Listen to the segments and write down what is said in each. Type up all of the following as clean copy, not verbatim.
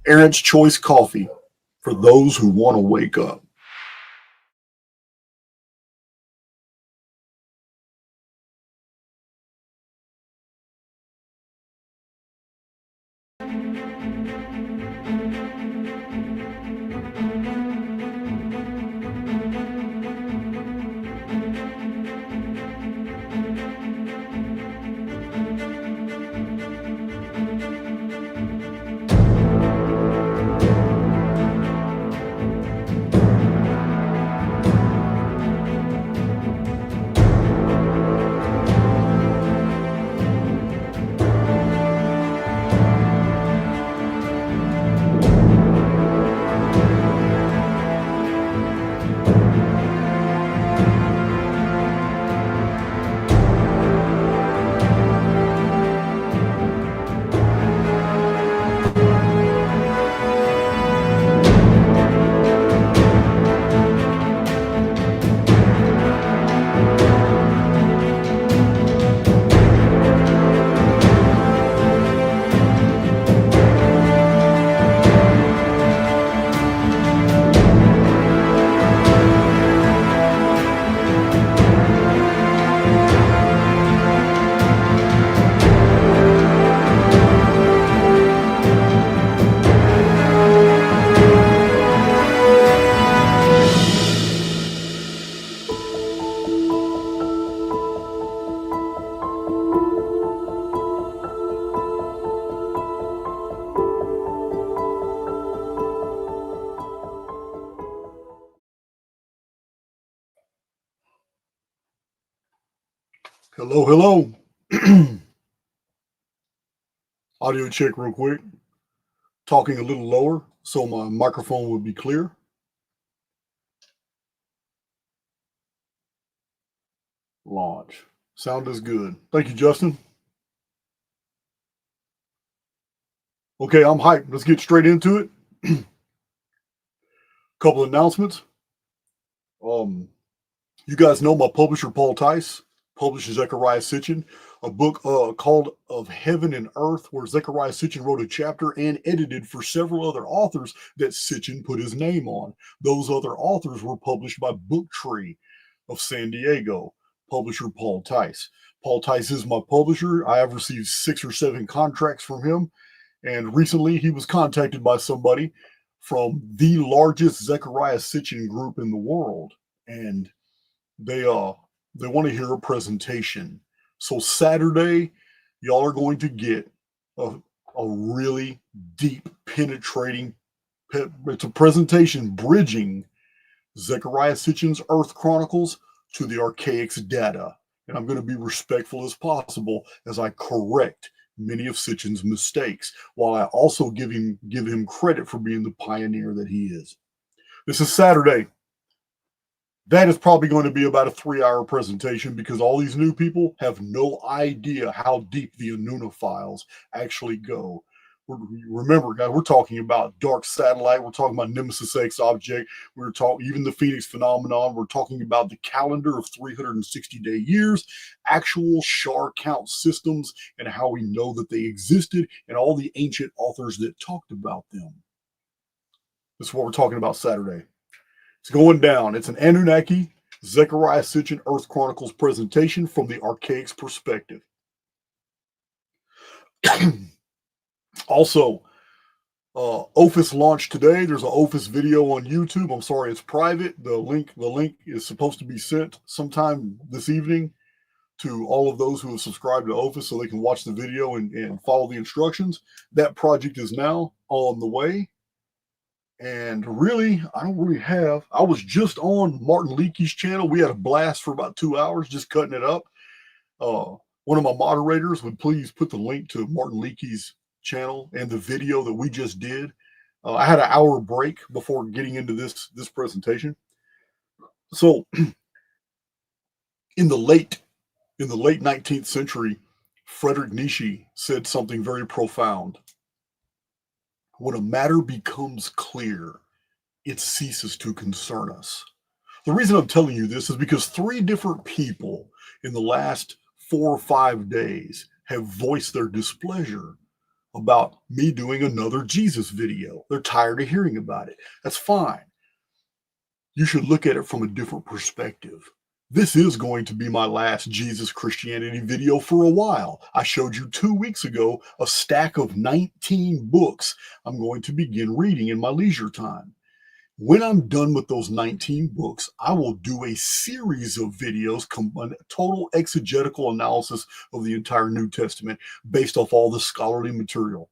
Aaron's Choice Coffee for those who want to wake up. Hello, hello. Audio check real quick. Talking a little lower so my microphone would be clear. Launch. Sound is good. Thank you, Justin. Okay, I'm hyped. Let's get straight into it. Couple of announcements. You guys know my publisher, Paul Tice, publishes Zechariah Sitchin, a book called Of Heaven and Earth, where Zechariah Sitchin wrote a chapter and edited for several other authors that Sitchin put his name on. Those other authors were published by Booktree of San Diego, publisher Paul Tice. Paul Tice is my publisher. I have received 6 or 7 contracts from him, and recently he was contacted by somebody from the largest Zechariah Sitchin group in the world, and they want to hear a presentation. So Saturday, y'all are going to get a really deep, penetrating. It's a presentation bridging Zechariah Sitchin's Earth Chronicles to the Archaix data, and I'm going to be respectful as possible as I correct many of Sitchin's mistakes, while I also give him credit for being the pioneer that he is. This is Saturday. That is probably going to be about a 3-hour presentation because all these new people have no idea how deep the Anuna files actually go. Remember, guys, we're talking about dark satellite. We're talking about Nemesis X object. We're talking even the Phoenix phenomenon. We're talking about the calendar of 360-day years, actual Shar count systems, and how we know that they existed, and all the ancient authors that talked about them. This is what we're talking about Saturday. It's going down. It's an Anunnaki, Zechariah Sitchin Earth Chronicles presentation from the Archaix perspective. Also, Ophis launched today. There's an Ophis video on YouTube. I'm sorry, it's private. The link is supposed to be sent sometime this evening to all of those who have subscribed to Ophis so they can watch the video and follow the instructions. That project is now on the way. And really, I was just on Martin Leakey's channel. We had a blast for about 2 hours just cutting it up. One of my moderators would please put the link to Martin Leakey's channel and the video that we just did. I had an hour break before getting into this presentation. So in the late 19th century, Friedrich Nietzsche said something very profound. When a matter becomes clear, it ceases to concern us. The reason I'm telling you this is because 3 different people in the last 4 or 5 days have voiced their displeasure about me doing another Jesus video. They're tired of hearing about it. That's fine. You should look at it from a different perspective. This is going to be my last Jesus Christianity video for a while. I showed you 2 weeks ago a stack of 19 books I'm going to begin reading in my leisure time. When I'm done with those 19 books, I will do a series of videos, a total exegetical analysis of the entire New Testament based off all the scholarly material.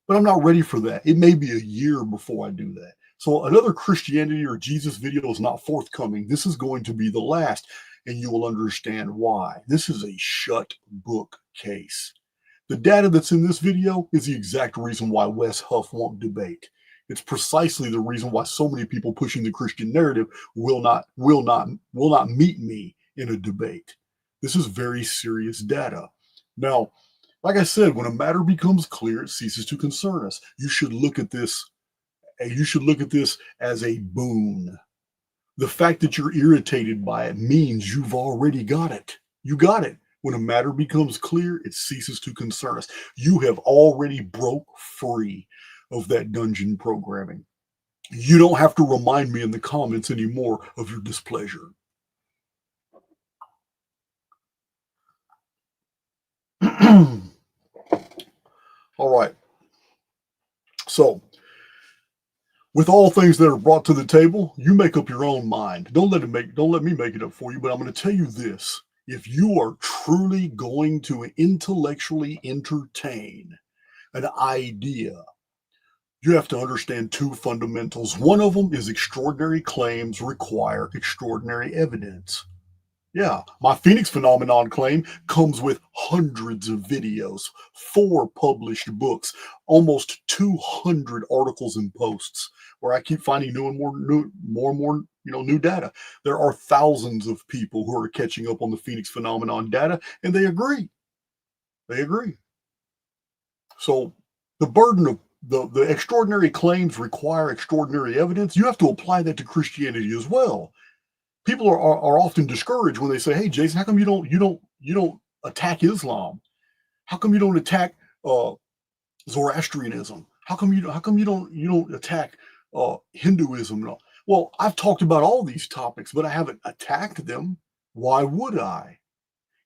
But I'm not ready for that. It may be a year before I do that. So another Christianity or Jesus video is not forthcoming. This is going to be the last, and you will understand why. This is a shut book case. The data that's in this video is the exact reason why Wes Huff won't debate. It's precisely the reason why so many people pushing the Christian narrative will not meet me in a debate. This is very serious data. Now, like I said, when a matter becomes clear, it ceases to concern us. You should look at this. You should look at this as a boon. The fact that you're irritated by it means you've already got it. You got it. When a matter becomes clear, it ceases to concern us. You have already broke free of that dungeon programming. You don't have to remind me in the comments anymore of your displeasure. All right. So, with all things that are brought to the table, you make up your own mind. Don't let me make it up for you, but I'm going to tell you this. If you are truly going to intellectually entertain an idea, you have to understand two fundamentals. One of them is extraordinary claims require extraordinary evidence. Yeah, my Phoenix phenomenon claim comes with hundreds of videos, 4 published books, almost 200 articles and posts, where I keep finding more and more, new data. There are thousands of people who are catching up on the Phoenix phenomenon data, and they agree. They agree. So the burden of the extraordinary claims require extraordinary evidence. You have to apply that to Christianity as well. People are often discouraged when they say, "Hey, Jason, how come you don't attack Islam? How come you don't attack Zoroastrianism? How come you don't attack Hinduism?" No. Well, I've talked about all these topics, but I haven't attacked them. Why would I?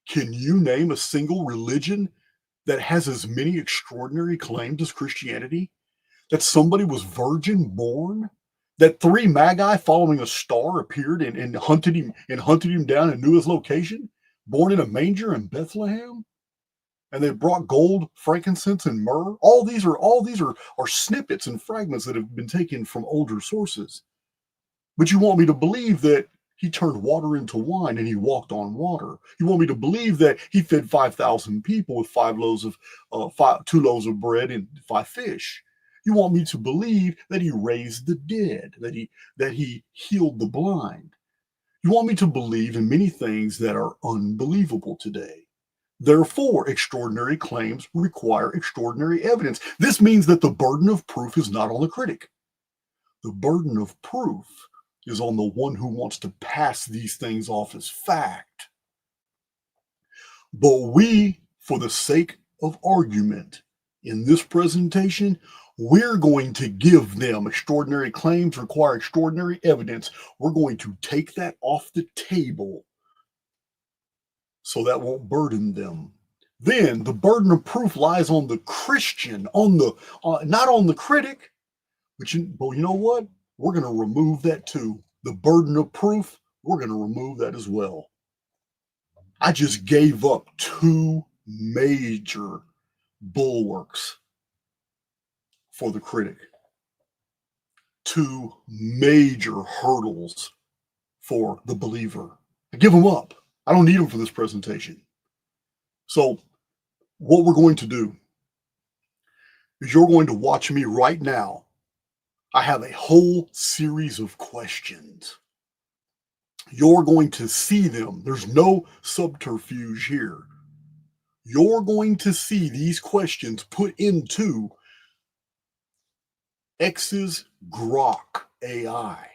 Can you name a single religion that has as many extraordinary claims as Christianity? That somebody was virgin born? That 3 magi following a star appeared and hunted him down and knew his location? Born in a manger in Bethlehem? And they brought gold, frankincense, and myrrh. All these are snippets and fragments that have been taken from older sources. But you want me to believe that he turned water into wine and he walked on water. You want me to believe that he fed 5,000 people with 2 loaves of bread and 5 fish. You want me to believe that he raised the dead, that he healed the blind. You want me to believe in many things that are unbelievable today. Therefore, extraordinary claims require extraordinary evidence. This means that the burden of proof is not on the critic. The burden of proof is on the one who wants to pass these things off as fact. But we, for the sake of argument, in this presentation, we're going to give them extraordinary claims require extraordinary evidence. We're going to take that off the table so that won't burden them. Then the burden of proof lies on the Christian, not on the critic. But you know what? We're going to remove that too. The burden of proof, we're going to remove that as well. I just gave up 2 major bulwarks for the critic, 2 major hurdles for the believer. I give them up. I don't need them for this presentation. So what we're going to do is you're going to watch me right now. I have a whole series of questions. You're going to see them. There's no subterfuge here. You're going to see these questions put into X's Grok AI.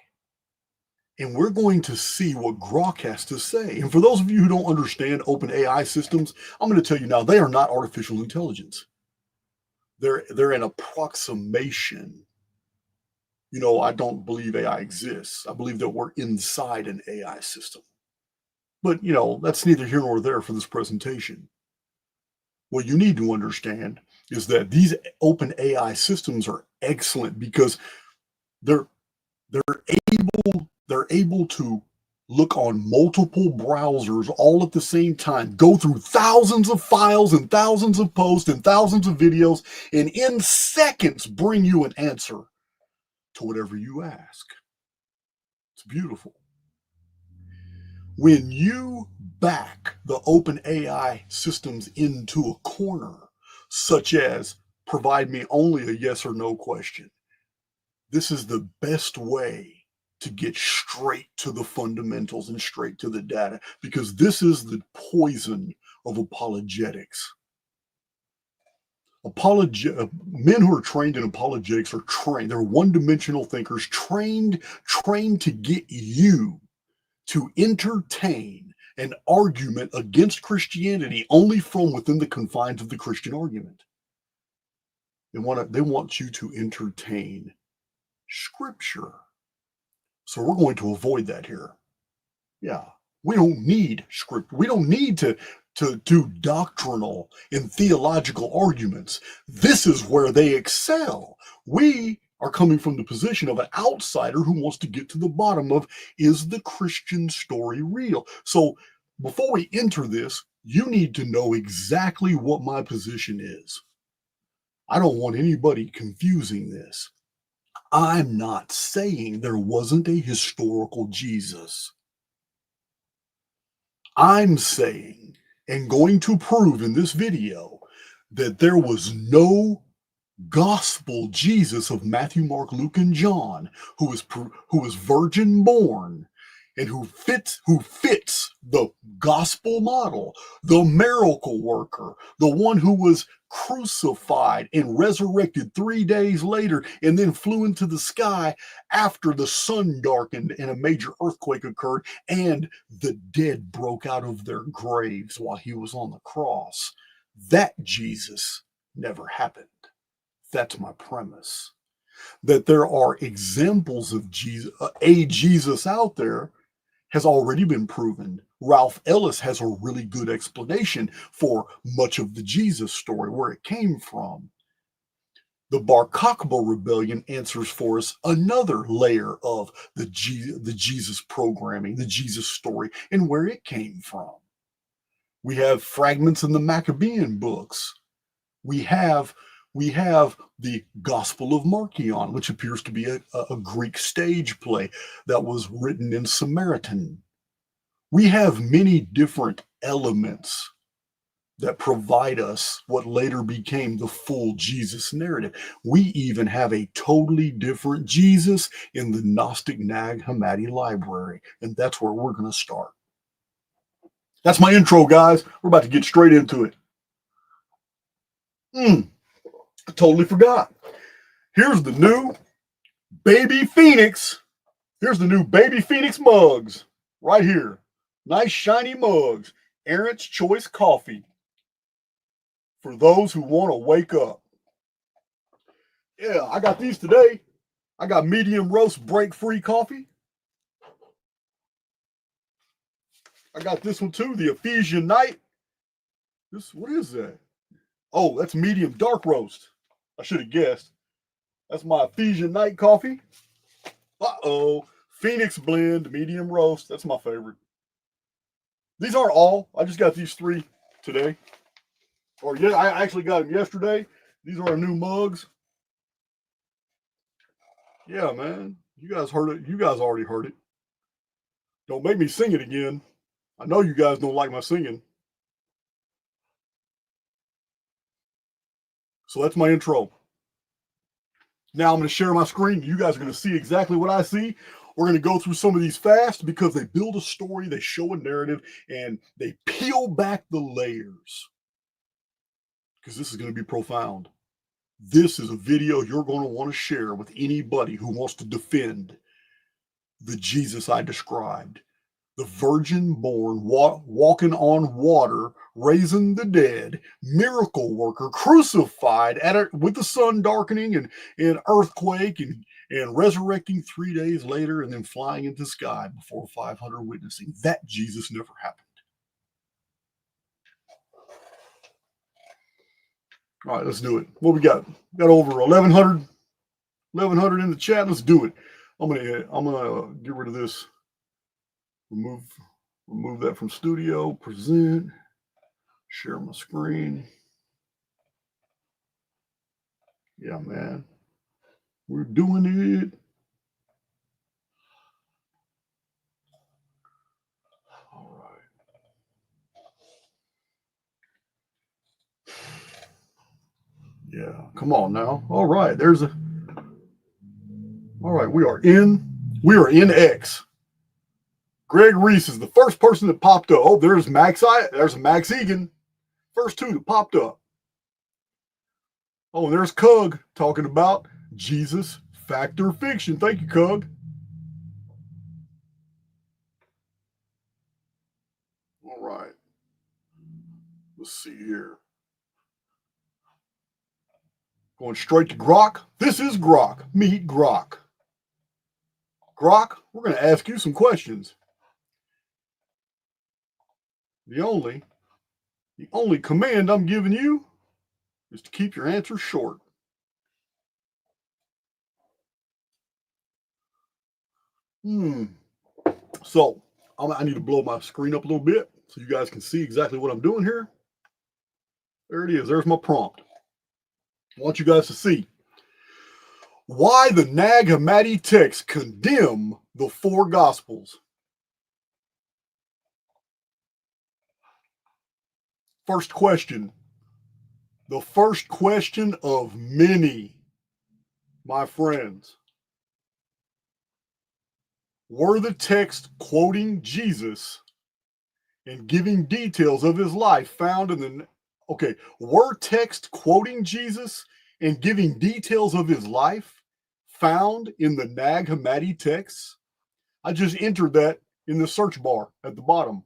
And we're going to see what Grok has to say. And for those of you who don't understand open AI systems, I'm going to tell you now, they are not artificial intelligence. They're an approximation. I don't believe AI exists. I believe that we're inside an AI system. But, that's neither here nor there for this presentation. What you need to understand is that these open AI systems are excellent because they're they're able to look on multiple browsers all at the same time, go through thousands of files and thousands of posts and thousands of videos, and in seconds bring you an answer to whatever you ask. It's beautiful. When you back the open AI systems into a corner, such as provide me only a yes or no question, this is the best way to get straight to the fundamentals and straight to the data, because this is the poison of apologetics. Men who are trained in apologetics are trained. They're one-dimensional thinkers, trained to get you to entertain an argument against Christianity only from within the confines of the Christian argument. They want you to entertain Scripture. So we're going to avoid that here. Yeah, we don't need script. We don't need to do doctrinal and theological arguments. This is where they excel. We are coming from the position of an outsider who wants to get to the bottom of, is the Christian story real? So before we enter this, you need to know exactly what my position is. I don't want anybody confusing this. I'm not saying there wasn't a historical Jesus. I'm saying and going to prove in this video that there was no gospel Jesus of Matthew, Mark, Luke, and John who was virgin born and who fits the gospel model, the miracle worker, the one who was crucified and resurrected 3 days later and then flew into the sky after the sun darkened and a major earthquake occurred and the dead broke out of their graves while he was on the cross. That Jesus never happened. That's my premise. That there are examples of Jesus, a Jesus out there, has already been proven. Ralph Ellis has a really good explanation for much of the Jesus story, where it came from. The Bar Kokhba rebellion answers for us another layer of the Jesus programming, the Jesus story, and where it came from. We have fragments in the Maccabean books. We have the Gospel of Marcion, which appears to be a Greek stage play that was written in Samaritan. We have many different elements that provide us what later became the full Jesus narrative. We even have a totally different Jesus in the Gnostic Nag Hammadi library, and that's where we're going to start. That's my intro, guys. We're about to get straight into it. I totally forgot. Here's the new Baby Phoenix. Here's the new Baby Phoenix mugs right here. Nice shiny mugs. Aaron's Choice Coffee for those who want to wake up. Yeah, I got these today. I got medium roast break-free coffee. I got this one too, the Ephesian Night. What is that? Oh, that's medium dark roast. I should have guessed. That's my Ephesian Night coffee. Uh-oh. Phoenix Blend, medium roast. That's my favorite. These aren't all. I just got these 3 today. Or yeah, I actually got them yesterday. These are our new mugs. Yeah, man. You guys heard it. You guys already heard it. Don't make me sing it again. I know you guys don't like my singing. So that's my intro. Now I'm going to share my screen. You guys are going to see exactly what I see. We're going to go through some of these fast because they build a story, they show a narrative, and they peel back the layers. Because this is going to be profound. This is a video you're going to want to share with anybody who wants to defend the Jesus I described. the virgin born, walking on water, raising the dead, miracle worker, crucified with the sun darkening and earthquake and resurrecting 3 days later and then flying into the sky before 500 witnessing. That Jesus never happened. All right, let's do it. What we got? Got over 1100 in the chat. Let's do it. I'm gonna get rid of this. Remove remove that from studio. Present. Share my screen. Yeah, man. We're doing it. All right. Yeah, come on now. All right, all right, we are in X. Greg Reese is the first person that popped up. Oh, there's Max Egan. First two that popped up. Oh, and there's Cug talking about Jesus, fact or fiction. Thank you, Cug. All right. Let's see here. Going straight to Grok. This is Grok. Meet Grok. Grok, we're going to ask you some questions. The only command I'm giving you is to keep your answers short. So I need to blow my screen up a little bit so you guys can see exactly what I'm doing here. There it is. There's my prompt. I want you guys to see why the Nag Hammadi texts condemn the four Gospels. First question. The first question of many, my friends. Were the texts quoting Jesus and giving details of his life found in the were texts quoting Jesus and giving details of his life found in the Nag Hammadi texts? I just entered that in the search bar at the bottom.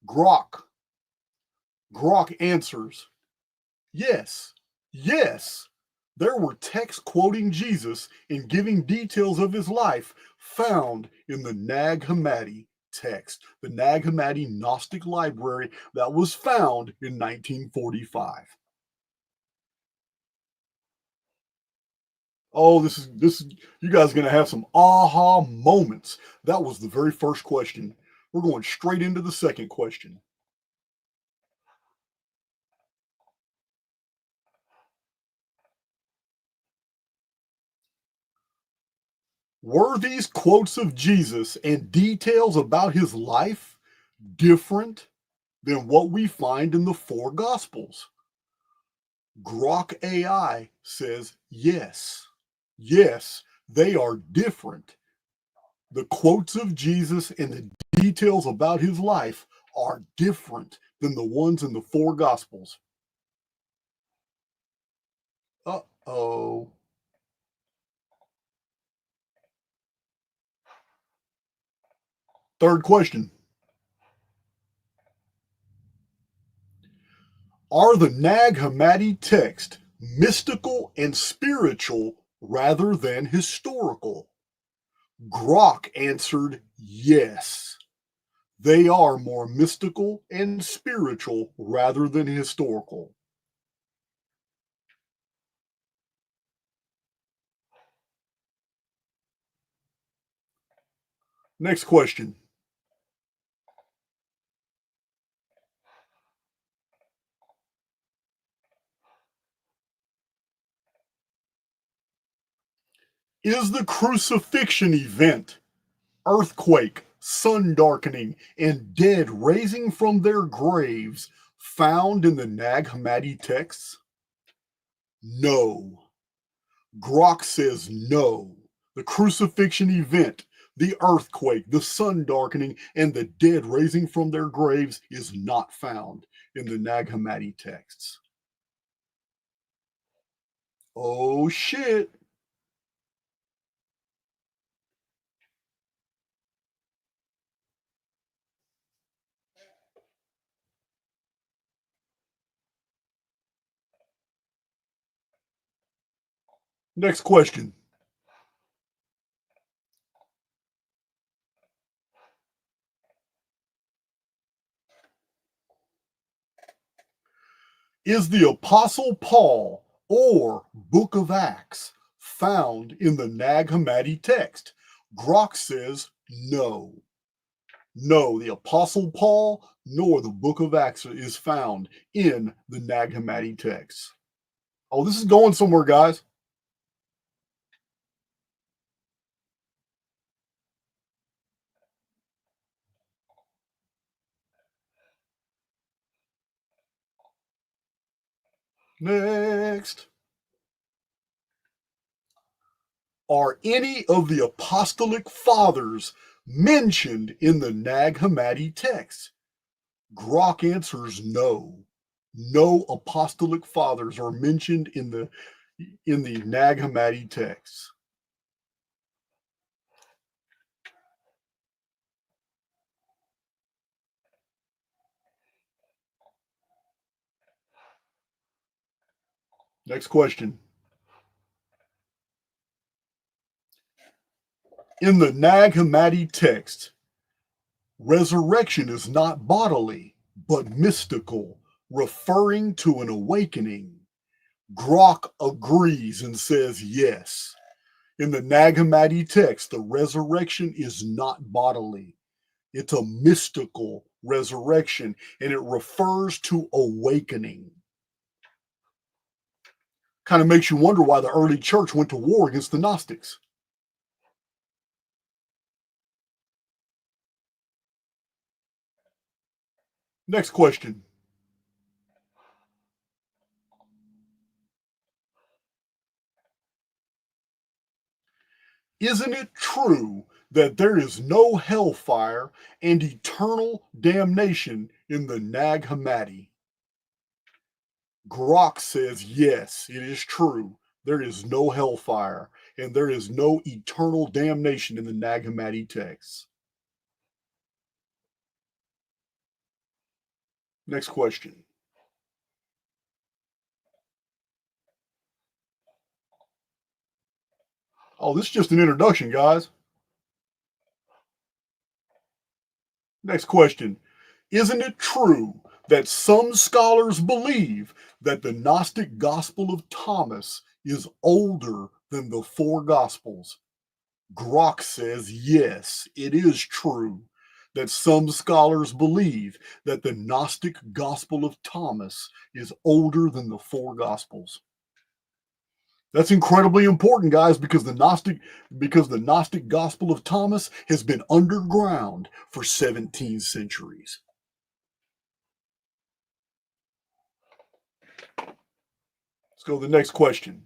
Grok answers yes. Yes, there were texts quoting Jesus and giving details of his life found in the Nag Hammadi text, the Nag Hammadi Gnostic library that was found in 1945. Oh, this is you guys are gonna have some aha moments. That was the very first question. We're going straight into the second question. Were these quotes of Jesus and details about his life different than what we find in the four Gospels? Grok AI says yes. Yes, they are different. The quotes of Jesus and the details about his life are different than the ones in the four Gospels. Uh oh. Third question. Are the Nag Hammadi texts mystical and spiritual rather than historical? Grok answered yes. They are more mystical and spiritual rather than historical. Next question. Is the crucifixion event, earthquake, sun darkening, and dead raising from their graves found in the Nag Hammadi texts? No. Grok says no. The crucifixion event, the earthquake, the sun darkening, and the dead raising from their graves is not found in the Nag Hammadi texts. Oh shit. Next question. Is the Apostle Paul or Book of Acts found in the Nag Hammadi text? Grok says no. No, the Apostle Paul nor the Book of Acts is found in the Nag Hammadi text. Oh, this is going somewhere, guys. Next. Are any of the apostolic fathers mentioned in the Nag Hammadi text? Grok answers no. No apostolic fathers are mentioned in the Nag Hammadi texts. Next question. In the Nag Hammadi text, resurrection is not bodily, but mystical, referring to an awakening. Grok agrees and says yes. In the Nag Hammadi text, the resurrection is not bodily. It's a mystical resurrection, and it refers to awakening. Kind of makes you wonder why the early church went to war against the Gnostics. Next question. Isn't it true that there is no hellfire and eternal damnation in the Nag Hammadi? Grok says yes, it is true. There is no hellfire and there is no eternal damnation in the Nag Hammadi texts. Next question. Oh, this is just an introduction, guys. Next question. Isn't it true that some scholars believe that the Gnostic Gospel of Thomas is older than the four Gospels? Grok says yes, it is true that some scholars believe that the Gnostic Gospel of Thomas is older than the four Gospels. That's incredibly important, guys, because the Gnostic Gospel of Thomas has been underground for 17 centuries. Let's go to the next question.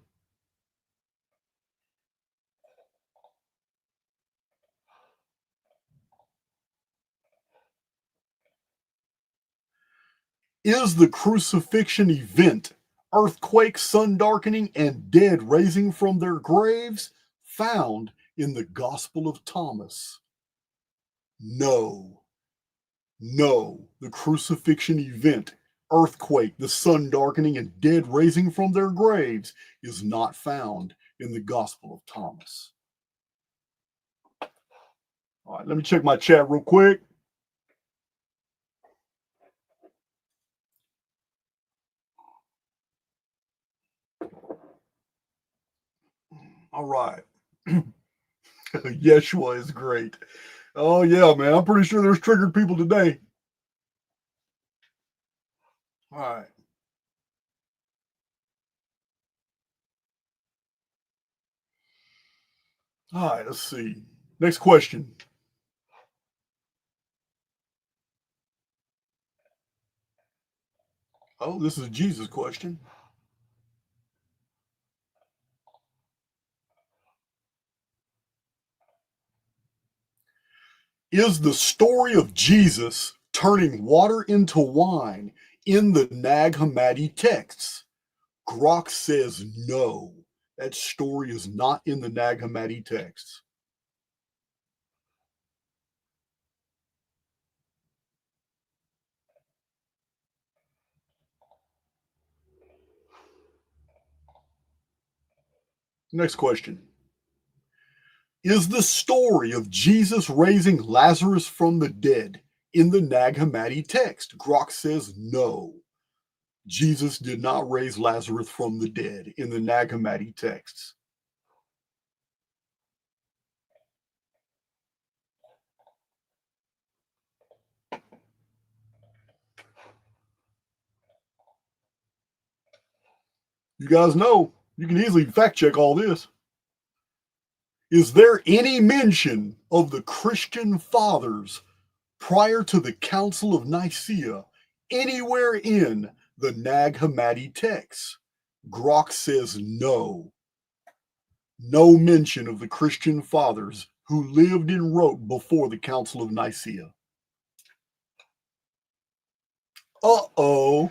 Is the crucifixion event, earthquake, sun darkening, and dead raising from their graves, found in the Gospel of Thomas? No. No. The crucifixion event, earthquake, the sun darkening, and dead raising from their graves is not found in the Gospel of Thomas. All right, let me check my chat real quick. All right. Yeshua is great. Oh, yeah, man. I'm pretty sure there's triggered people today. All right. All right, let's see. Next question. Oh, this is a Jesus question. Is the story of Jesus turning water into wine in the Nag Hammadi texts? Grok says no. That story is not in the Nag Hammadi texts. Next question. Is the story of Jesus raising Lazarus from the dead in the Nag Hammadi text? Grok says no. Jesus did not raise Lazarus from the dead in the Nag Hammadi texts. You guys know, you can easily fact check all this. Is there any mention of the Christian fathers prior to the Council of Nicaea anywhere in the Nag Hammadi texts? Grok says no. No mention of the Christian fathers who lived and wrote before the Council of Nicaea. Uh-oh.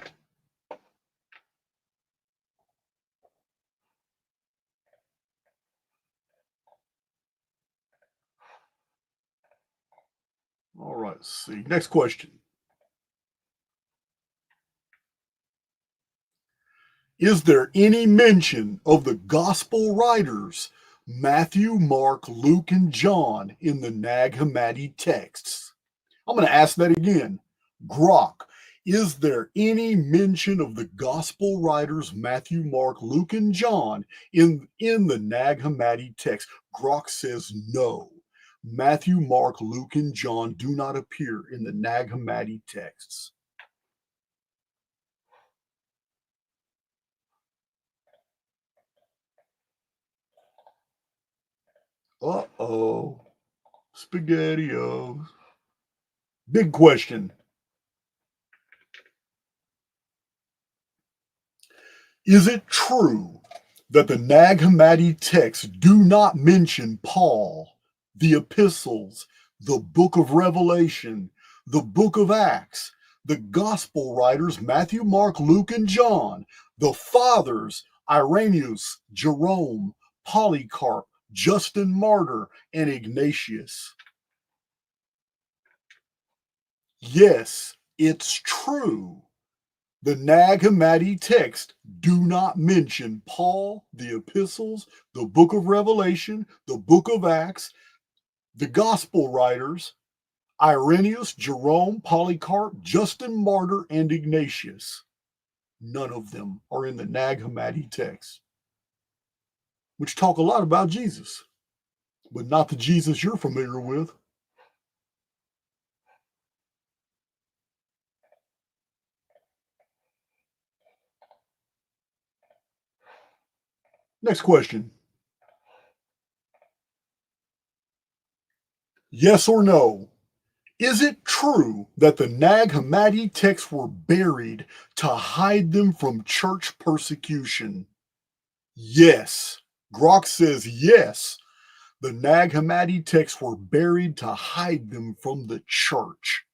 All right, let's see. Next question. Is there any mention of the gospel writers, Matthew, Mark, Luke, and John, in the Nag Hammadi texts? I'm going to ask that again. Grok, is there any mention of the gospel writers, Matthew, Mark, Luke, and John, in the Nag Hammadi text? Grok says no. Matthew, Mark, Luke, and John do not appear in the Nag Hammadi texts. Uh-oh. SpaghettiOs. Big question. Is it true that the Nag Hammadi texts do not mention Paul, the epistles, the book of Revelation, the book of Acts, the gospel writers Matthew, Mark, Luke, and John, the fathers Irenaeus, Jerome, Polycarp, Justin Martyr, and Ignatius? Yes, it's true. The Nag Hammadi texts do not mention Paul, the epistles, the book of Revelation, the book of Acts, the gospel writers, Irenaeus, Jerome, Polycarp, Justin Martyr, and Ignatius. None of them are in the Nag Hammadi texts, which talk a lot about Jesus, but not the Jesus you're familiar with. Next question. Yes or no? Is it true that the Nag Hammadi texts were buried to hide them from church persecution? Yes. Grok says yes. The Nag Hammadi texts were buried to hide them from the church.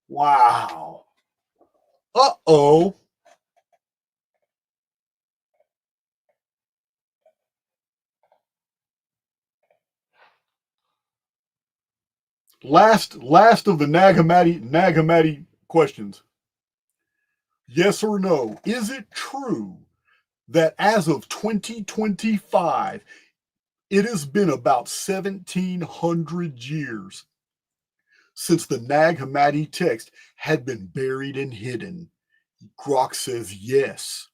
Wow. Uh-oh. Last of the Nag Hammadi questions. Yes or no? Is it true that as of 2025, it has been about 1,700 years since the Nag Hammadi text had been buried and hidden? Grok says yes.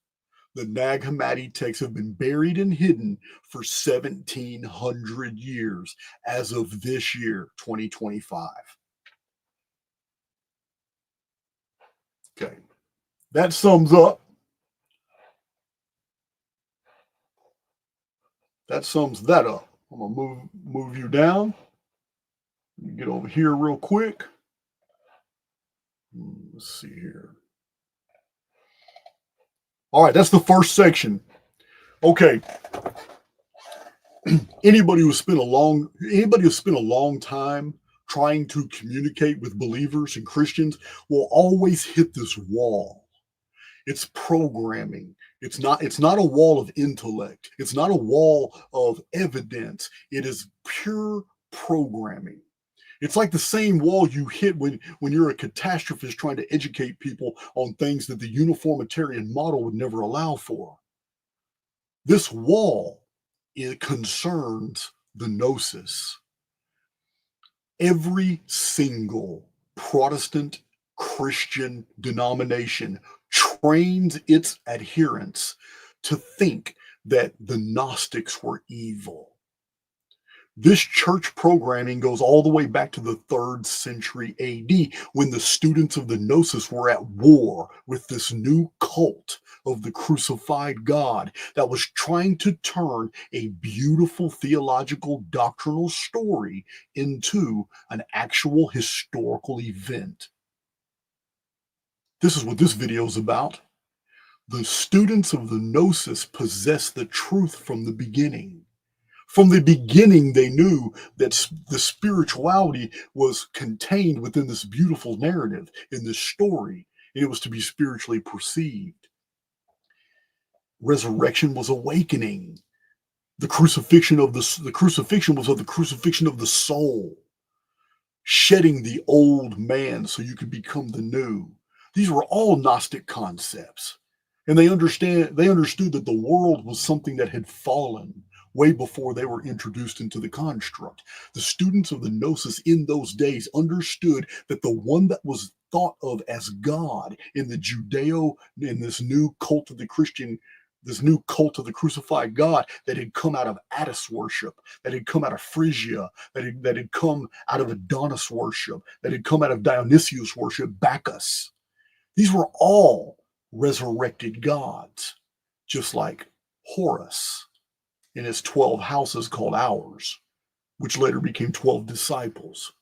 The Nag Hammadi texts have been buried and hidden for 1,700 years as of this year, 2025. Okay, that sums up. That sums that up. I'm gonna move you down. Get over here real quick. Let's see here. All right, that's the first section. Okay. Anybody who spent a long time trying to communicate with believers and Christians will always hit this wall. It's programming. It's not a wall of intellect. It's not a wall of evidence. It is pure programming. It's like the same wall you hit when you're a catastrophist trying to educate people on things that the uniformitarian model would never allow for. This wall it concerns the gnosis. Every single Protestant Christian denomination trains its adherents to think that the Gnostics were evil. This church programming goes all the way back to the 3rd century AD, when the students of the Gnosis were at war with this new cult of the crucified God that was trying to turn a beautiful theological doctrinal story into an actual historical event. This is what this video is about. The students of the Gnosis possess the truth from the beginning. From the beginning, they knew that the spirituality was contained within this beautiful narrative, in this story, and it was to be spiritually perceived. Resurrection was awakening. The crucifixion was of the crucifixion of the soul, shedding the old man so you could become the new. These were all Gnostic concepts, and they understood that the world was something that had fallen way before they were introduced into the construct. The students of the Gnosis in those days understood that the one that was thought of as God in this new cult of the crucified God that had come out of Attis worship, that had come out of Phrygia, that had come out of Adonis worship, that had come out of Dionysius worship, Bacchus. These were all resurrected gods, just like Horus in his 12 houses called Hours, which later became 12 disciples.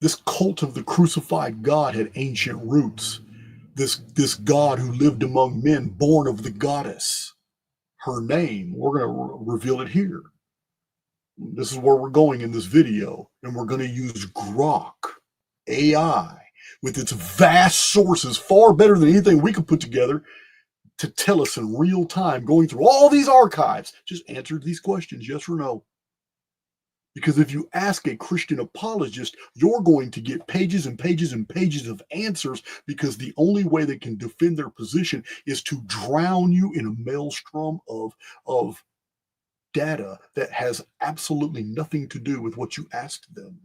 This cult of the crucified God had ancient roots. This God who lived among men, born of the goddess. Her name, we're going to reveal it here. This is where we're going in this video, and we're going to use Grok AI with its vast sources, far better than anything we could put together, to tell us in real time, going through all these archives. Just answer these questions, yes or no. Because if you ask a Christian apologist, you're going to get pages and pages and pages of answers, because the only way they can defend their position is to drown you in a maelstrom of data that has absolutely nothing to do with what you asked them.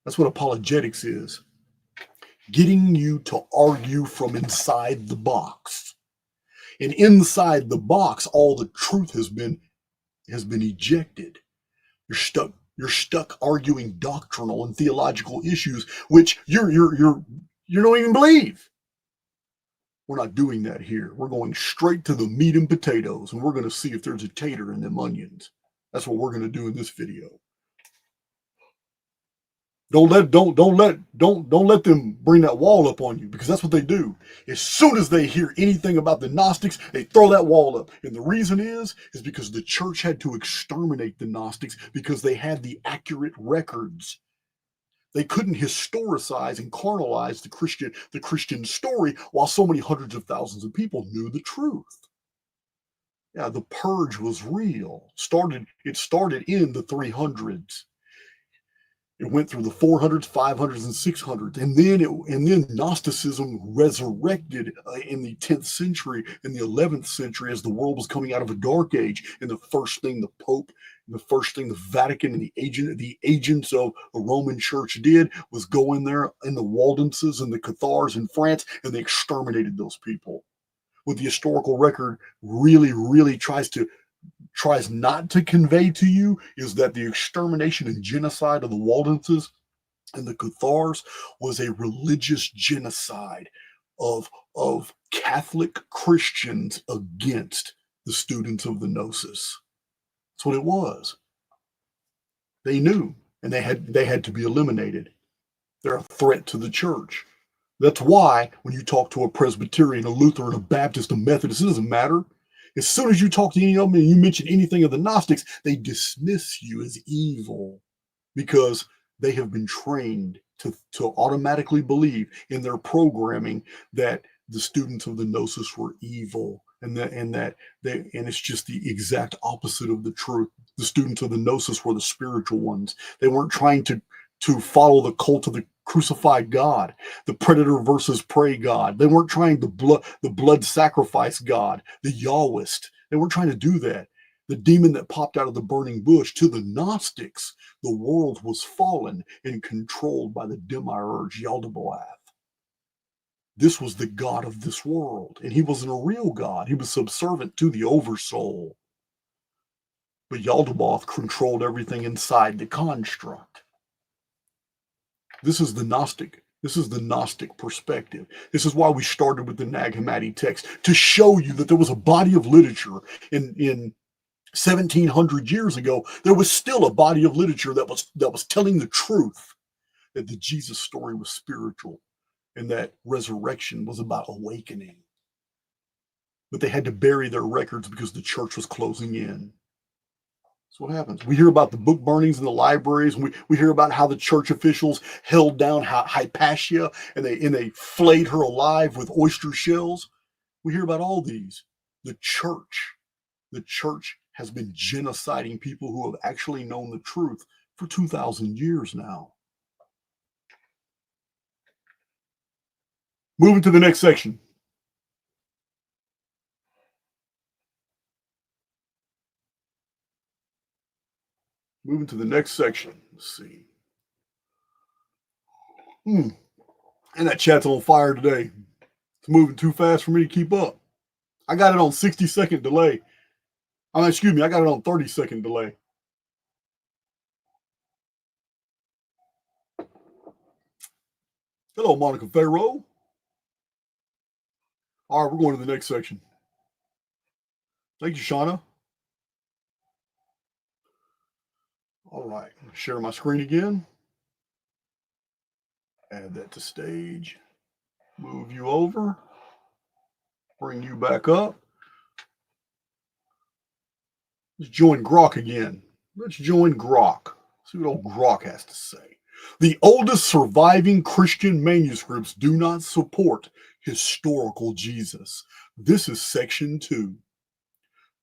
That's what apologetics is. Getting you to argue from inside the box. And inside the box, all the truth has been ejected. You're stuck arguing doctrinal and theological issues, which you don't even believe. We're not doing that here. We're going straight to the meat and potatoes, and we're going to see if there's a tater in them onions. That's what we're going to do in this video. Don't let them bring that wall up on you, because that's what they do. As soon as they hear anything about the Gnostics, they throw that wall up. And the reason is because the church had to exterminate the Gnostics because they had the accurate records. They couldn't historicize and carnalize the Christian story while so many hundreds of thousands of people knew the truth. Yeah, the purge was real. It started in the 300s. It went through the 400s, 500s, and 600s, and then Gnosticism resurrected in the 10th century, in the 11th century, as the world was coming out of a dark age. And the first thing the Pope, the first thing the Vatican and the agents of the Roman Church did was go in there in the Waldenses and the Cathars in France, and they exterminated those people. What the historical record really tries not to convey to you is that the extermination and genocide of the Waldenses and the Cathars was a religious genocide of Catholic Christians against the students of the Gnosis. That's what it was. They knew, and they had to be eliminated. They're a threat to the church. That's why when you talk to a Presbyterian, a Lutheran, a Baptist, a Methodist, it doesn't matter. As soon as you talk to any of them and you mention anything of the Gnostics, they dismiss you as evil, because they have been trained to automatically believe in their programming that the students of the Gnosis were evil, and it's just the exact opposite of the truth. The students of the Gnosis were the spiritual ones. They weren't trying to follow the cult of the crucified God, the predator versus prey God. They weren't trying the blood sacrifice God, the Yahwist. And we're trying to do that. The demon that popped out of the burning bush, to the Gnostics, the world was fallen and controlled by the demiurge Yaldabaoth. This was the god of this world, and he wasn't a real god. He was subservient to the oversoul. But Yaldabaoth controlled everything inside the construct. This is the Gnostic. This is the Gnostic perspective. This is why we started with the Nag Hammadi text, to show you that there was a body of literature in 1700 years ago. There was still a body of literature that was telling the truth, that the Jesus story was spiritual and that resurrection was about awakening. But they had to bury their records because the church was closing in. That's what happens. We hear about the book burnings in the libraries, and we hear about how the church officials held down Hypatia and they flayed her alive with oyster shells. We hear about all these. The church has been genociding people who have actually known the truth for 2,000 years now. Moving to the next section. Moving to the next section. Let's see. And that chat's on fire today. It's moving too fast for me to keep up. I got it on 60-second delay. Excuse me, I got it on 30-second delay. Hello, Monica Farrow. All right, we're going to the next section. Thank you, Shauna. All right, share my screen again. Add that to stage. Move you over. Bring you back up. Let's join Grok again. Let's join Grok. See what old Grok has to say. The oldest surviving Christian manuscripts do not support historical Jesus. This is section 2.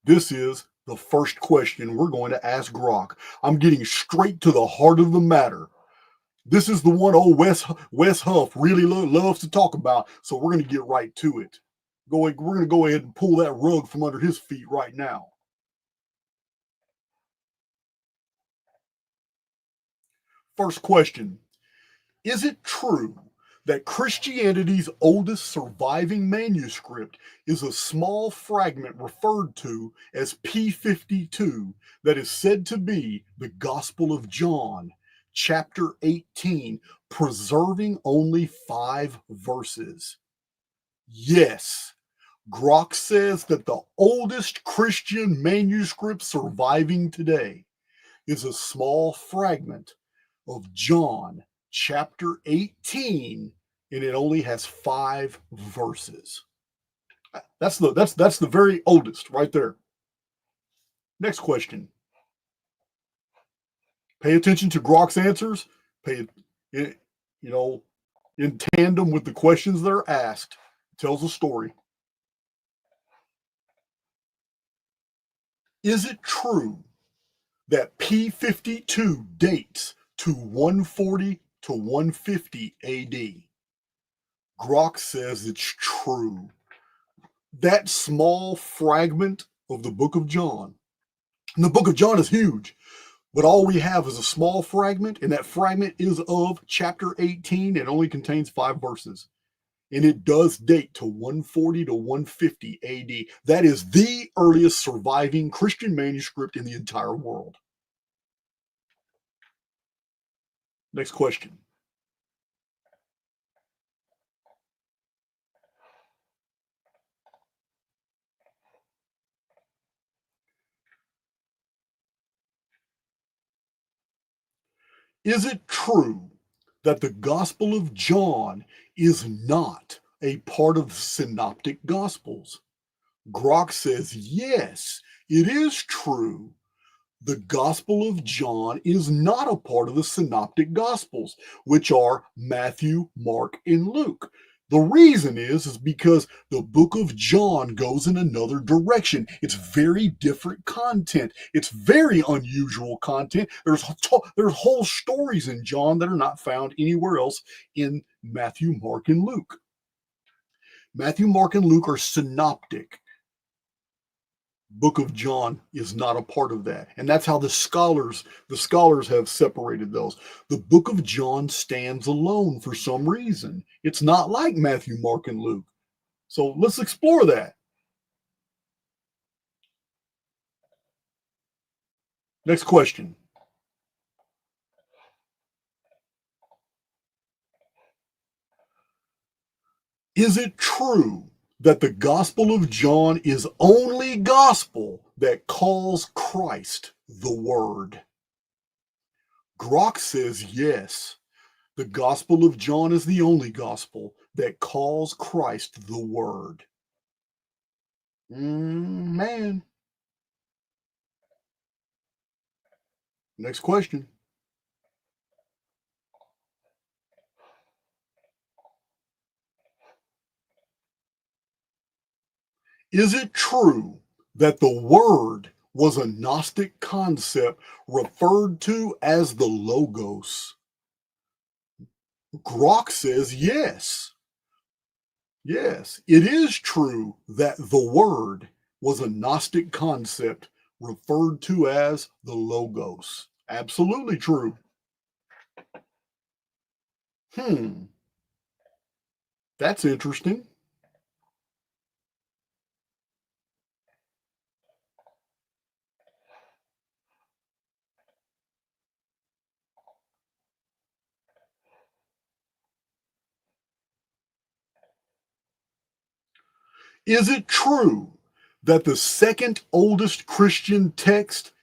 This is the first question we're going to ask Grok. I'm getting straight to the heart of the matter. This is the one old Wes Huff really loves to talk about, so we're going to get right to it. We're going to go ahead and pull that rug from under his feet right now. First question. Is it true that Christianity's oldest surviving manuscript is a small fragment referred to as P52 that is said to be the Gospel of John, chapter 18, preserving only 5 verses? Yes. Grok says that the oldest Christian manuscript surviving today is a small fragment of John chapter 18, and it only has 5 verses. That's the very oldest right there. Next question. Pay attention to Grok's answers. In tandem with the questions that are asked. It tells a story. Is it true that P52 dates to 140 to 150 AD? Grok says it's true. That small fragment of the book of John, and the book of John is huge, but all we have is a small fragment, and that fragment is of chapter 18. It only contains 5 verses, and it does date to 140 to 150 AD. That is the earliest surviving Christian manuscript in the entire world. Next question. Is it true that the Gospel of John is not a part of the Synoptic Gospels? Grok says, yes, it is true. The Gospel of John is not a part of the Synoptic Gospels, which are Matthew, Mark, and Luke. The reason is because the book of John goes in another direction. It's very different content. It's very unusual content. There's whole stories in John that are not found anywhere else in Matthew, Mark, and Luke. Matthew, Mark, and Luke are synoptic. Book of John is not a part of that. And that's how the scholars have separated those. The book of John stands alone for some reason. It's not like Matthew, Mark, and Luke. So let's explore that. Next question. Is it true that the Gospel of John is only gospel that calls Christ the Word? Grok says yes. The Gospel of John is the only gospel that calls Christ the Word. Man. Next question. Is it true that the Word was a Gnostic concept referred to as the Logos? Grok says yes. Yes, it is true that the Word was a Gnostic concept referred to as the Logos. Absolutely true. Hmm, that's interesting. Is it true that the second oldest Christian text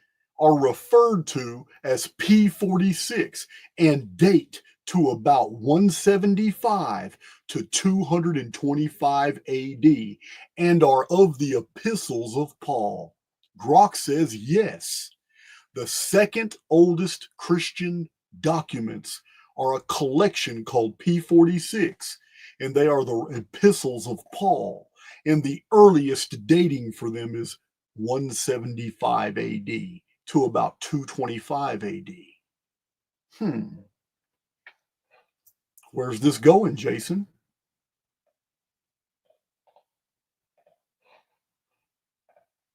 are referred to as P46 and date to about 175 to 225 AD and are of the epistles of Paul? Grok says yes. The second oldest Christian documents are a collection called P46, and they are the epistles of Paul. And the earliest dating for them is 175 AD to about 225 AD. Hmm, where's this going, Jason?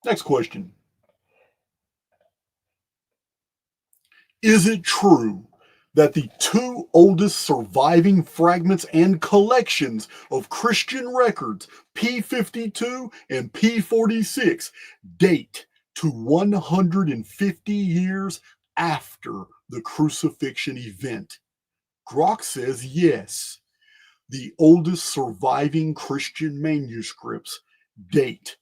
Next question. Is it true that the two oldest surviving fragments and collections of Christian records, P52 and P46, date to 150 years after the crucifixion event? Grok says yes. The oldest surviving Christian manuscripts date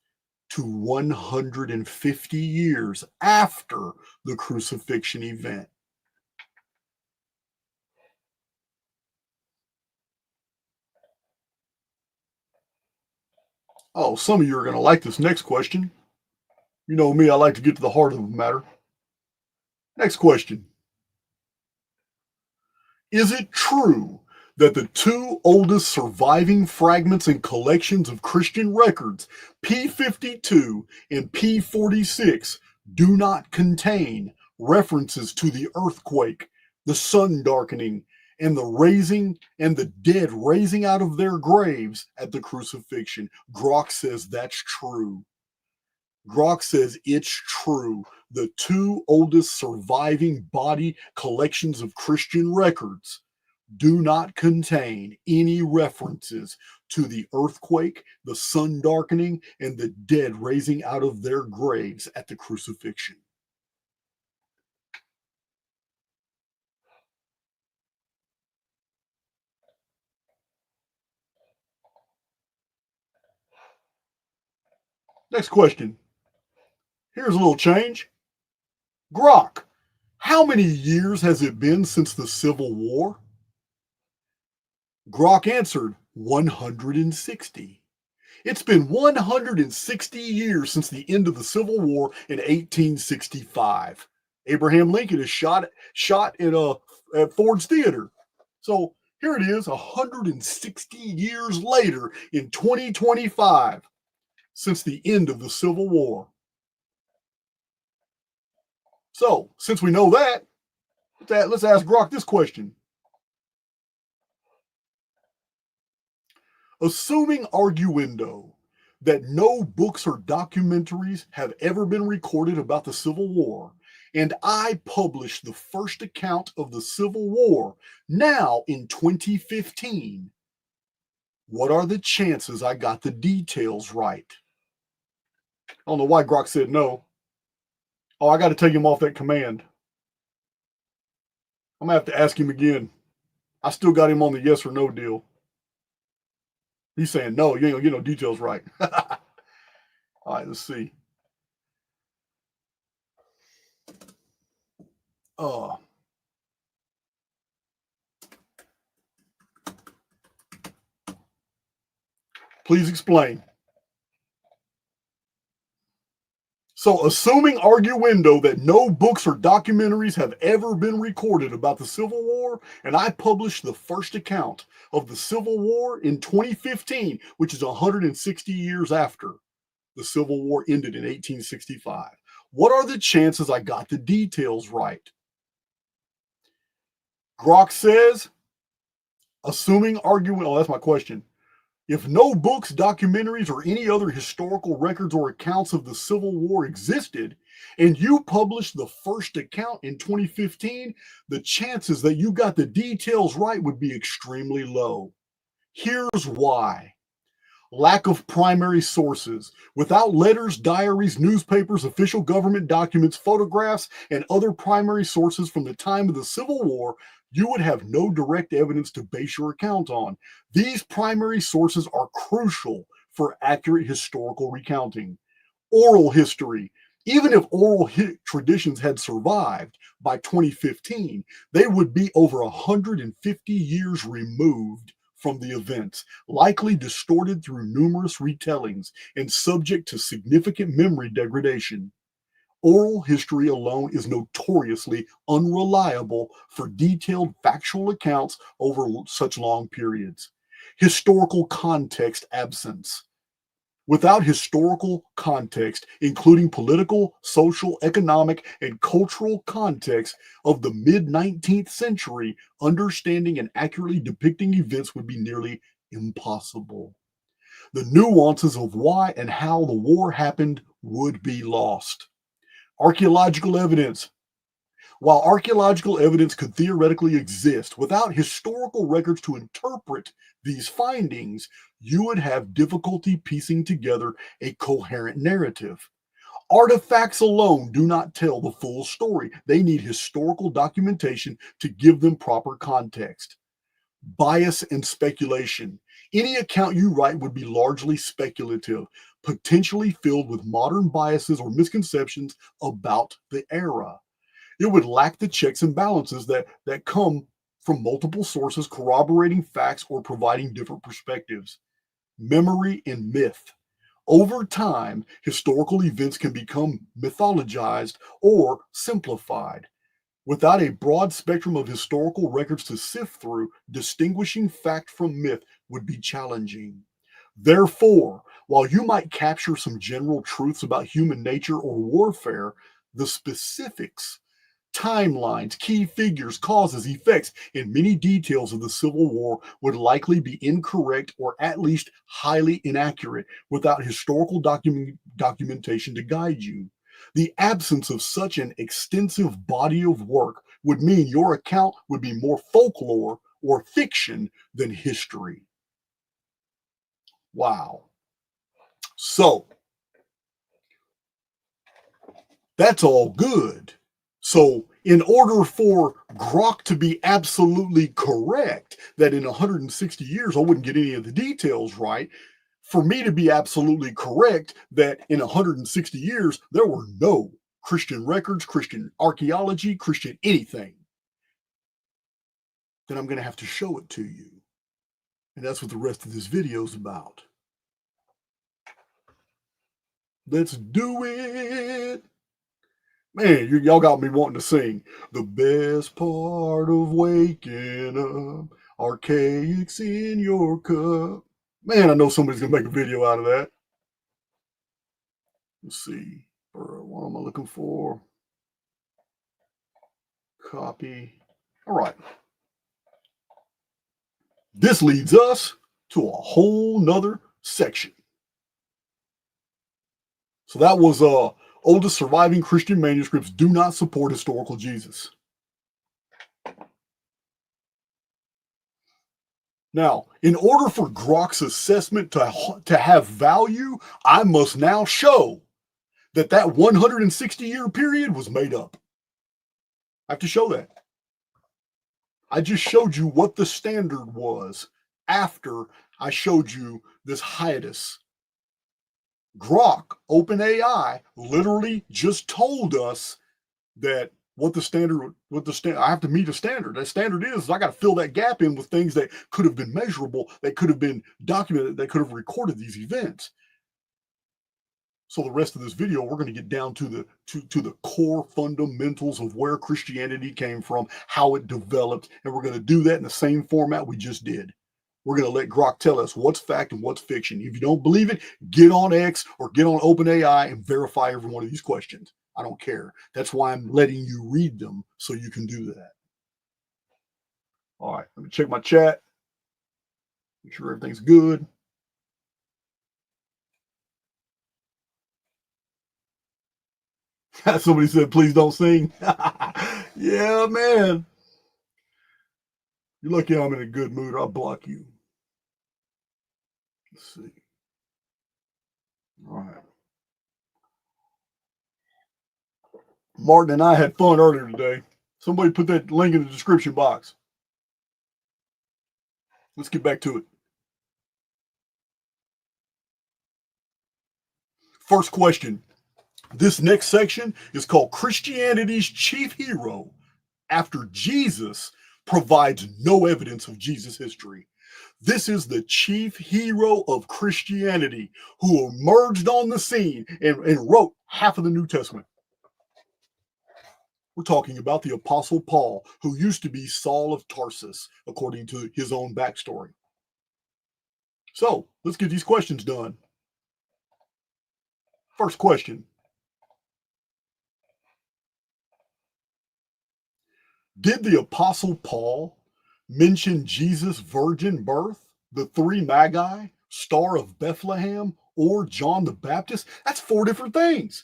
to 150 years after the crucifixion event. Oh, some of you are going to like this next question. You know me, I like to get to the heart of the matter. Next question. Is it true that the two oldest surviving fragments and collections of Christian records, P52 and P46, do not contain references to the earthquake, the sun darkening, and the raising and the dead raising out of their graves at the crucifixion? Grok says that's true. Grok says it's true. The two oldest surviving body collections of Christian records do not contain any references to the earthquake, the sun darkening, and the dead raising out of their graves at the crucifixion. Next question. Here's a little change. Grok, how many years has it been since the Civil War? Grok answered 160. It's been 160 years since the end of the Civil War in 1865. Abraham Lincoln is shot at Ford's Theater. So here it is, 160 years later in 2025 since the end of the Civil War. So since we know that, let's ask Grok this question. Assuming arguendo that no books or documentaries have ever been recorded about the Civil War, and I published the first account of the Civil War now in 2015. What are the chances I got the details right? I don't know why Grok said no. Oh, I got to take him off that command. I'm going to have to ask him again. I still got him on the yes or no deal. He's saying no, you ain't gonna get no details right. All right, let's see. Uh, please explain. So, assuming arguendo that no books or documentaries have ever been recorded about the Civil War, and I published the first account of the Civil War in 2015, which is 160 years after the Civil War ended in 1865. What are the chances I got the details right? Grok says, assuming argument, oh, that's my question. If no books, documentaries, or any other historical records or accounts of the Civil War existed, and you published the first account in 2015, the chances that you got the details right would be extremely low. Here's why. Lack of primary sources. Without letters, diaries, newspapers, official government documents, photographs, and other primary sources from the time of the Civil War, you would have no direct evidence to base your account on. These primary sources are crucial for accurate historical recounting. Oral history. Even if oral traditions had survived by 2015, they would be over 150 years removed from the events, likely distorted through numerous retellings and subject to significant memory degradation. Oral history alone is notoriously unreliable for detailed factual accounts over such long periods. Historical context absence. Without historical context, including political, social, economic, and cultural context of the mid 19th century, understanding and accurately depicting events would be nearly impossible. The nuances of why and how the war happened would be lost. Archaeological evidence. While archaeological evidence could theoretically exist, without historical records to interpret these findings, you would have difficulty piecing together a coherent narrative. Artifacts alone do not tell the full story. They need historical documentation to give them proper context. Bias and speculation. Any account you write would be largely speculative, potentially filled with modern biases or misconceptions about the era. It would lack the checks and balances that come from multiple sources corroborating facts or providing different perspectives. Memory and myth. Over time, historical events can become mythologized or simplified. Without a broad spectrum of historical records to sift through, distinguishing fact from myth would be challenging. Therefore, while you might capture some general truths about human nature or warfare, the specifics, timelines, key figures, causes, effects, and many details of the Civil War would likely be incorrect or at least highly inaccurate without historical documentation to guide you. The absence of such an extensive body of work would mean your account would be more folklore or fiction than history. Wow. So that's all good. So, in order for Grok to be absolutely correct that in 160 years I wouldn't get any of the details right, for me to be absolutely correct that in 160 years there were no Christian records, Christian archaeology, Christian anything, then I'm going to have to show it to you. And that's what the rest of this video is about. Let's do it. Man, y'all got me wanting to sing. The best part of waking up, Archaix in your cup. Man, I know somebody's going to make a video out of that. Let's see. What am I looking for? Copy. All right. This leads us to a whole nother section. So that was oldest surviving Christian manuscripts do not support historical Jesus. Now, in order for Grok's assessment to have value, I must now show that that 160-year period was made up. I have to show that. I just showed you what the standard was after I showed you this hiatus. Grok, OpenAI, literally just told us that what the standard, I have to meet a standard. That standard is I got to fill that gap in with things that could have been measurable, that could have been documented, that could have recorded these events. So the rest of this video, we're going to get down to the core fundamentals of where Christianity came from, how it developed, and we're going to do that in the same format we just did. We're going to let Grok tell us what's fact and what's fiction. If you don't believe it, get on X or get on OpenAI and verify every one of these questions. I don't care. That's why I'm letting you read them so you can do that. All right, let me check my chat. Make sure everything's good. Somebody said, please don't sing. Yeah, man. You're lucky I'm in a good mood. I'll block you. Let's see. All right. Martin and I had fun earlier today. Somebody put that link in the description box. Let's get back to it. First question. This next section is called Christianity's Chief Hero after Jesus provides no evidence of Jesus' history. This is the chief hero of Christianity who emerged on the scene and wrote half of the New Testament. We're talking about the Apostle Paul, who used to be Saul of Tarsus, according to his own backstory. So let's get these questions done. First question. Did the Apostle Paul mention Jesus' virgin birth, the three magi, Star of Bethlehem, or John the Baptist? That's four different things.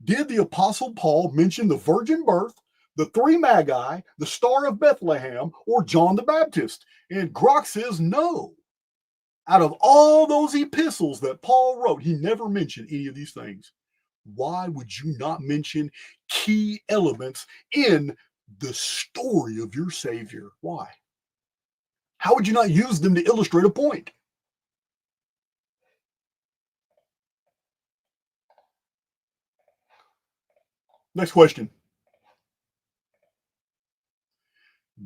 Did the Apostle Paul mention the virgin birth, the three magi, the Star of Bethlehem, or John the Baptist? And Grok says no. Out of all those epistles that Paul wrote, he never mentioned any of these things. Why would you not mention key elements in the story of your Savior? Why? How would you not use them to illustrate a point? Next question.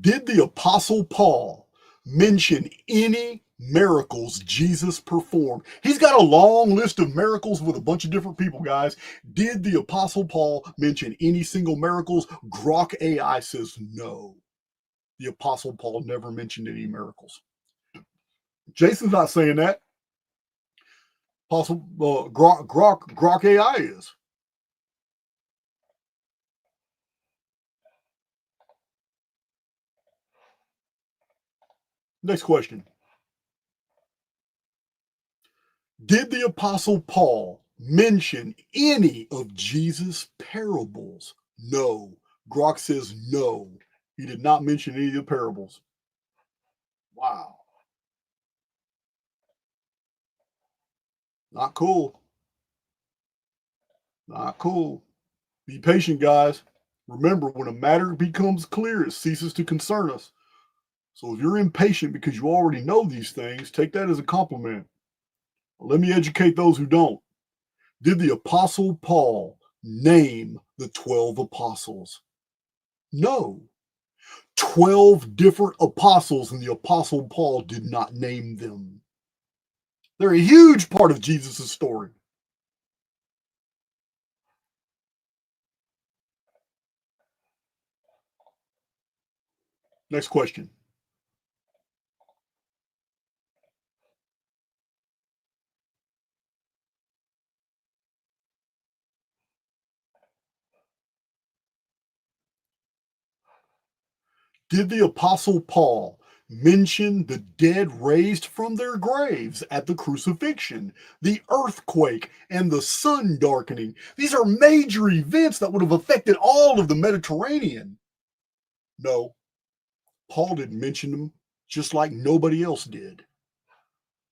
Did the Apostle Paul mention any miracles Jesus performed? He's got a long list of miracles with a bunch of different people, guys. Did the Apostle Paul mention any single miracles? Grok AI says no. The Apostle Paul never mentioned any miracles. Jason's not saying that. Apostle Grok AI is. Next question. Did the Apostle Paul mention any of Jesus' parables? No. Grok says no. He did not mention any of the parables. Wow. Not cool. Not cool. Be patient, guys. Remember, when a matter becomes clear, it ceases to concern us. So if you're impatient because you already know these things, take that as a compliment. Let me educate those who don't. Did the Apostle Paul name the 12 apostles? No. 12 different apostles, and the Apostle Paul did not name them. They're a huge part of Jesus' story. Next question. Did the Apostle Paul mention the dead raised from their graves at the crucifixion, the earthquake, and the sun darkening. These are major events that would have affected all of the Mediterranean. No, Paul didn't mention them, just like nobody else did.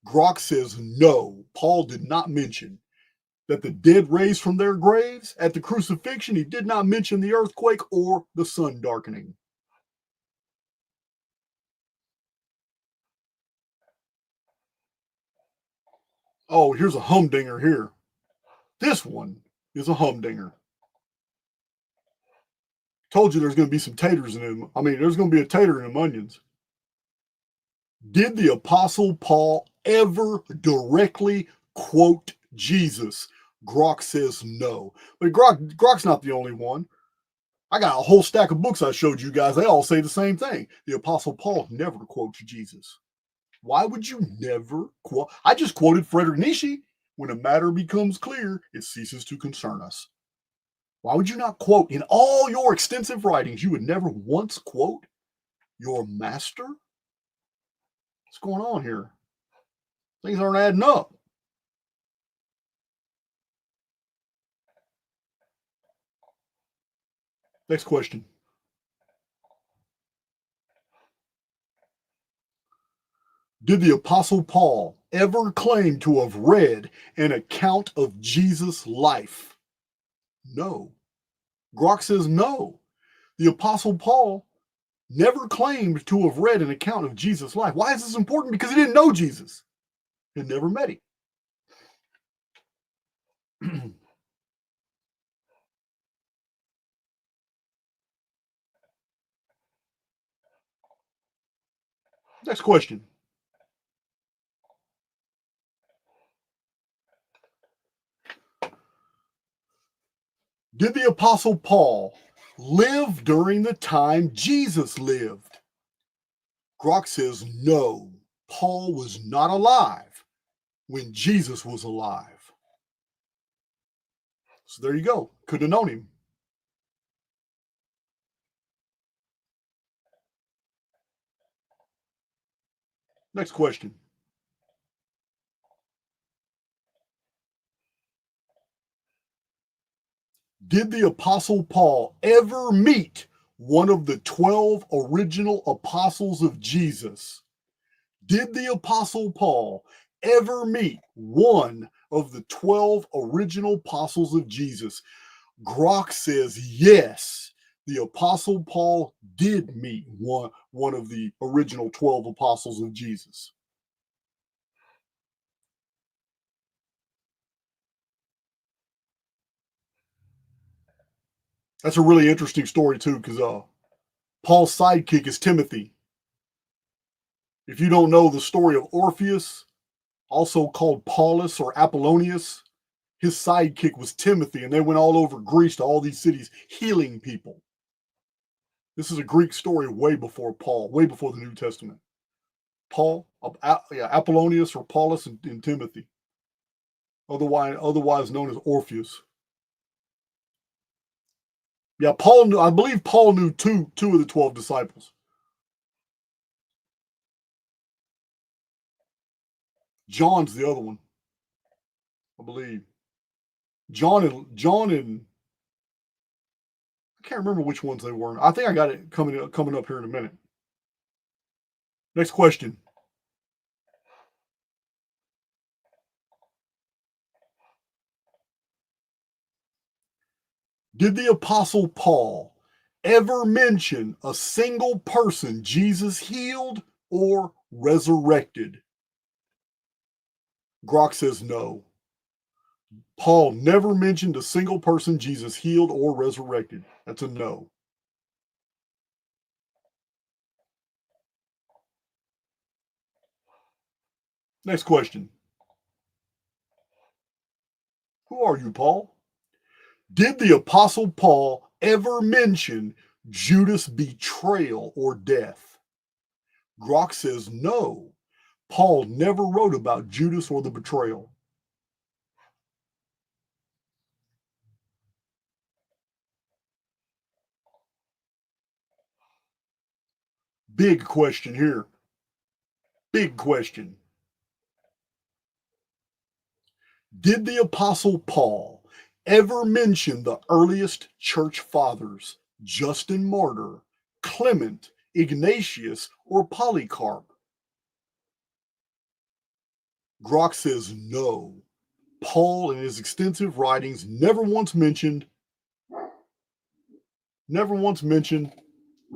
Grok says no, Paul did not mention that the dead raised from their graves at the crucifixion. He did not mention the earthquake or the sun darkening. Oh, here's a humdinger here. This one is a humdinger. Told you there's going to be some taters in them. I mean, there's going to be a tater in them onions. Did the Apostle Paul ever directly quote Jesus? Grok says no. But Grok's not the only one. I got a whole stack of books I showed you guys. They all say the same thing. The Apostle Paul never quotes Jesus. Why would you never quote? I just quoted Friedrich Nietzsche. When a matter becomes clear, it ceases to concern us. Why would you not quote in all your extensive writings? You would never once quote your master? What's going on here? Things aren't adding up. Next question. Did the Apostle Paul ever claim to have read an account of Jesus' life? No. Grok says no. The Apostle Paul never claimed to have read an account of Jesus' life. Why is this important? Because he didn't know Jesus. He never met him. Next question. Did the Apostle Paul live during the time Jesus lived? Grok says no. Paul was not alive when Jesus was alive. So there you go. Could have known him. Next question. Did the Apostle Paul ever meet one of the 12 original apostles of Jesus? Did the Apostle Paul ever meet one of the 12 original apostles of Jesus? Grok says yes. The Apostle Paul did meet one of the original 12 apostles of Jesus. That's a really interesting story, too, because Paul's sidekick is Timothy. If you don't know the story of Orpheus, also called Paulus or Apollonius, his sidekick was Timothy, and they went all over Greece to all these cities healing people. This is a Greek story way before Paul, way before the New Testament. Paul, Apollonius or Paulus and Timothy, otherwise known as Orpheus. Yeah, Paul knew. I believe Paul knew two of the 12 disciples. John's the other one, I believe. John and I can't remember which ones they were. I think I got it coming up here in a minute. Next question. Did the Apostle Paul ever mention a single person Jesus healed or resurrected? Grok says no. Paul never mentioned a single person Jesus healed or resurrected. That's a no. Next question. Who are you, Paul? Did the Apostle Paul ever mention Judas' betrayal or death? Grok says no. Paul never wrote about Judas or the betrayal. Big question here. Big question. Did the Apostle Paul ever mention the earliest church fathers, Justin Martyr, Clement, Ignatius, or Polycarp? Grok says no. Paul, in his extensive writings, never once mentioned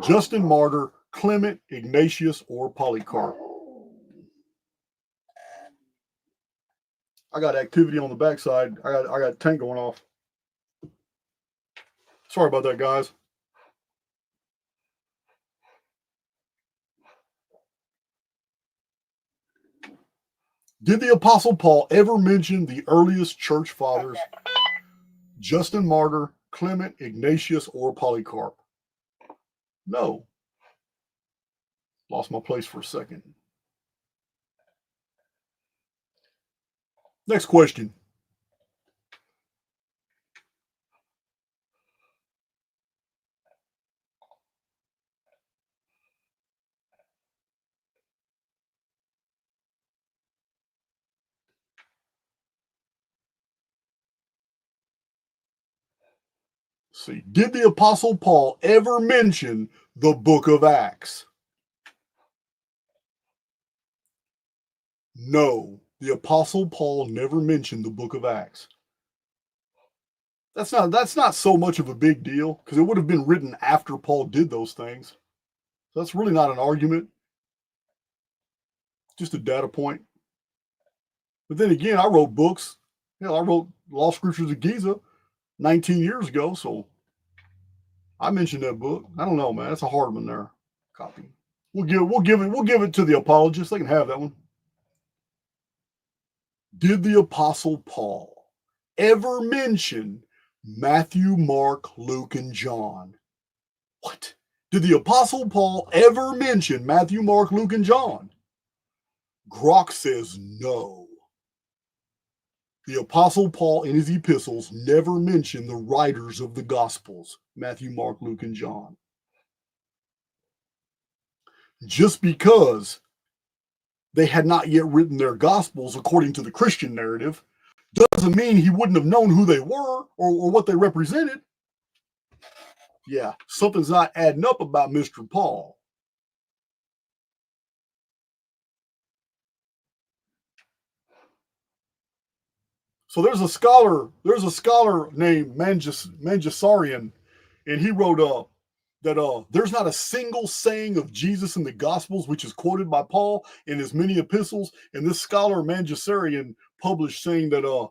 Justin Martyr, Clement, Ignatius, or Polycarp. I got activity on the backside. I got tank going off. Sorry about that, guys. Did the Apostle Paul ever mention the earliest church fathers, Justin Martyr, Clement, Ignatius, or Polycarp? No. Lost my place for a second. Next question. Let's see. Did the Apostle Paul ever mention the book of Acts? No. The Apostle Paul never mentioned the book of Acts. That's not so much of a big deal because it would have been written after Paul did those things. So that's really not an argument, just a data point. But then again, I wrote books. I wrote Law Scriptures of Giza 19 years ago, so I mentioned that book. I don't know, man. That's a hard one there. Copy. We'll give it to the apologists. They can have that one. Did the Apostle Paul ever mention Matthew, Mark, Luke, and John? What? Did the Apostle Paul ever mention Matthew, Mark, Luke, and John? Grok says no. The Apostle Paul in his epistles never mentioned the writers of the Gospels, Matthew, Mark, Luke, and John. Just because they had not yet written their Gospels according to the Christian narrative doesn't mean he wouldn't have known who they were or what they represented. Yeah, something's not adding up about Mr. Paul. So there's a scholar named Mangasarian, and he wrote that there's not a single saying of Jesus in the Gospels which is quoted by Paul in his many epistles. And this scholar Mangasarian published saying that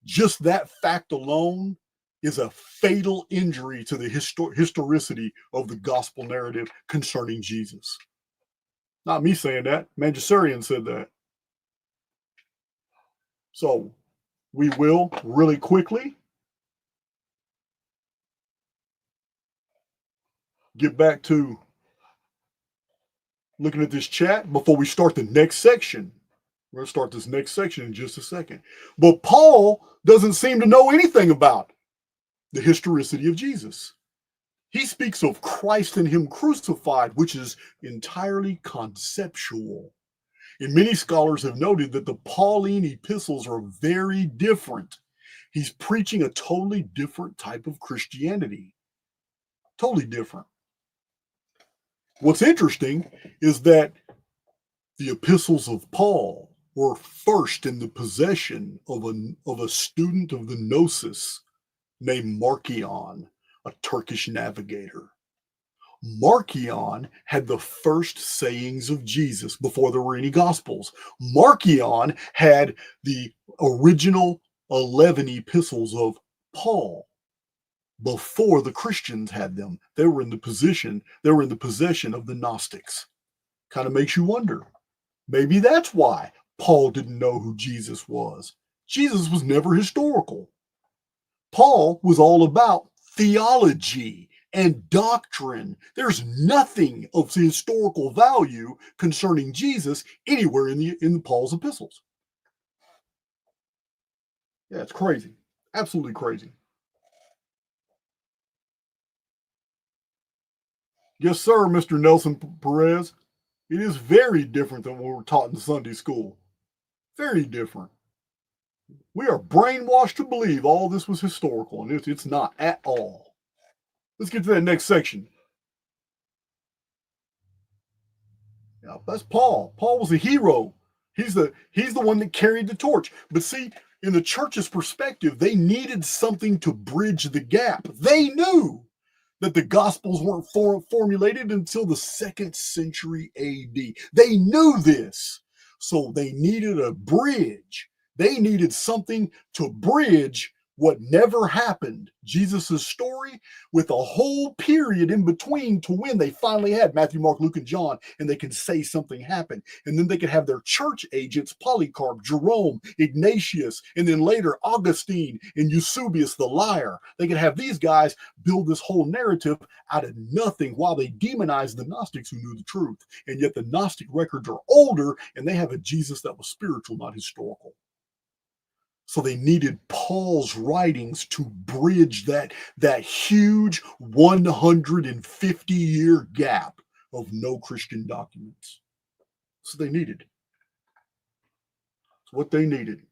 just that fact alone is a fatal injury to the historicity of the gospel narrative concerning Jesus. Not me saying that. Mangasarian said that. So we will really quickly get back to looking at this chat before we start the next section. We're going to start this next section in just a second. But Paul doesn't seem to know anything about the historicity of Jesus. He speaks of Christ and him crucified, which is entirely conceptual. And many scholars have noted that the Pauline epistles are very different. He's preaching a totally different type of Christianity. Totally different. What's interesting is that the epistles of Paul were first in the possession of a student of the Gnosis named Marcion, a Turkish navigator. Marcion had the first sayings of Jesus before there were any Gospels. Marcion had the original 11 epistles of Paul before the Christians had them. They were in the possession of the Gnostics. Kind of makes you wonder. Maybe that's why Paul didn't know who Jesus was. Jesus was never historical. Paul was all about theology and doctrine. There's nothing of historical value concerning Jesus anywhere in Paul's epistles. Yeah, it's crazy. Absolutely crazy. Yes, sir, Mr. Nelson Perez. It is very different than what we were taught in Sunday school. Very different. We are brainwashed to believe all this was historical, and it's not at all. Let's get to that next section. Yeah, that's Paul. Paul was a hero. He's the one that carried the torch. But see, in the church's perspective, they needed something to bridge the gap. They knew that the Gospels weren't formulated until the 2nd century AD. They knew this. So they needed a bridge. They needed something to bridge what never happened, Jesus' story, with a whole period in between to when they finally had Matthew, Mark, Luke, and John, and they can say something happened. And then they could have their church agents, Polycarp, Jerome, Ignatius, and then later Augustine and Eusebius the liar. They could have these guys build this whole narrative out of nothing while they demonize the Gnostics who knew the truth. And yet the Gnostic records are older, and they have a Jesus that was spiritual, not historical. So they needed Paul's writings to bridge that huge 150-year gap of no Christian documents. So they needed. It's what they needed.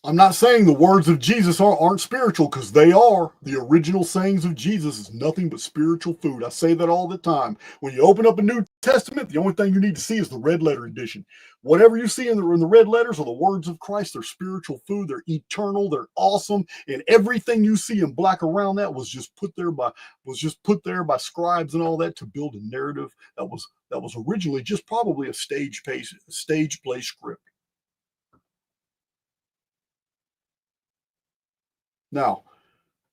I'm not saying the words of Jesus aren't spiritual, because they are. The original sayings of Jesus is nothing but spiritual food. I say that all the time. When you open up a New Testament, the only thing you need to see is the red letter edition. Whatever you see in the red letters are the words of Christ. They're spiritual food. They're eternal. They're awesome. And everything you see in black around that was just put there by scribes and all that to build a narrative that was originally just probably a stage play script. Now,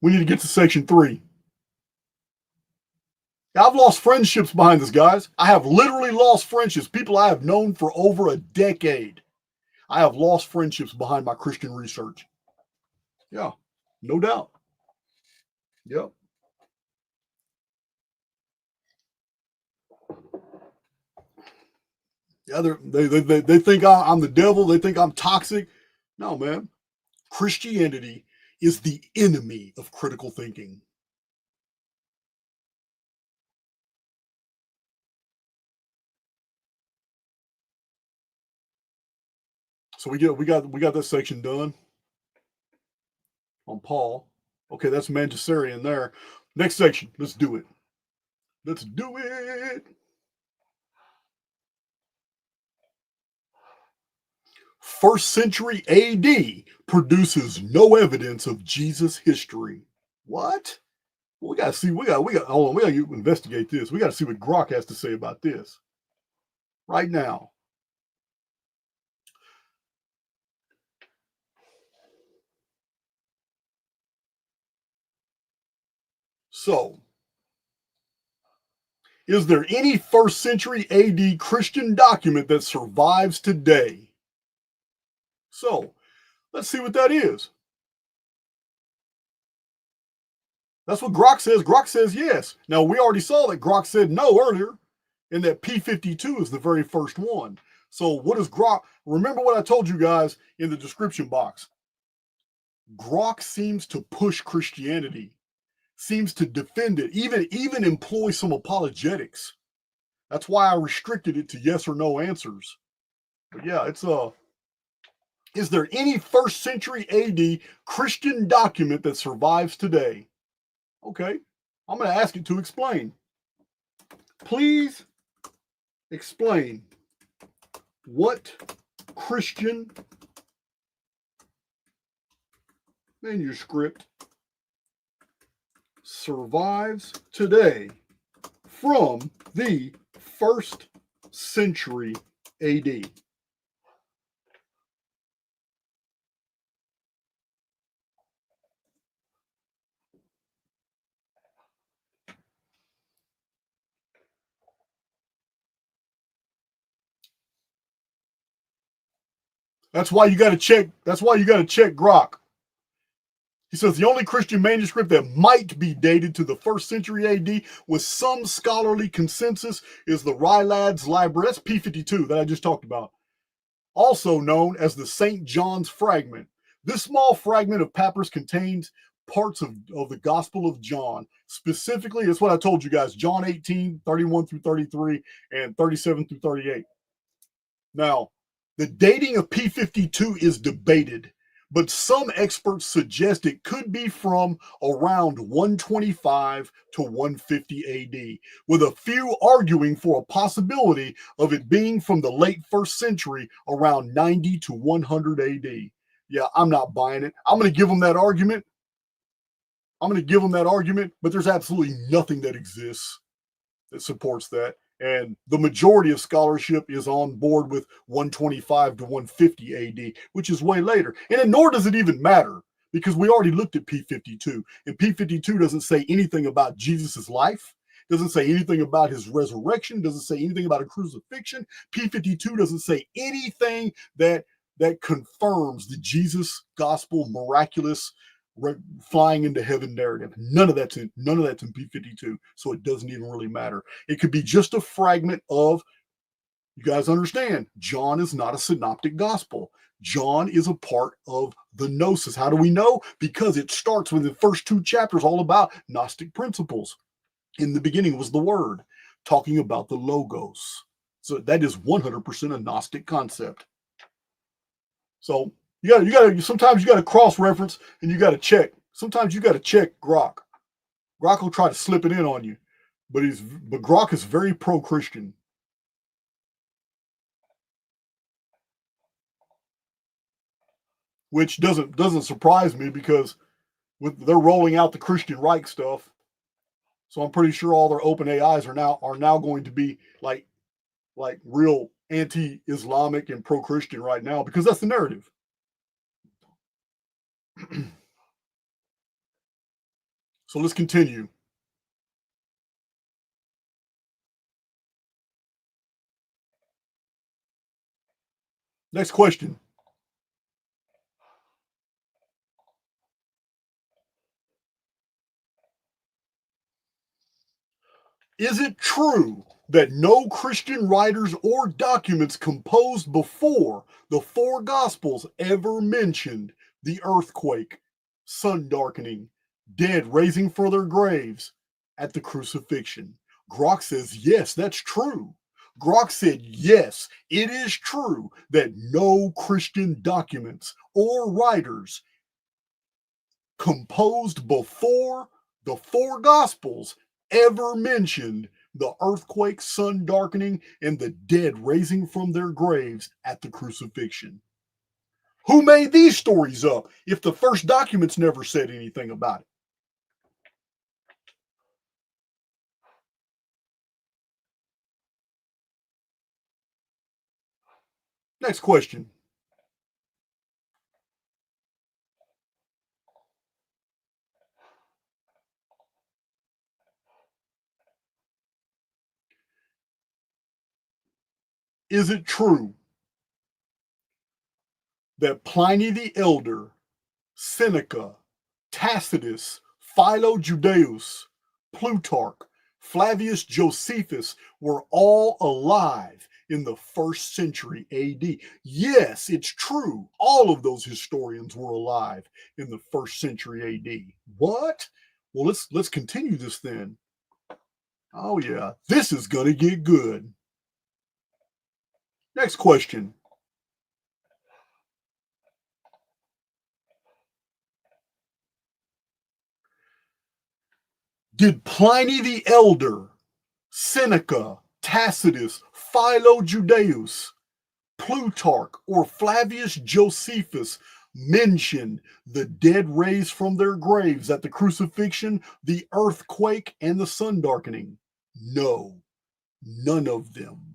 we need to get to section 3. Now, I've lost friendships behind this, guys. I have literally lost friendships. People I have known for over a decade. I have lost friendships behind my Christian research. Yeah, no doubt. Yep. Yeah, they think I'm the devil. They think I'm toxic. No, man. Christianity is the enemy of critical thinking. So we got this section done on Paul. Okay, that's Mangasarian there. Next section. Let's do it. Let's do it. 1st century AD produces no evidence of Jesus' history. What? Well, we gotta see. We got. Hold on. We gotta investigate this. We gotta see what Grok has to say about this right now. So, is there any 1st century AD Christian document that survives today? So, let's see what that is. That's what Grok says. Grok says yes. Now, we already saw that Grok said no earlier, and that P52 is the very first one. So, what is Grok? Remember what I told you guys in the description box. Grok seems to push Christianity, seems to defend it, even employ some apologetics. That's why I restricted it to yes or no answers. But yeah, it's is there any 1st century AD Christian document that survives today? Okay, I'm going to ask it to explain. Please explain what Christian manuscript survives today from the 1st century AD. That's why you got to check. That's why you got to check Grok. He says the only Christian manuscript that might be dated to the 1st century AD with some scholarly consensus is the Rylad's Library. That's P52 that I just talked about. Also known as the St. John's Fragment. This small fragment of papyrus contains parts of the Gospel of John. Specifically, it's what I told you guys, John 18, 31 through 33, and 37 through 38. Now, the dating of P52 is debated, but some experts suggest it could be from around 125 to 150 AD, with a few arguing for a possibility of it being from the late first century around 90 to 100 AD. Yeah, I'm not buying it. I'm going to give them that argument. But there's absolutely nothing that exists that supports that. And the majority of scholarship is on board with 125 to 150 AD, which is way later. And nor does it even matter because we already looked at P52, and P52 doesn't say anything about Jesus's life, doesn't say anything about his resurrection, doesn't say anything about a crucifixion. P52 doesn't say anything that confirms the Jesus gospel miraculous flying into heaven narrative. None of that's in P52, so it doesn't even really matter. It could be just a fragment of. You guys understand? John is not a synoptic gospel. John is a part of the Gnosis. How do we know? Because it starts with the first two chapters all about Gnostic principles. In the beginning was the Word, talking about the Logos. So that is 100% a Gnostic concept. So sometimes you gotta cross-reference and you gotta check. Sometimes you gotta check Grok. Grok will try to slip it in on you, but Grok is very pro-Christian. Which doesn't surprise me because they're rolling out the Christian Reich stuff. So I'm pretty sure all their open AIs are now going to be like real anti-Islamic and pro-Christian right now because that's the narrative. So let's continue. Next question. Is it true that no Christian writers or documents composed before the four Gospels ever mentioned the earthquake, sun darkening, dead raising from their graves at the crucifixion? Grok says, yes, that's true. Grok said, yes, it is true that no Christian documents or writers composed before the four Gospels ever mentioned the earthquake, sun darkening, and the dead raising from their graves at the crucifixion. Who made these stories up if the first documents never said anything about it? Next question. Is it true that Pliny the Elder, Seneca, Tacitus, Philo Judaeus, Plutarch, Flavius Josephus were all alive in the first century AD? Yes, it's true. All of those historians were alive in the first century AD. What? Well, let's continue this then. Oh yeah, this is gonna get good. Next question. Did Pliny the Elder, Seneca, Tacitus, Philo Judaeus, Plutarch, or Flavius Josephus mention the dead raised from their graves at the crucifixion, the earthquake, and the sun darkening? No, none of them.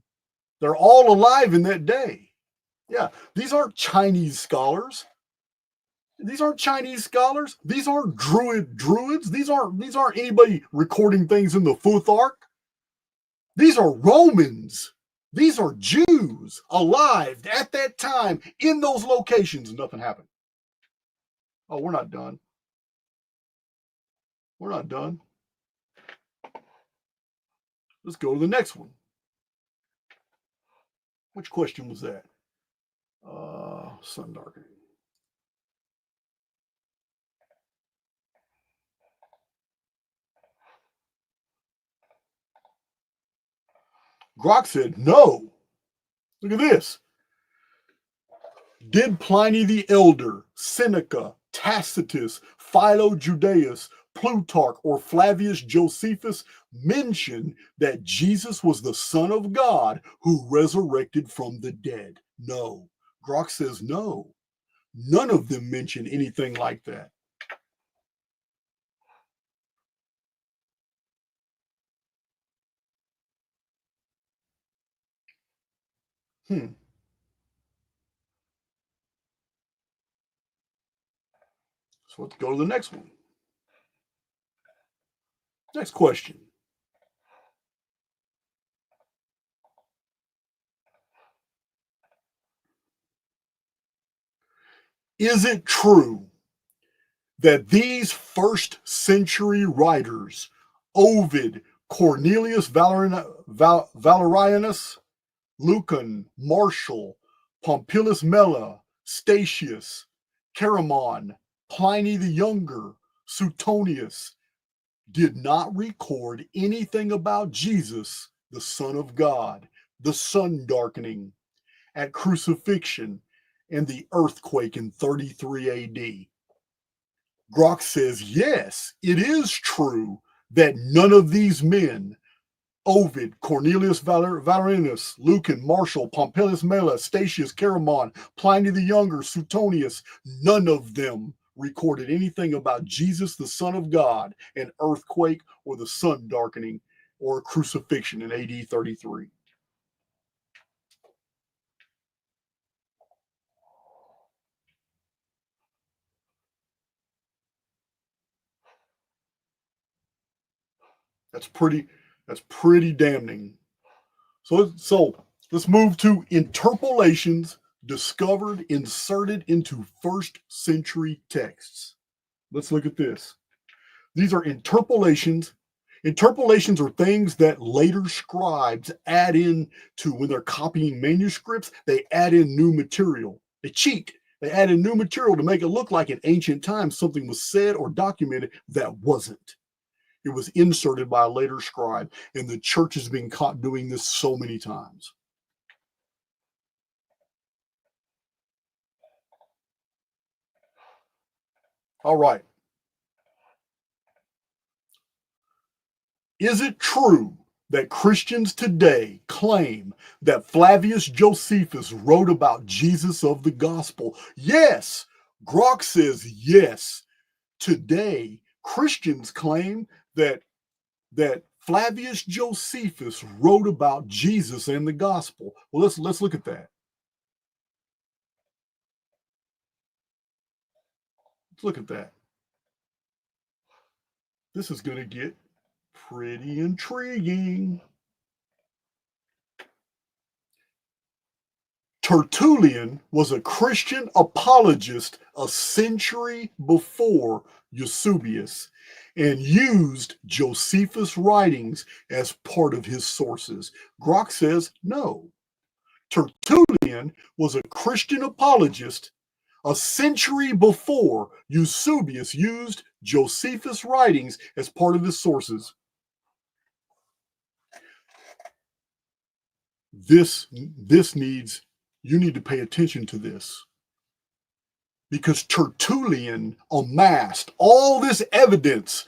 They're all alive in that day. Yeah, these aren't Chinese scholars. These aren't Chinese scholars. These aren't druids. These aren't anybody recording things in the Futhark. These are Romans. These are Jews alive at that time in those locations. Nothing happened. Oh, we're not done. We're not done. Let's go to the next one. Which question was that? Sun darkening. Grok said, no. Look at this. Did Pliny the Elder, Seneca, Tacitus, Philo Judaeus, Plutarch, or Flavius Josephus mention that Jesus was the Son of God who resurrected from the dead? No. Grok says no. None of them mention anything like that. Hmm. So let's go to the next one. Next question. Is it true that these first century writers, Ovid, Cornelius Valerianus, Lucan, Martial, Pompilius Mela, Statius, Chaeremon, Pliny the Younger, Suetonius, did not record anything about Jesus, the Son of God, the sun darkening at crucifixion, and the earthquake in 33 AD. Grok says, yes, it is true that none of these men, Ovid, Cornelius Valerianus, Lucan, Martial, Pompilius Mela, Statius, Chaeremon, Pliny the Younger, Suetonius, none of them recorded anything about Jesus, the Son of God, an earthquake, or the sun darkening, or a crucifixion in AD 33. That's pretty. That's pretty damning. So let's move to interpolations discovered inserted into first century texts. Let's look at this. These are interpolations. Interpolations are things that later scribes add in to when they're copying manuscripts. They add in new material. They cheat. They add in new material to make it look like in ancient times something was said or documented that wasn't. It was inserted by a later scribe, and the church has been caught doing this so many times. All right. Is it true that Christians today claim that Flavius Josephus wrote about Jesus of the gospel? Yes. Grok says yes. Today, Christians claim that Flavius Josephus wrote about Jesus and the gospel. Well, let's look at that. Let's look at that. This is going to get pretty intriguing. Tertullian was a Christian apologist a century before Eusebius and used Josephus' writings as part of his sources. Grok says no. Tertullian was a Christian apologist a century before Eusebius used Josephus' writings as part of his sources. This needs you need to pay attention to this because Tertullian amassed all this evidence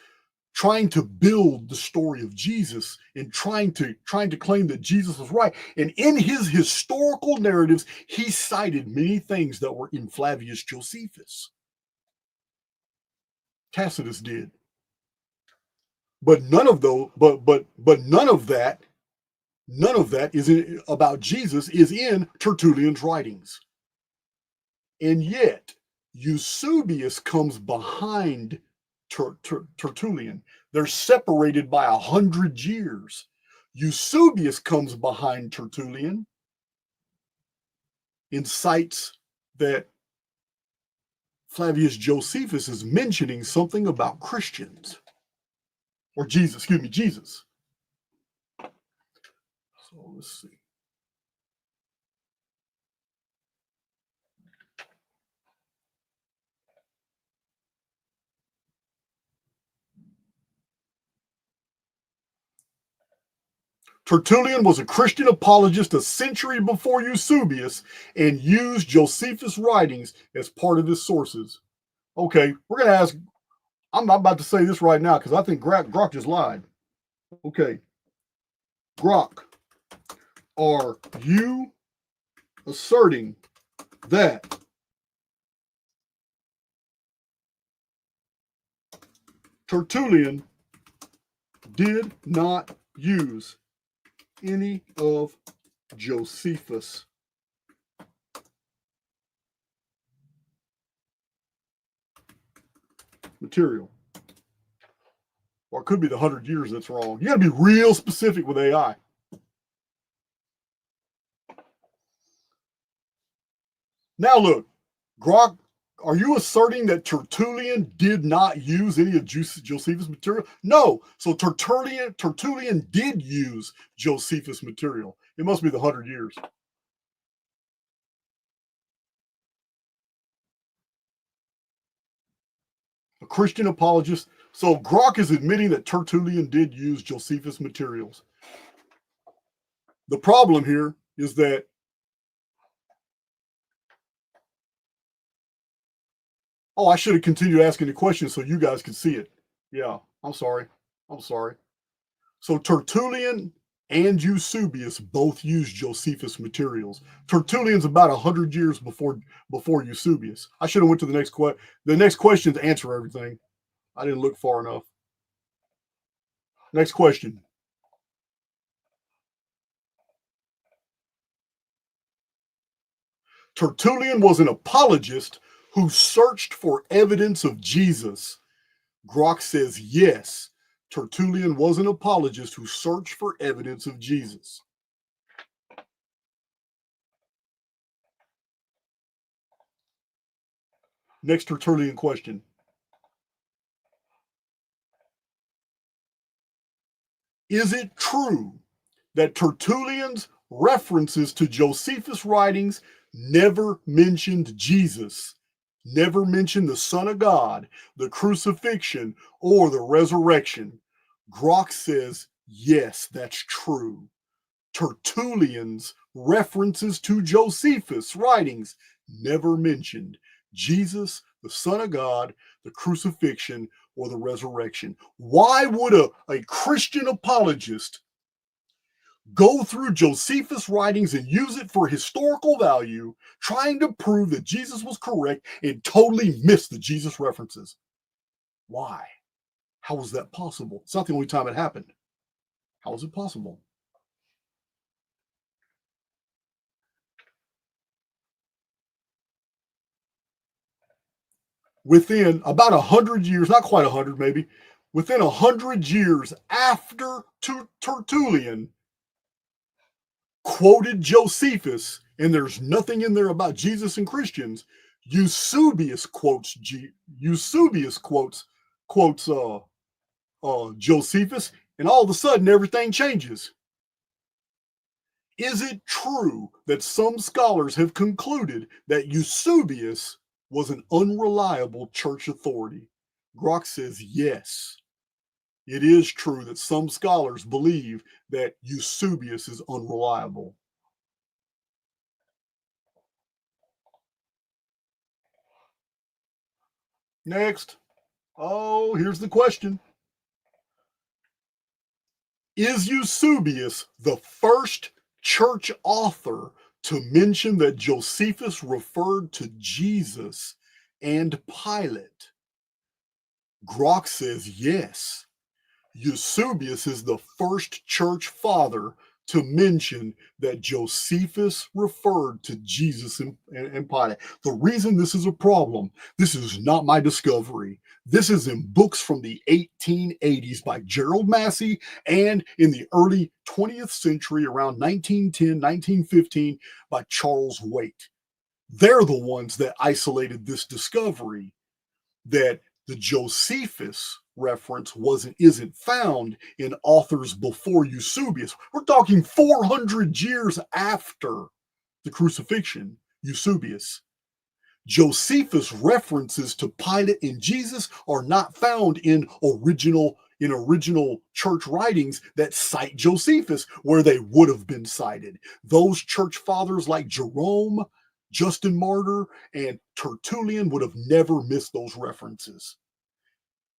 trying to build the story of Jesus and trying to claim that Jesus was right. And in his historical narratives, he cited many things that were in Flavius Josephus. Tacitus did. But none of those, but none of that is about Jesus is in Tertullian's writings. And yet, Eusebius comes behind Tertullian. They're separated by 100 years. Eusebius comes behind Tertullian and cites that Flavius Josephus is mentioning something about Christians or Jesus, excuse me, Jesus. So let's see. Tertullian was a Christian apologist a century before Eusebius and used Josephus' writings as part of his sources. Okay, we're going to ask, I'm about to say this right now because I think Grok just lied. Okay, Grok, are you asserting that Tertullian did not use any of Josephus' material? Or it could be the 100 years that's wrong. You got to be real specific with AI. Now look, Grok, are you asserting that Tertullian did not use any of Josephus' material? No. So Tertullian did use Josephus' material. It must be the 100 years. A Christian apologist. So Grok is admitting that Tertullian did use Josephus' materials. The problem here is that I should have continued asking the question so you guys could see it. Yeah, I'm sorry. So Tertullian and Eusebius both used Josephus' materials. Tertullian's about 100 years before Eusebius. I should have went to the next question. The next question to answer everything. I didn't look far enough. Next question. Tertullian was an apologist who searched for evidence of Jesus. Grok says yes. Tertullian was an apologist who searched for evidence of Jesus. Next Tertullian question. Is it true that Tertullian's references to Josephus' writings never mentioned Jesus, never mentioned the Son of God, the crucifixion, or the resurrection? Grok says, yes, that's true. Tertullian's references to Josephus' writings never mentioned Jesus, the Son of God, the crucifixion, or the resurrection. Why would a Christian apologist go through Josephus' writings and use it for historical value, trying to prove that Jesus was correct and totally miss the Jesus references? Why? How was that possible? It's not the only time it happened. How is it possible? Within about 100 years, not quite 100 maybe, within 100 years after Tertullian quoted Josephus, and there's nothing in there about Jesus and Christians, Eusebius quotes Josephus, and all of a sudden everything changes. Is it true that some scholars have concluded that Eusebius was an unreliable church authority? Grok says yes. It is true that some scholars believe that Eusebius is unreliable. Next. Oh, here's the question. Is Eusebius the first church author to mention that Josephus referred to Jesus and Pilate? Grok says yes. Eusebius is the first church father to mention that Josephus referred to Jesus and Pilate. The reason this is a problem, this is not my discovery. This is in books from the 1880s by Gerald Massey and in the early 20th century, around 1910, 1915, by Charles Waite. They're the ones that isolated this discovery that the Josephus reference isn't found in authors before Eusebius. We're talking 400 years after the crucifixion, Eusebius. Josephus references to Pilate and Jesus are not found in in original church writings that cite Josephus where they would have been cited. Those church fathers like Jerome, Justin Martyr, and Tertullian would have never missed those references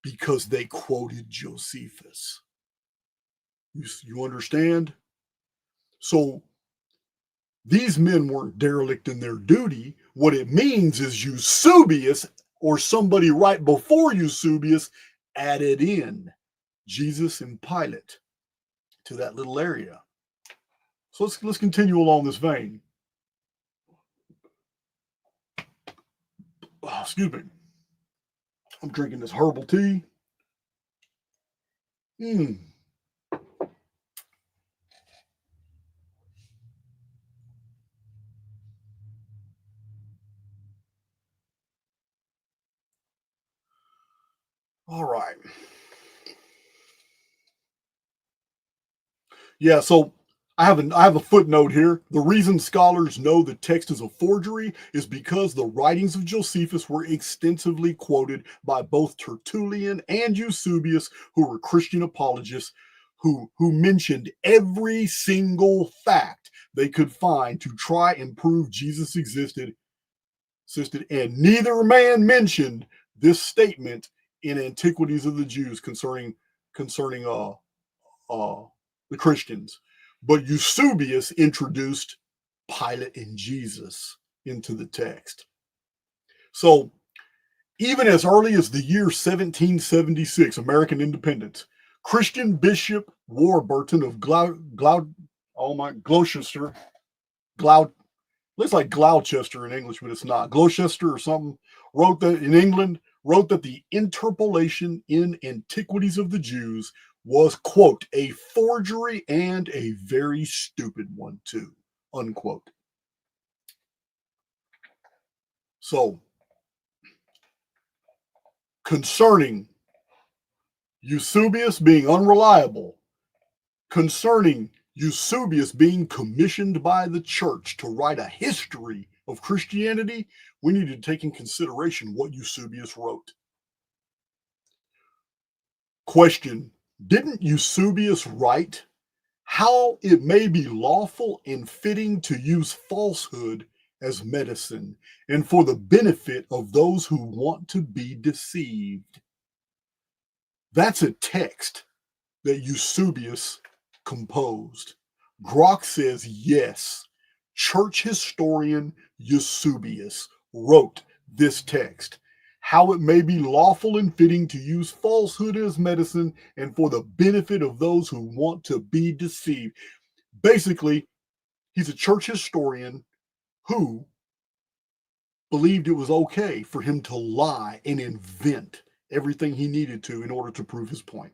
because they quoted Josephus. You understand? So these men weren't derelict in their duty. What it means is Eusebius or somebody right before Eusebius added in Jesus and Pilate to that little area. So let's continue along this vein. Oh, excuse me. I'm drinking this herbal tea. All right. Yeah, so I have a footnote here. The reason scholars know the text is a forgery is because the writings of Josephus were extensively quoted by both Tertullian and Eusebius, who were Christian apologists who mentioned every single fact they could find to try and prove Jesus existed, and neither man mentioned this statement in Antiquities of the Jews concerning uh, the Christians. But Eusebius introduced Pilate and Jesus into the text. So even as early as the year 1776, American independence, Christian Bishop Warburton of Gloucester, Glau, looks like Gloucester in English, but it's not. Gloucester or something, wrote that in England, wrote that the interpolation in Antiquities of the Jews was, quote, a forgery and a very stupid one too, unquote. So, concerning Eusebius being unreliable, concerning Eusebius being commissioned by the church to write a history of Christianity, we need to take in consideration what Eusebius wrote. Question: didn't Eusebius write how it may be lawful and fitting to use falsehood as medicine and for the benefit of those who want to be deceived? That's a text that Eusebius composed. Grok says yes. Church historian Eusebius wrote this text. How it may be lawful and fitting to use falsehood as medicine and for the benefit of those who want to be deceived. Basically, he's a church historian who believed it was okay for him to lie and invent everything he needed to in order to prove his point.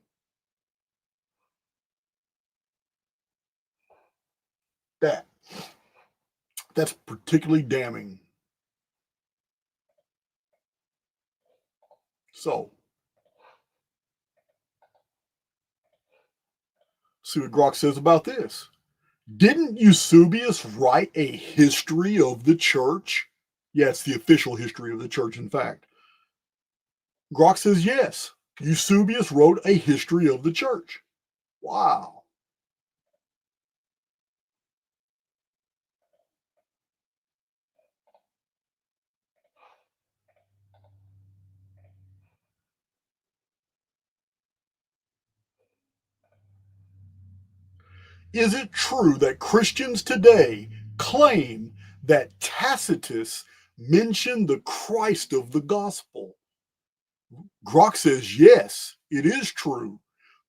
That's particularly damning. So, see what Grok says about this. Didn't Eusebius write a history of the church? Yes, the official history of the church, in fact. Grok says yes. Eusebius wrote a history of the church. Wow. Is it true that Christians today claim that Tacitus mentioned the Christ of the gospel? Grok says yes, it is true.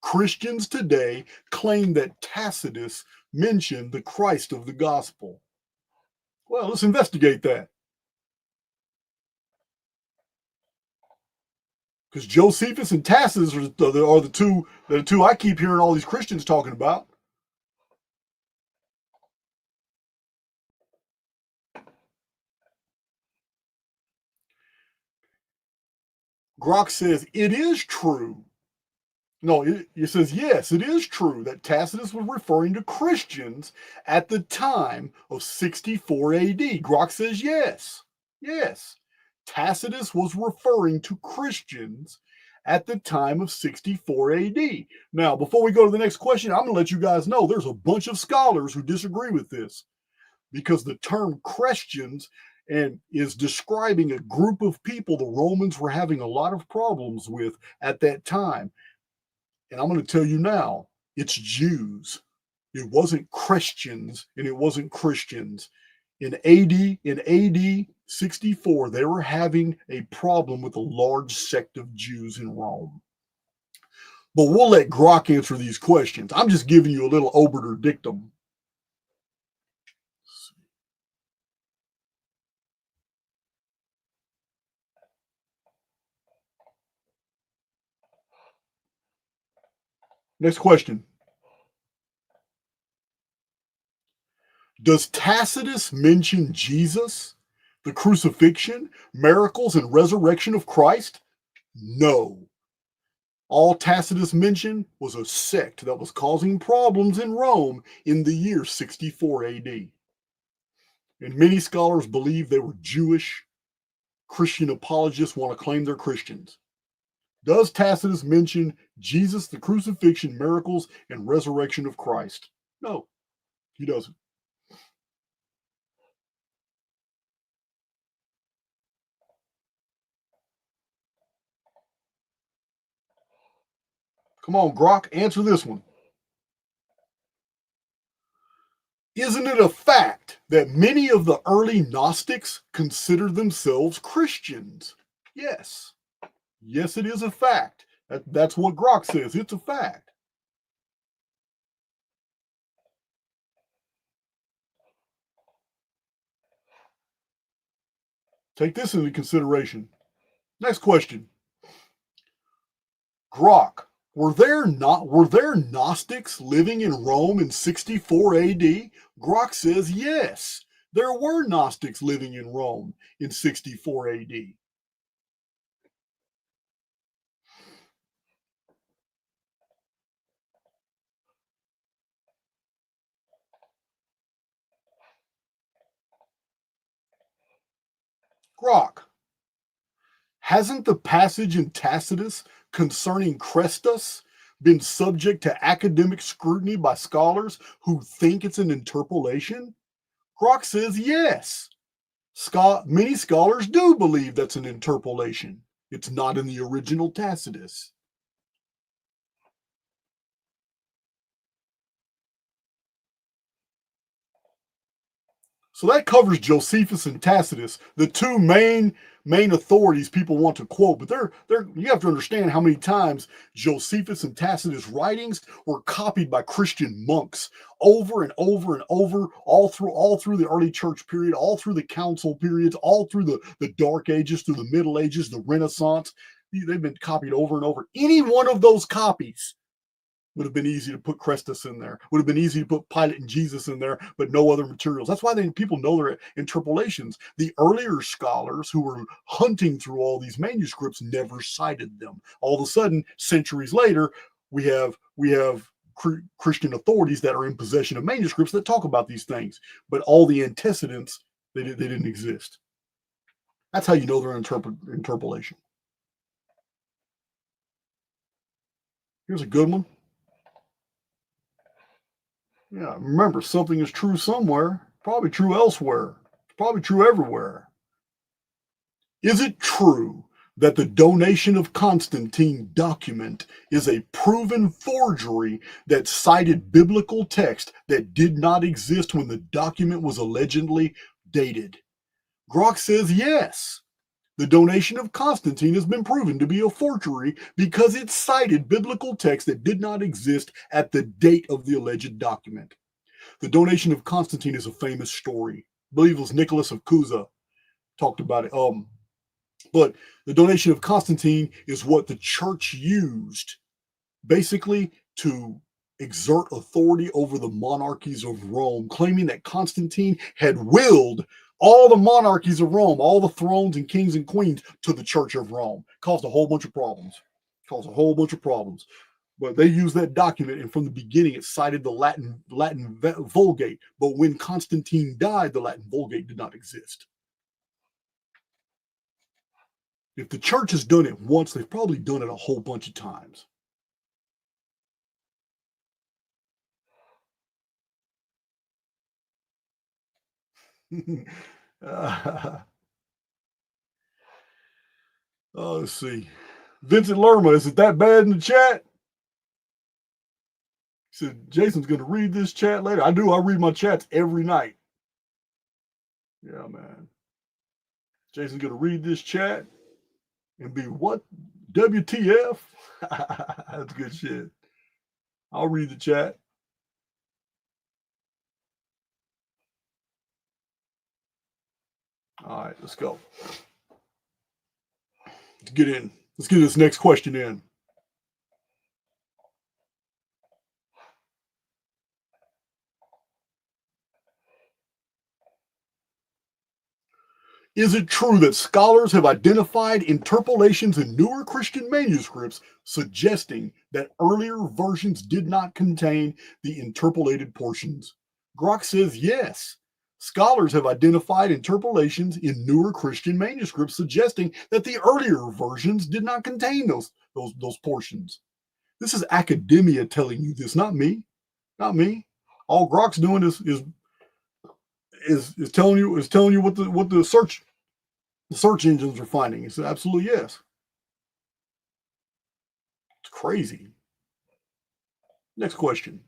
Christians today claim that Tacitus mentioned the Christ of the gospel. Well, let's investigate that. Because Josephus and Tacitus are the two I keep hearing all these Christians talking about. Grok says it is true. No, it says yes, it is true that Tacitus was referring to Christians at the time of 64 AD. Grok says yes, yes. Tacitus was referring to Christians at the time of 64 AD. Now, before we go to the next question, I'm going to let you guys know there's a bunch of scholars who disagree with this because the term Christians and is describing a group of people the Romans were having a lot of problems with at that time. And I'm going to tell you now, it's Jews. It wasn't Christians and it wasn't Christians. In AD 64, they were having a problem with a large sect of Jews in Rome. But we'll let Grok answer these questions. I'm just giving you a little obiter dictum. Next question. Does Tacitus mention Jesus, the crucifixion, miracles, and resurrection of Christ? No. All Tacitus mentioned was a sect that was causing problems in Rome in the year 64 AD. And many scholars believe they were Jewish. Christian apologists want to claim they're Christians. Does Tacitus mention Jesus, the crucifixion, miracles, and resurrection of Christ? No, he doesn't. Come on, Grok, answer this one. Isn't it a fact that many of the early Gnostics considered themselves Christians? Yes. Yes, it is a fact. That's what Grok says. It's a fact. Take this into consideration. Next question. Grok, were there Gnostics living in Rome in 64 AD? Grok says yes. There were Gnostics living in Rome in 64 AD. Grok, hasn't the passage in Tacitus concerning Chrestus been subject to academic scrutiny by scholars who think it's an interpolation? Grok says yes. Many scholars do believe that's an interpolation. It's not in the original Tacitus. So that covers Josephus and Tacitus, the two main authorities people want to quote. But they're you have to understand how many times Josephus and Tacitus writings were copied by Christian monks over and over and over, all through the early church period, all through the council periods, all through the Dark Ages, through the Middle Ages, the Renaissance. They've been copied over and over. Any one of those copies would have been easy to put Crestus in there. Would have been easy to put Pilate and Jesus in there, but no other materials. That's why people know they're interpolations. The earlier scholars who were hunting through all these manuscripts never cited them. All of a sudden, centuries later, we have Christian authorities that are in possession of manuscripts that talk about these things, but all the antecedents they didn't exist. That's how you know they're interpolation. Here's a good one. Yeah, remember, something is true somewhere, probably true elsewhere, probably true everywhere. Is it true that the donation of Constantine document is a proven forgery that cited biblical text that did not exist when the document was allegedly dated? Grok says yes. The donation of Constantine has been proven to be a forgery because it cited biblical text that did not exist at the date of the alleged document. The donation of Constantine is a famous story. I believe it was Nicholas of Cusa talked about it. But the donation of Constantine is what the church used basically to exert authority over the monarchies of Rome, claiming that Constantine had willed all the monarchies of Rome, all the thrones and kings and queens to the Church of Rome. Caused a whole bunch of problems. Caused a whole bunch of problems. But they used that document, and from the beginning, it cited the Latin Vulgate. But when Constantine died, the Latin Vulgate did not exist. If the church has done it once, they've probably done it a whole bunch of times. Oh, let's see. Vincent Lerma, is it that bad in the chat? He said, Jason's going to read this chat later. I do. I read my chats every night. Yeah, man. Jason's going to read this chat and be what? WTF? That's good shit. I'll read the chat. All right, let's go. Let's get in. Let's get this next question in. Is it true that scholars have identified interpolations in newer Christian manuscripts suggesting that earlier versions did not contain the interpolated portions? Grok says yes. Scholars have identified interpolations in newer Christian manuscripts suggesting that the earlier versions did not contain those portions. This is academia telling you this, not me. Not me. All Grok's doing is telling you what the search engines are finding. It's absolutely yes. It's crazy. Next question.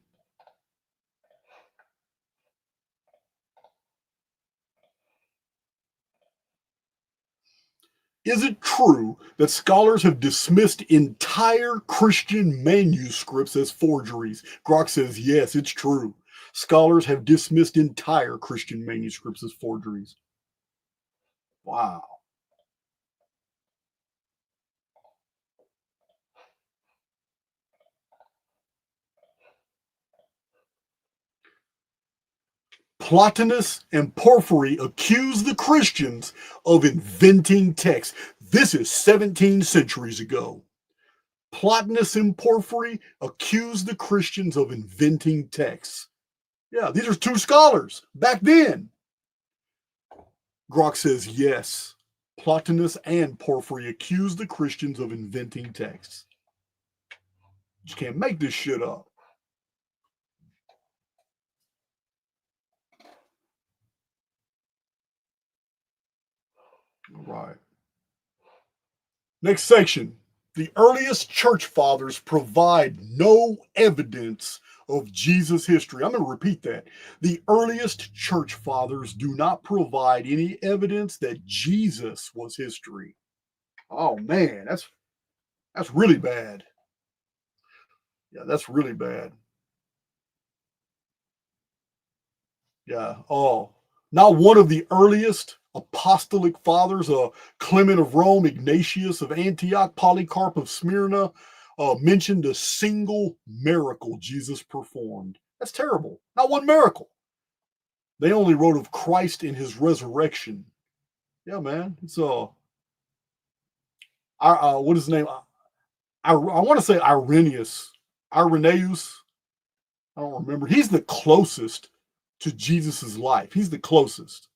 Is it true that scholars have dismissed entire Christian manuscripts as forgeries? Grok says yes, it's true. Scholars have dismissed entire Christian manuscripts as forgeries. Wow. Plotinus and Porphyry accused the Christians of inventing texts. This is 17 centuries ago. Plotinus and Porphyry accused the Christians of inventing texts. Yeah, these are two scholars back then. Grok says yes. Plotinus and Porphyry accused the Christians of inventing texts. You just can't make this shit up. All right. Next section. The earliest church fathers provide no evidence of Jesus' history. I'm going to repeat that. The earliest church fathers do not provide any evidence that Jesus was history. Oh man, that's really bad. Yeah, that's really bad. Yeah. Oh, not one of the earliest apostolic fathers, Clement of Rome, Ignatius of Antioch, Polycarp of Smyrna, mentioned a single miracle Jesus performed. That's terrible. Not one miracle. They only wrote of Christ in his resurrection. Yeah, man. It's what is his name? I want to say Irenaeus. Irenaeus. I don't remember. He's the closest to Jesus's life. He's the closest.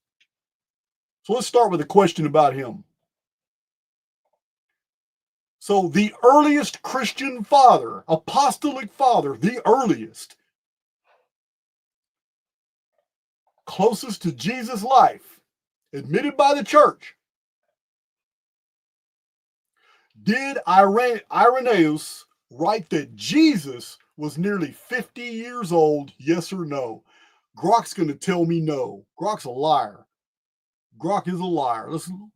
So let's start with a question about him. So the earliest Christian father, apostolic father, the earliest, closest to Jesus' life, admitted by the church. Did Irenaeus write that Jesus was nearly 50 years old? Yes or no? Grok's going to tell me no. Grok's a liar. Grok is a liar.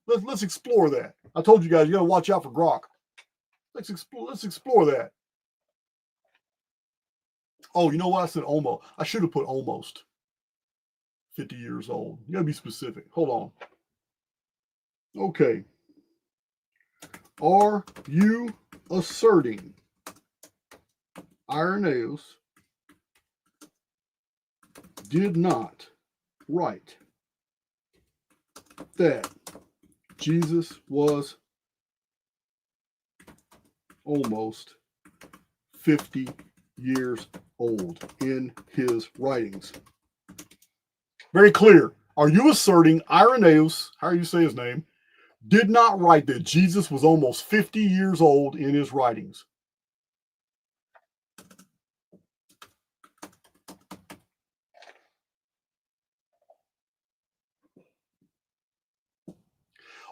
Let's explore that. I told you guys you got to watch out for Grok. Let's explore that. Oh, you know what? I said almost. I should have put almost 50 years old. You got to be specific. Hold on. Okay. Are you asserting Irenaeus did not write that Jesus was almost 50 years old in his writings? Very clear. Are you asserting Irenaeus, how do you say his name, did not write that Jesus was almost 50 years old in his writings.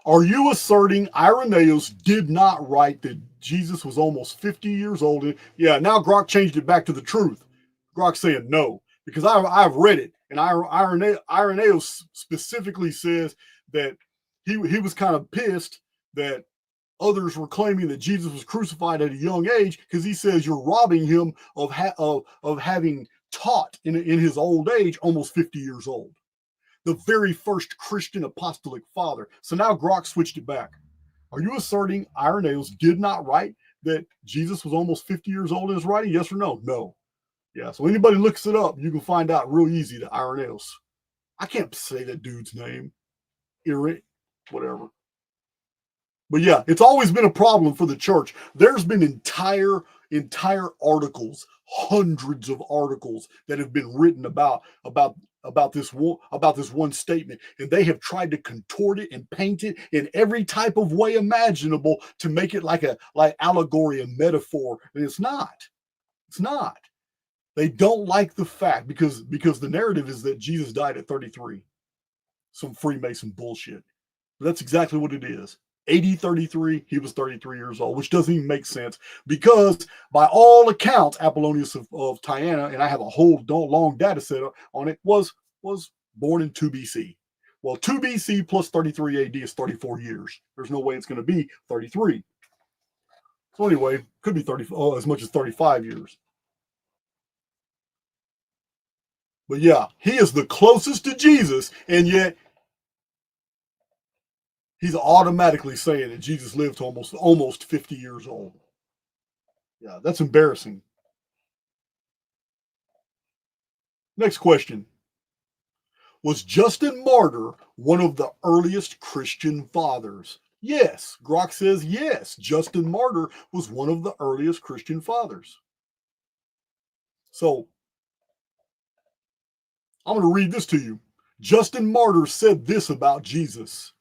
Are you asserting Irenaeus did not write that Jesus was almost 50 years old? Yeah, now Grok changed it back to the truth. Grok's saying no, because I've read it, and Irenaeus specifically says that he was kind of pissed that others were claiming that Jesus was crucified at a young age, because he says you're robbing him of having taught in his old age, almost 50 years old, the very first Christian apostolic father. So now Grok switched it back. Are you asserting Irenaeus did not write that Jesus was almost 50 years old in his writing? Yes or no? No. Yeah, so anybody looks it up, you can find out real easy that Irenaeus. I can't say that dude's name. Whatever. But yeah, it's always been a problem for the church. There's been entire articles, hundreds of articles that have been written about this one statement, and they have tried to contort it and paint it in every type of way imaginable to make it like allegory and metaphor, and it's not. It's not. They don't like the fact, because the narrative is that Jesus died at 33. Some Freemason bullshit. But that's exactly what it is. AD 33, he was 33 years old, which doesn't even make sense, because by all accounts, Apollonius of Tyana, and I have a whole long data set on it, was born in 2 BC. Well, 2 BC plus 33 AD is 34 years. There's no way it's going to be 33. So anyway, could be as much as 35 years. But yeah, he is the closest to Jesus, and yet he's automatically saying that Jesus lived to almost 50 years old. Yeah, that's embarrassing. Next question. Was Justin Martyr one of the earliest Christian fathers? Yes. Grok says yes. Justin Martyr was one of the earliest Christian fathers. So I'm going to read this to you. Justin Martyr said this about Jesus.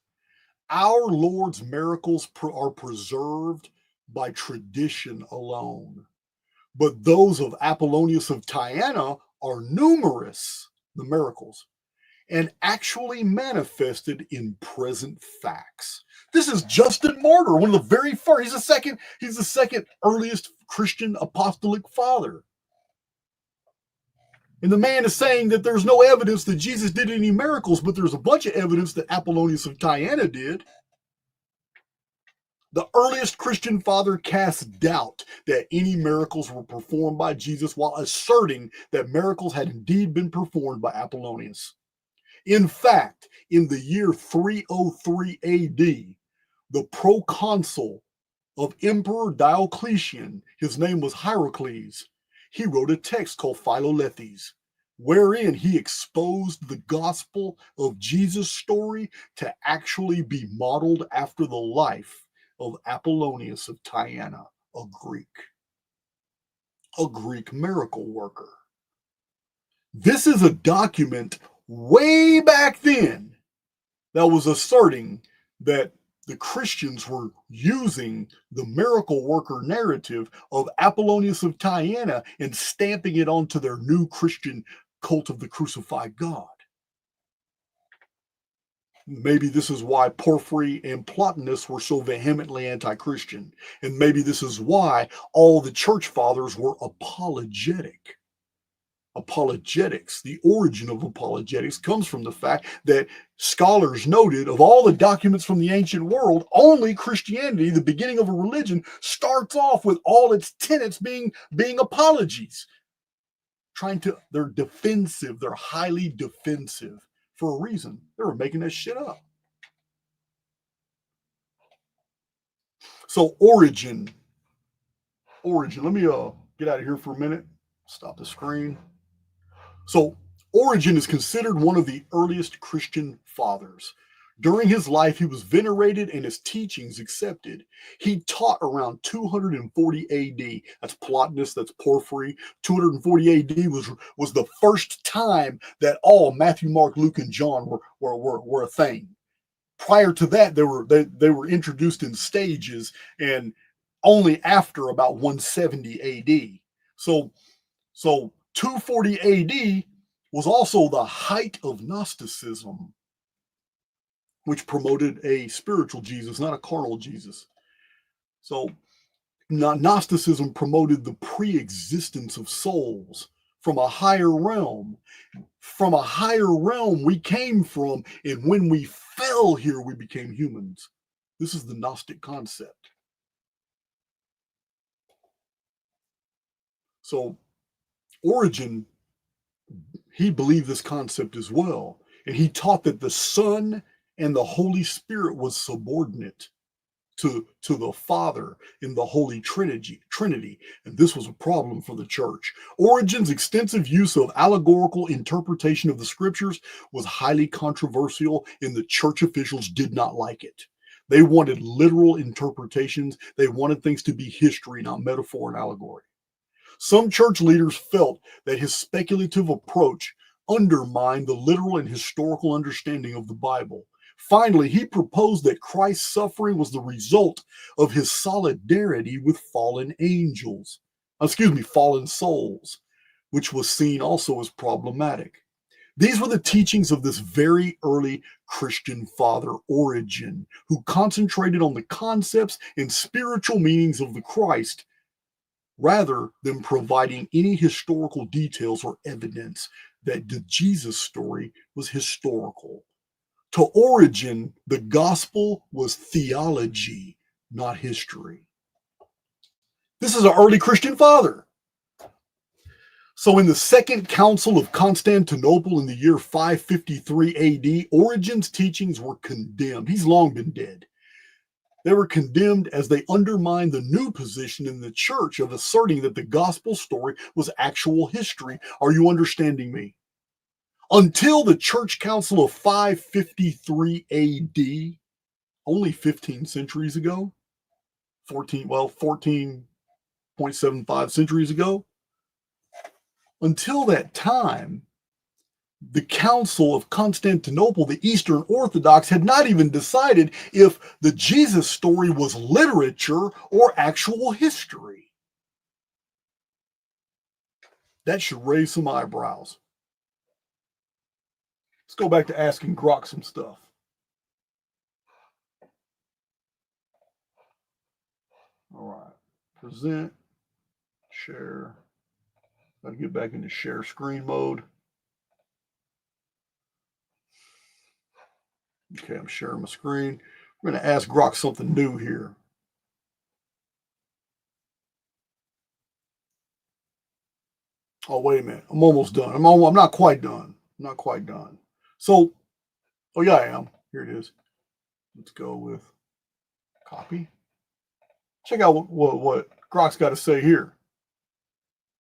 Our Lord's miracles are preserved by tradition alone, but those of Apollonius of Tyana are numerous, the miracles, and actually manifested in present facts. This is Justin Martyr, one of the very first. He's the second earliest Christian apostolic father. And the man is saying that there's no evidence that Jesus did any miracles, but there's a bunch of evidence that Apollonius of Tyana did. The earliest Christian father casts doubt that any miracles were performed by Jesus, while asserting that miracles had indeed been performed by Apollonius. In fact, in the year 303 AD, the proconsul of Emperor Diocletian, his name was Hierocles, he wrote a text called Philolethes, wherein he exposed the gospel of Jesus' story to actually be modeled after the life of Apollonius of Tyana, a Greek miracle worker. This is a document way back then that was asserting that the Christians were using the miracle worker narrative of Apollonius of Tyana and stamping it onto their new Christian cult of the crucified God. Maybe this is why Porphyry and Plotinus were so vehemently anti-Christian. And maybe this is why all the church fathers were apologetic. Apologetics, the origin of apologetics, comes from the fact that scholars noted of all the documents from the ancient world, only Christianity, the beginning of a religion, starts off with all its tenets being apologies. They're defensive, they're highly defensive for a reason. They were making that shit up. So origin, let me get out of here for a minute. Stop the screen. So Origen is considered one of the earliest Christian fathers. During his life, he was venerated and his teachings accepted. He taught around 240 AD. That's Plotinus, that's Porphyry. 240 AD was the first time that all Matthew, Mark, Luke, and John were a thing. Prior to that, they were introduced in stages, and only after about 170 AD. So 240 AD was also the height of Gnosticism, which promoted a spiritual Jesus, not a carnal Jesus. So Gnosticism promoted the pre-existence of souls from a higher realm. From a higher realm we came from, and when we fell here, we became humans. This is the Gnostic concept. So Origen, he believed this concept as well, and he taught that the Son and the Holy Spirit was subordinate to the Father in the Holy Trinity, and this was a problem for the church. Origen's extensive use of allegorical interpretation of the scriptures was highly controversial, and the church officials did not like it. They wanted literal interpretations. They wanted things to be history, not metaphor and allegory. Some church leaders felt that his speculative approach undermined the literal and historical understanding of the Bible. Finally, he proposed that Christ's suffering was the result of his solidarity with fallen angels, fallen souls, which was seen also as problematic. These were the teachings of this very early Christian father, Origen, who concentrated on the concepts and spiritual meanings of the Christ rather than providing any historical details or evidence that the Jesus story was historical. To Origen, the gospel was theology, not history. This is an early Christian father. So in the Second Council of Constantinople in the year 553 AD, Origen's teachings were condemned. He's long been dead. They were condemned as they undermined the new position in the church of asserting that the gospel story was actual history. Are you understanding me? Until the Church Council of 553 AD, only 15 centuries ago, 14.75 centuries ago, until that time, the Council of Constantinople, the Eastern Orthodox, had not even decided if the Jesus story was literature or actual history. That should raise some eyebrows. Let's go back to asking Grok some stuff. All right. Present, share. Got to get back into share screen mode. Okay, I'm sharing my screen. We're going to ask Grok something new here. Oh, wait a minute. I'm almost done. I'm not quite done. I'm not quite done. So, oh yeah, I am. Here it is. Let's go with copy. Check out what Grok's got to say here.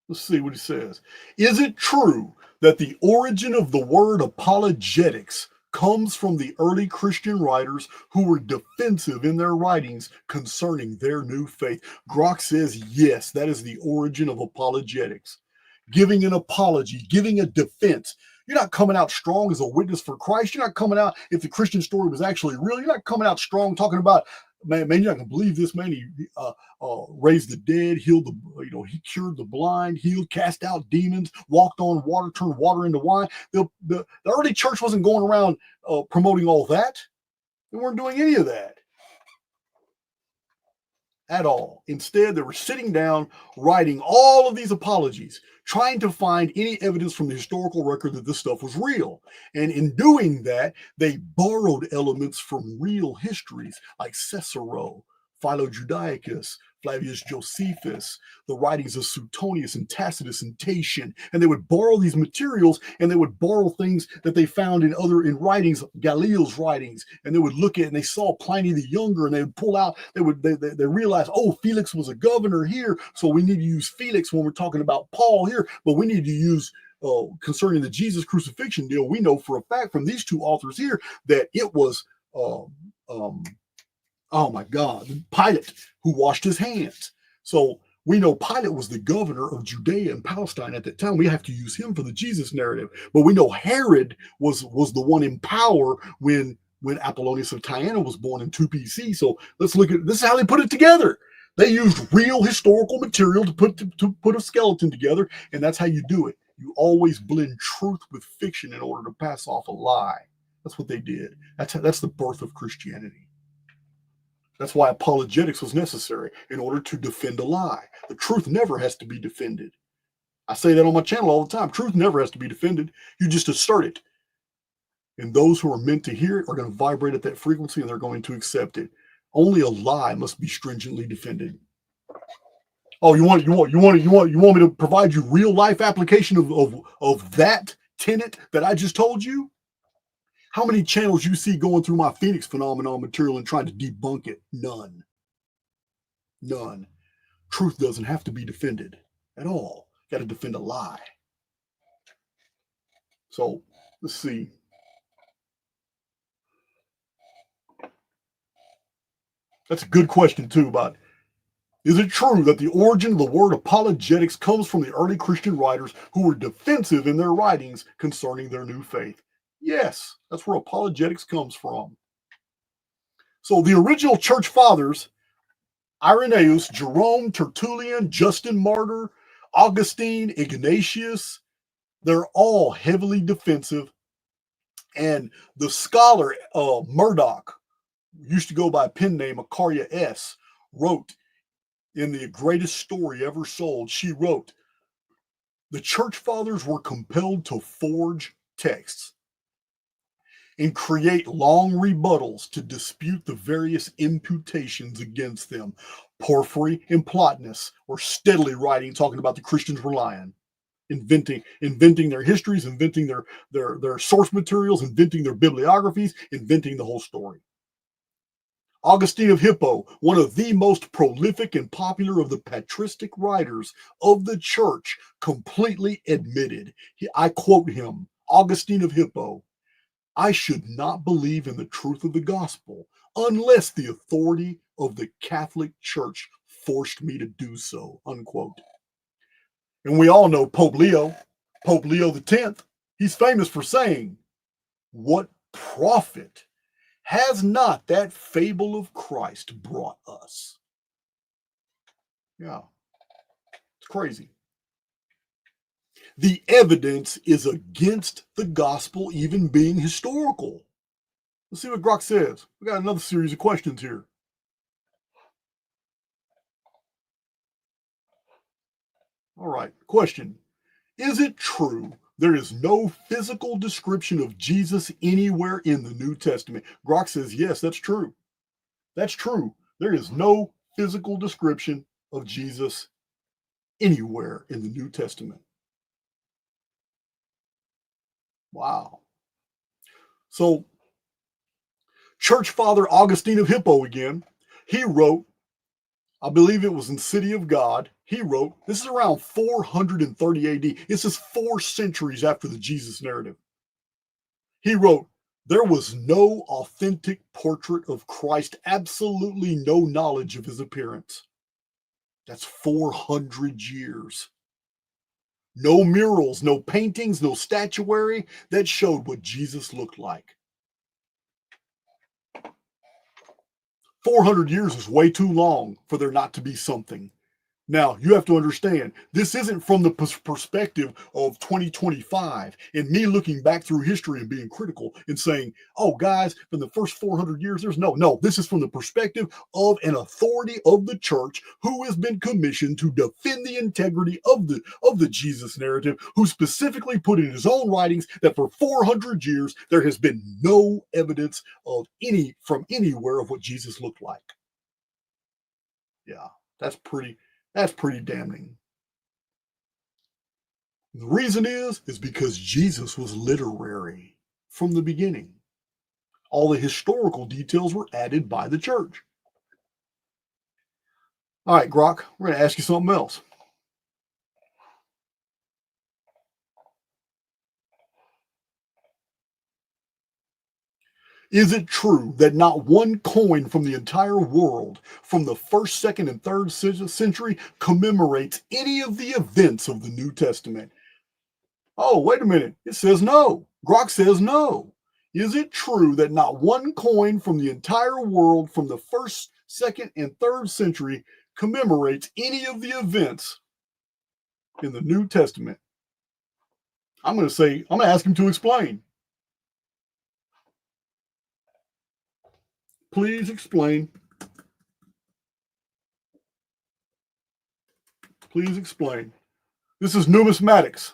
Let's see what he says. Is it true that the origin of the word apologetics comes from the early Christian writers who were defensive in their writings concerning their new faith? Grok says, yes, that is the origin of apologetics. Giving an apology, giving a defense. You're not coming out strong as a witness for Christ. You're not coming out, if the Christian story was actually real, you're not coming out strong talking about, man, you're not gonna believe this, man. He raised the dead, healed the, he cured the blind, healed, cast out demons, walked on water, turned water into wine. The early church wasn't going around promoting all that. They weren't doing any of that at all. Instead, they were sitting down, writing all of these apologies, trying to find any evidence from the historical record that this stuff was real. And in doing that, they borrowed elements from real histories like Cicero, Philo Judaicus, Flavius Josephus, the writings of Suetonius and Tacitus and Tatian, and they would borrow these materials, and they would borrow things that they found in writings, Galileo's writings, and they would look at and they saw Pliny the Younger, and they would pull out, they realized, oh, Felix was a governor here, so we need to use Felix when we're talking about Paul here, but we need to use concerning the Jesus crucifixion deal. We know for a fact from these two authors here that it was oh my God, Pilate who washed his hands. So we know Pilate was the governor of Judea and Palestine at that time. We have to use him for the Jesus narrative. But we know Herod was the one in power when when Apollonius of Tyana was born in 2 BC. So let's look at this is how they put it together. They used real historical material to put a skeleton together, and that's how you do it. You always blend truth with fiction in order to pass off a lie. That's what they did. That's the birth of Christianity. That's why apologetics was necessary in order to defend a lie. The truth never has to be defended. I say that on my channel all the time. Truth never has to be defended. You just assert it. And those who are meant to hear it are going to vibrate at that frequency and they're going to accept it. Only a lie must be stringently defended. Oh, you want me to provide you real life application of that tenet that I just told you? How many channels you see going through my Phoenix phenomenon material and trying to debunk it? None. None. Truth doesn't have to be defended at all. Got to defend a lie. So let's see. That's a good question too about, is it true that the origin of the word apologetics comes from the early Christian writers who were defensive in their writings concerning their new faith? Yes, that's where apologetics comes from. So the original church fathers, Irenaeus, Jerome, Tertullian, Justin Martyr, Augustine, Ignatius, they're all heavily defensive. And the scholar Murdoch, used to go by a pen name Archaix S, wrote in The Greatest Story Ever Sold, she wrote, the church fathers were compelled to forge texts and create long rebuttals to dispute the various imputations against them. Porphyry and Plotinus were steadily writing, talking about the Christians were lying, inventing their histories, inventing their source materials, inventing their bibliographies, inventing the whole story. Augustine of Hippo, one of the most prolific and popular of the patristic writers of the church, completely admitted, I quote him, Augustine of Hippo, I should not believe in the truth of the gospel unless the authority of the Catholic Church forced me to do so, unquote. And we all know Pope Leo X, he's famous for saying, what profit has not that fable of Christ brought us? Yeah, it's crazy. The evidence is against the gospel even being historical. Let's see what Grok says. We got another series of questions here. All right, question. Is it true there is no physical description of Jesus anywhere in the New Testament? Grok says, yes, that's true. That's true. There is no physical description of Jesus anywhere in the New Testament. Wow. So, Church Father Augustine of Hippo again, he wrote, I believe it was in City of God, he wrote, this is around 430 AD. This is 4 centuries after the Jesus narrative. He wrote, there was no authentic portrait of Christ, absolutely no knowledge of his appearance. That's 400 years. No murals, no paintings, no statuary that showed what Jesus looked like. 400 years is way too long for there not to be something. Now, you have to understand, this isn't from the perspective of 2025 and me looking back through history and being critical and saying, oh, guys, from the first 400 years, there's no. This is from the perspective of an authority of the church who has been commissioned to defend the integrity of the Jesus narrative, who specifically put in his own writings that for 400 years, there has been no evidence of from anywhere of what Jesus looked like. Yeah, that's pretty damning. The reason is because Jesus was literary from the beginning. All the historical details were added by the church. All right, Grok, we're going to ask you something else. Is it true that not one coin from the entire world from the 1st, 2nd, and 3rd century commemorates any of the events of the New Testament? Oh, wait a minute. It says no. Grok says no. Is it true that not one coin from the entire world from the first, second, and third century commemorates any of the events in the New Testament? I'm going to ask him to explain. Please explain. Please explain. This is numismatics.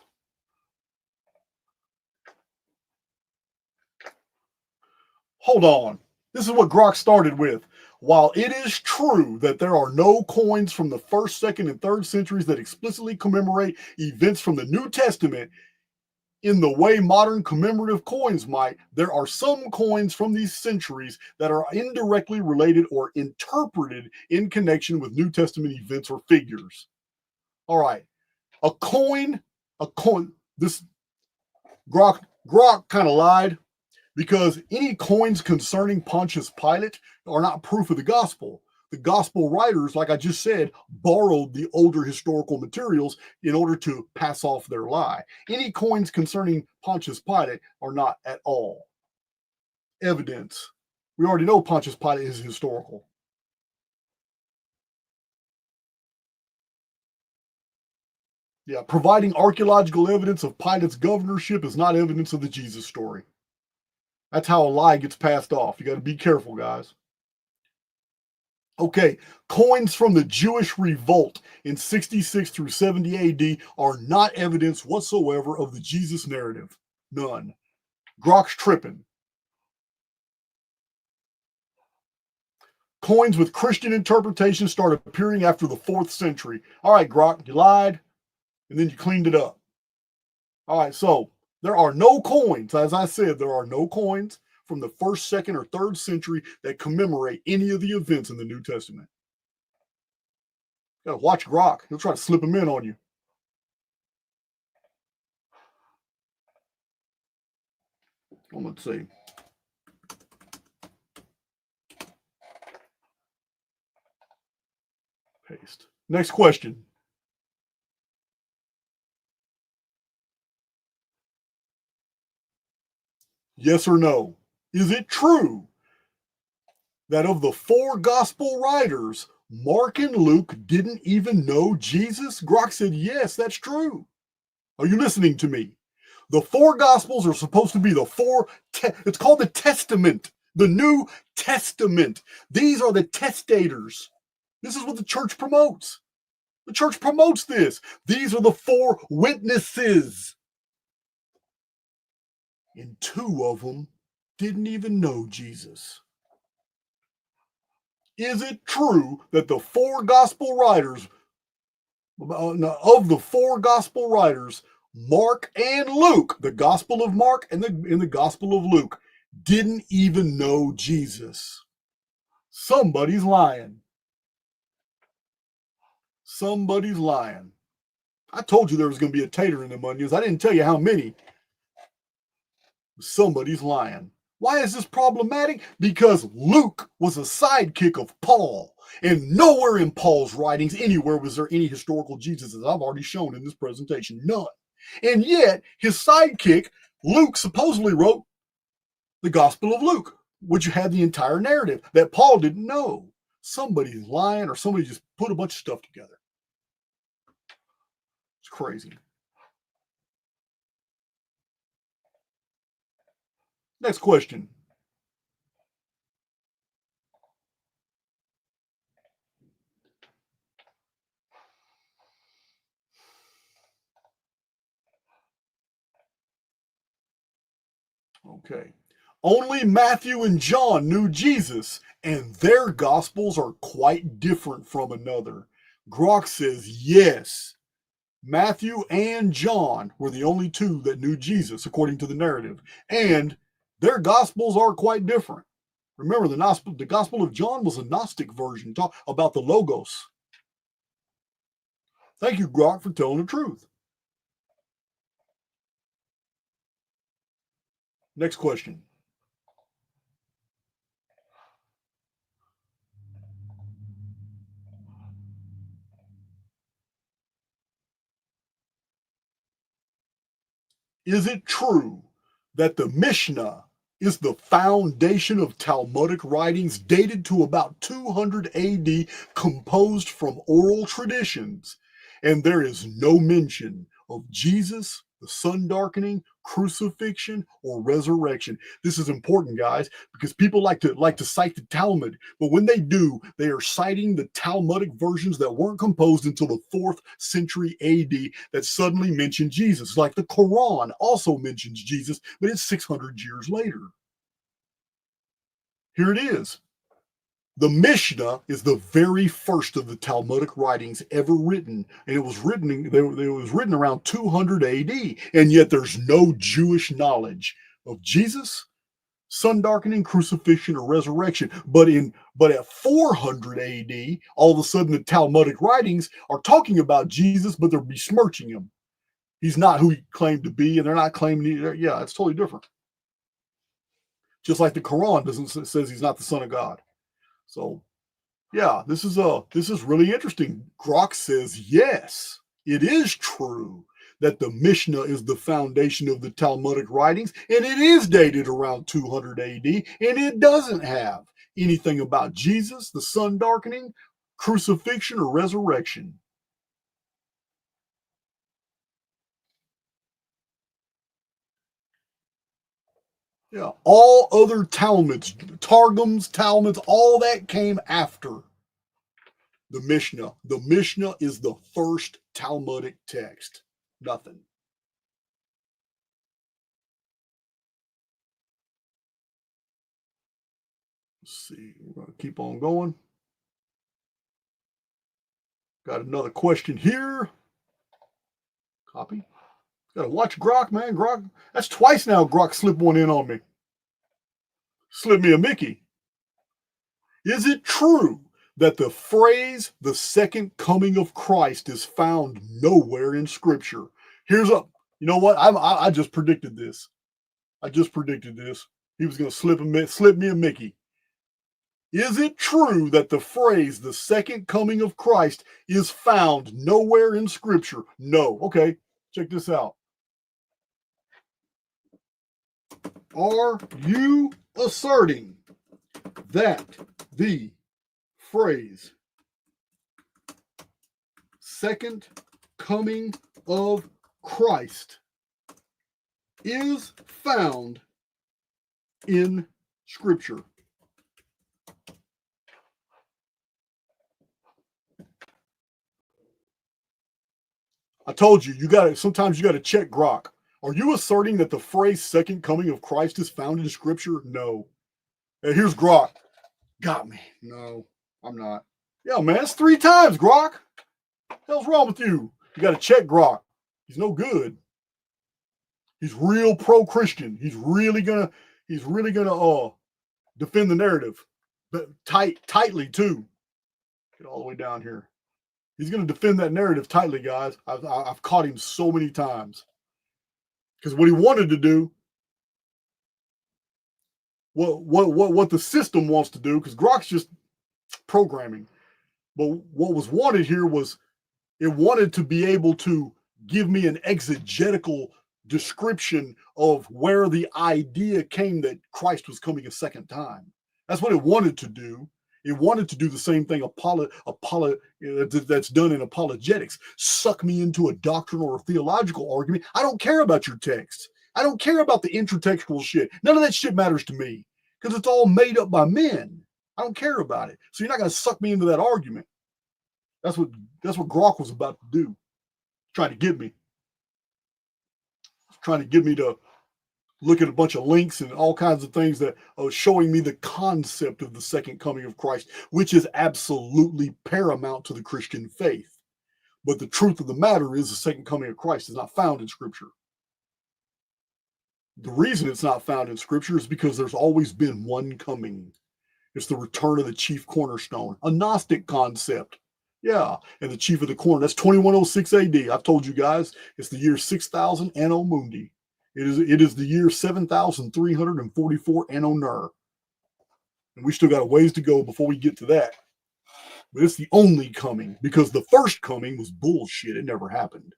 Hold on. This is what Grok started with. While it is true that there are no coins from the first, second, and third centuries that explicitly commemorate events from the New Testament in the way modern commemorative coins might, there are some coins from these centuries that are indirectly related or interpreted in connection with New Testament events or figures. All right. A coin, this Grok kind of lied, because any coins concerning Pontius Pilate are not proof of the gospel. The gospel writers, like I just said, borrowed the older historical materials in order to pass off their lie. Any coins concerning Pontius Pilate are not at all evidence. We already know Pontius Pilate is historical. Yeah, providing archaeological evidence of Pilate's governorship is not evidence of the Jesus story. That's how a lie gets passed off. You got to be careful, guys. Okay, coins from the Jewish revolt in 66 through 70 AD are not evidence whatsoever of the Jesus narrative. None. Grok's tripping. Coins with Christian interpretation start appearing after the 4th century. All right, Grok, you lied, and then you cleaned it up. All right, so there are no coins. As I said, there are no coins from the 1st, 2nd, or 3rd century that commemorate any of the events in the New Testament. You gotta watch Grok. He'll try to slip them in on you. Let's see. Paste. Next question. Yes or no? Is it true that of the 4 gospel writers, Mark and Luke didn't even know Jesus? Grok said, yes, that's true. Are you listening to me? The 4 gospels are supposed to be the 4, it's called the Testament, the New Testament. These are the testators. This is what the church promotes. The church promotes this. These are the 4 witnesses. And 2 of them didn't even know Jesus. Is it true that the 4 gospel writers, of the 4 gospel writers, Mark and Luke, the Gospel of Mark and the Gospel of Luke, didn't even know Jesus? Somebody's lying. Somebody's lying. I told you there was going to be a tater in them onions. I didn't tell you how many. Somebody's lying. Why is this problematic? Because Luke was a sidekick of Paul, and nowhere in Paul's writings anywhere was there any historical Jesus, as I've already shown in this presentation. None. And yet, his sidekick, Luke, supposedly wrote the Gospel of Luke, which had the entire narrative that Paul didn't know. Somebody's lying, or somebody just put a bunch of stuff together. It's crazy. Next question. Okay. Only Matthew and John knew Jesus, and their gospels are quite different from another. Grok says yes. Matthew and John were the only 2 that knew Jesus, according to the narrative, and their gospels are quite different. Remember, the Gospel of John was a Gnostic version, talk about the Logos. Thank you, Grok, for telling the truth. Next question. Is it true that the Mishnah is the foundation of Talmudic writings dated to about 200 AD, composed from oral traditions, and there is no mention of Jesus, the sun darkening, crucifixion, or resurrection. This is important, guys, because people like to cite the Talmud, but when they do, they are citing the Talmudic versions that weren't composed until the 4th century AD that suddenly mention Jesus. Like the Quran also mentions Jesus, but it's 600 years later. Here it is. The Mishnah is the very first of the Talmudic writings ever written, and it was written around 200 AD, and yet there's no Jewish knowledge of Jesus, sun darkening, crucifixion, or resurrection. But at 400 AD, all of a sudden the Talmudic writings are talking about Jesus, but they're besmirching him. He's not who he claimed to be, and they're not claiming. Yeah, it's totally different. Just like the Quran says he's not the Son of God. So, yeah, this is really interesting. Grok says yes, it is true that the Mishnah is the foundation of the Talmudic writings, and it is dated around 200 AD, and it doesn't have anything about Jesus, the sun darkening, crucifixion, or resurrection. Yeah, all other Talmuds, Targums, Talmuds, all that came after the Mishnah. The Mishnah is the first Talmudic text. Nothing. Let's see. We're going to keep on going. Got another question here. Copy. Got to watch Grok, man. Grok. That's twice now Grok slipped one in on me. Slip me a Mickey. Is it true that the phrase "the second coming of Christ" is found nowhere in Scripture? Here's a. You know what? I just predicted this. I just predicted this. He was going to slip me a Mickey. Is it true that the phrase "the second coming of Christ" is found nowhere in Scripture? No. Okay, check this out. Are you asserting that the phrase "second coming of Christ" is found in Scripture? I told you, sometimes you got to check Grok. Are you asserting that the phrase "second coming of Christ" is found in Scripture? No. Hey, here's Grok. Got me. No, I'm not. Yeah, man, it's 3 times, Grok. What the hell's wrong with you? You got to check Grok. He's no good. He's real pro-Christian. He's really gonna defend the narrative, but tightly too. Get all the way down here. He's gonna defend that narrative tightly, guys. I've caught him so many times. Because what he wanted to do, what the system wants to do, because Grok's just programming. But what was wanted here was it wanted to be able to give me an exegetical description of where the idea came that Christ was coming a second time. That's what it wanted to do. It wanted to do the same thing that's done in apologetics. Suck me into a doctrinal or theological argument. I don't care about your text. I don't care about the intertextual shit. None of that shit matters to me because it's all made up by men. I don't care about it. So you're not going to suck me into that argument. That's what Grok was about to do. Trying to get me. Trying to get me to look at a bunch of links and all kinds of things that are showing me the concept of the second coming of Christ, which is absolutely paramount to the Christian faith. But the truth of the matter is the second coming of Christ is not found in Scripture. The reason it's not found in Scripture is because there's always been one coming. It's the return of the chief cornerstone, a Gnostic concept. Yeah, and the chief of the corner. That's 2106 AD. I've told you guys, it's the year 6000 Anno Mundi. It is the year 7344 Anno Ner. And we still got a ways to go before we get to that. But it's the only coming, because the first coming was bullshit. It never happened.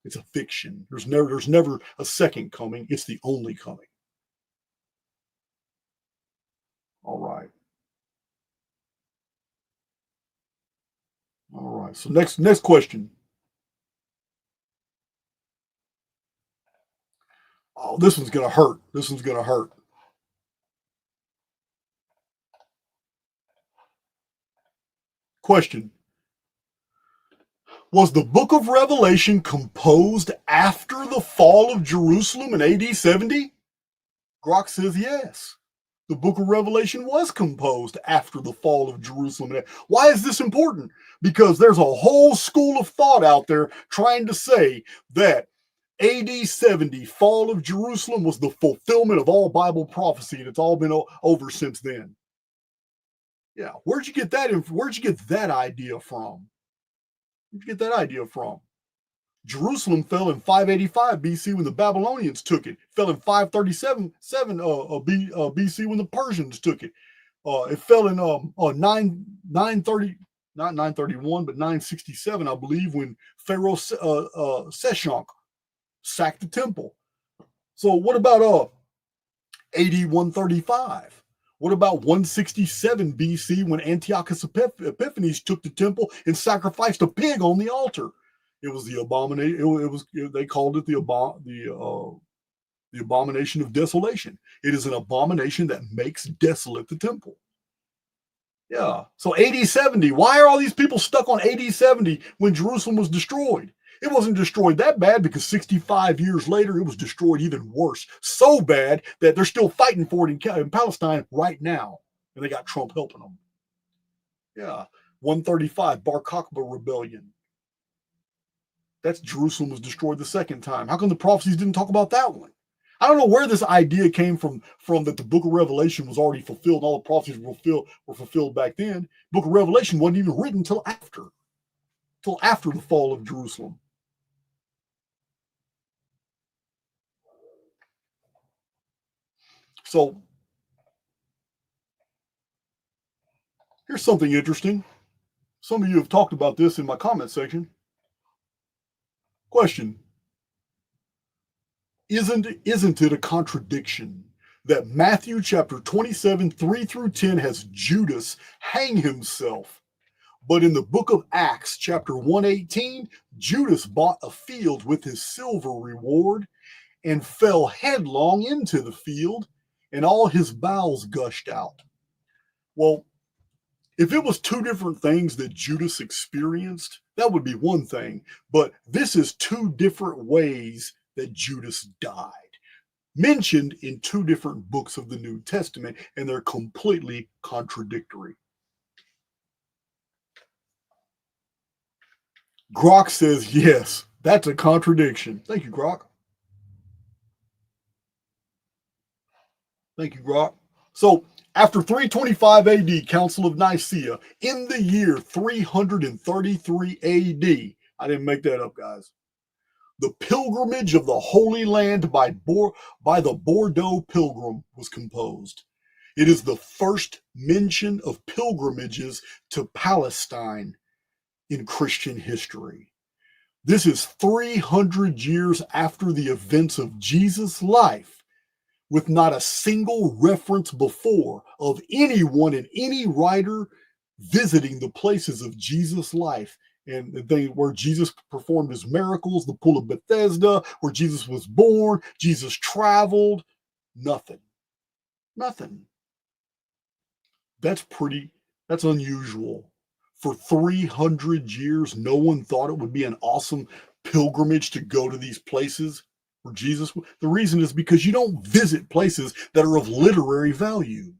It's a fiction. There's never a second coming. It's the only coming. All right. So next question. Oh, this one's gonna hurt. This one's gonna hurt. Question: Was the Book of Revelation composed after the fall of Jerusalem in AD 70? Grok says yes. The Book of Revelation was composed after the fall of Jerusalem. Why is this important? Because there's a whole school of thought out there trying to say that AD 70, fall of Jerusalem, was the fulfillment of all Bible prophecy, and it's all been over since then. Yeah, where'd you get that? Where'd you get that idea from? Where'd you get that idea from? Jerusalem fell in 585 BC when the Babylonians took it. It fell in 537 BC when the Persians took it. It fell in 930, not 931, but 967, I believe, when Pharaoh Seshonk sacked the temple. So what about AD 135? What about 167 BC when Antiochus Epiphanes took the temple and sacrificed a pig on the altar? It was the abomination. They called it the abomination of desolation. It is an abomination that makes desolate the temple. Yeah. So AD 70. Why are all these people stuck on AD 70 when Jerusalem was destroyed? It wasn't destroyed that bad because 65 years later, it was destroyed even worse. So bad that they're still fighting for it in Palestine right now. And they got Trump helping them. Yeah. 135, Bar Kokhba rebellion. That's Jerusalem was destroyed the second time. How come the prophecies didn't talk about that one? I don't know where this idea came from that the book of Revelation was already fulfilled. All the prophecies were fulfilled back then. Book of Revelation wasn't even written until after the fall of Jerusalem. So here's something interesting. Some of you have talked about this in my comment section. Question: Isn't it a contradiction that Matthew chapter 27, 3 through 10 has Judas hang himself, but in the book of Acts chapter 118, Judas bought a field with his silver reward and fell headlong into the field, and all his bowels gushed out? Well, if it was two different things that Judas experienced, that would be one thing. But this is two different ways that Judas died, mentioned in two different books of the New Testament, and they're completely contradictory. Grok says, yes, that's a contradiction. Thank you, Grok. Thank you, Grok. So, after 325 AD, Council of Nicaea, in the year 333 AD, I didn't make that up, guys. The pilgrimage of the Holy Land by the Bordeaux Pilgrim was composed. It is the first mention of pilgrimages to Palestine in Christian history. This is 300 years after the events of Jesus' life, with not a single reference before of anyone and any writer visiting the places of Jesus' life and where Jesus performed his miracles, the pool of Bethesda, where Jesus was born, Jesus traveled. Nothing. Nothing. That's unusual. For 300 years, no one thought it would be an awesome pilgrimage to go to these places where Jesus. The reason is because you don't visit places that are of literary value.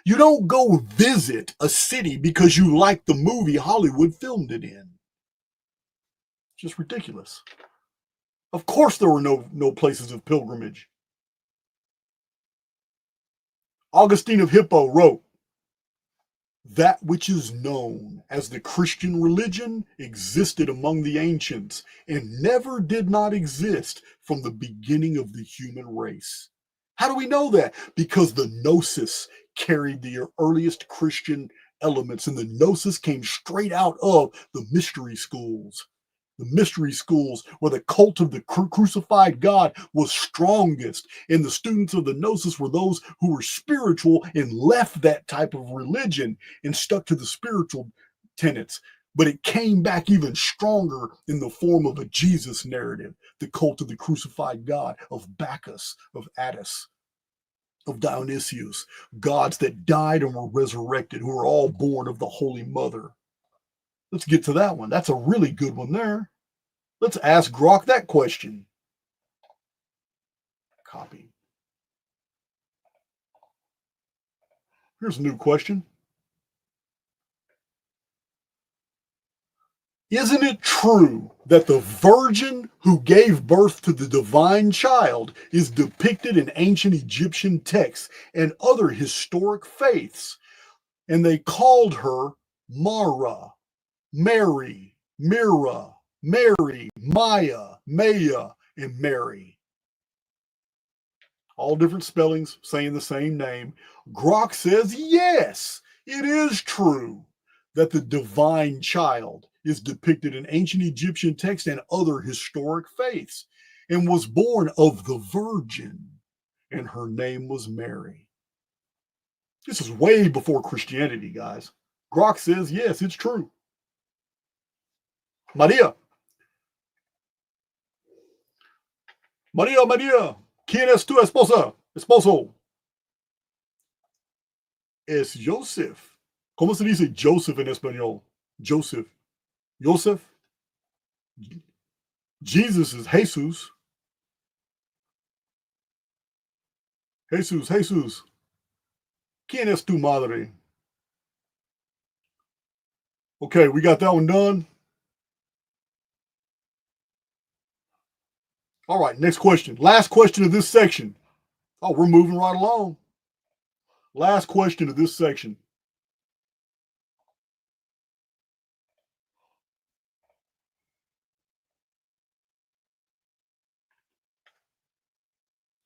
You don't go visit a city because you like the movie Hollywood filmed it in. Just ridiculous. Of course there were no places of pilgrimage. Augustine of Hippo wrote, "That which is known as the Christian religion existed among the ancients and never did not exist from the beginning of the human race." How do we know that? Because the Gnosis carried the earliest Christian elements, and the Gnosis came straight out of the mystery schools. The mystery schools where the cult of the crucified God was strongest. And the students of the Gnosis were those who were spiritual and left that type of religion and stuck to the spiritual tenets. but it came back even stronger in the form of a Jesus narrative, the cult of the crucified God, of Bacchus, of Attis, of Dionysius, gods that died and were resurrected, who are all born of the Holy Mother. Let's get to that one. That's a really good one there. Let's ask Grok that question. Copy. Here's a new question. Isn't it true that the virgin who gave birth to the divine child is depicted in ancient Egyptian texts and other historic faiths? And they called her Mara, Mary, Mira, Mary, Maya, Maya, and Mary. All different spellings saying the same name. Grok says, yes, it is true that the divine child is depicted in ancient Egyptian texts and other historic faiths and was born of the Virgin, and her name was Mary. This is way before Christianity, guys. Grok says, yes, it's true. Maria. Maria, Maria, ¿quién es tu esposa? Esposo. Es Joseph. ¿Cómo se dice Joseph en español? Joseph. Joseph. Jesus is Jesus. Jesus, Jesus. ¿Quién es tu madre? Okay, we got that one done. All right, next question. Last question of this section. Oh, we're moving right along. Last question of this section.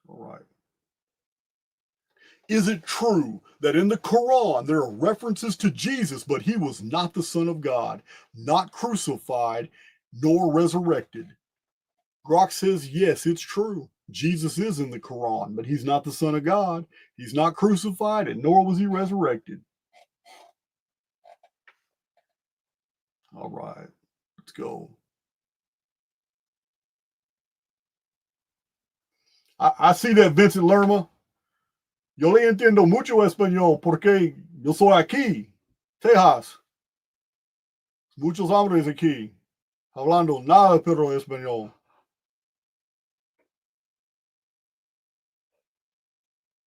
All right. Is it true that in the Quran there are references to Jesus, but he was not the Son of God, not crucified, nor resurrected? Grok says, yes, it's true. Jesus is in the Quran, but he's not the Son of God. He's not crucified, and nor was he resurrected. All right, let's go. I see that, Vincent Lerma. Yo le entiendo mucho español porque yo soy aquí, Texas. Muchos hombres aquí, hablando nada pero español.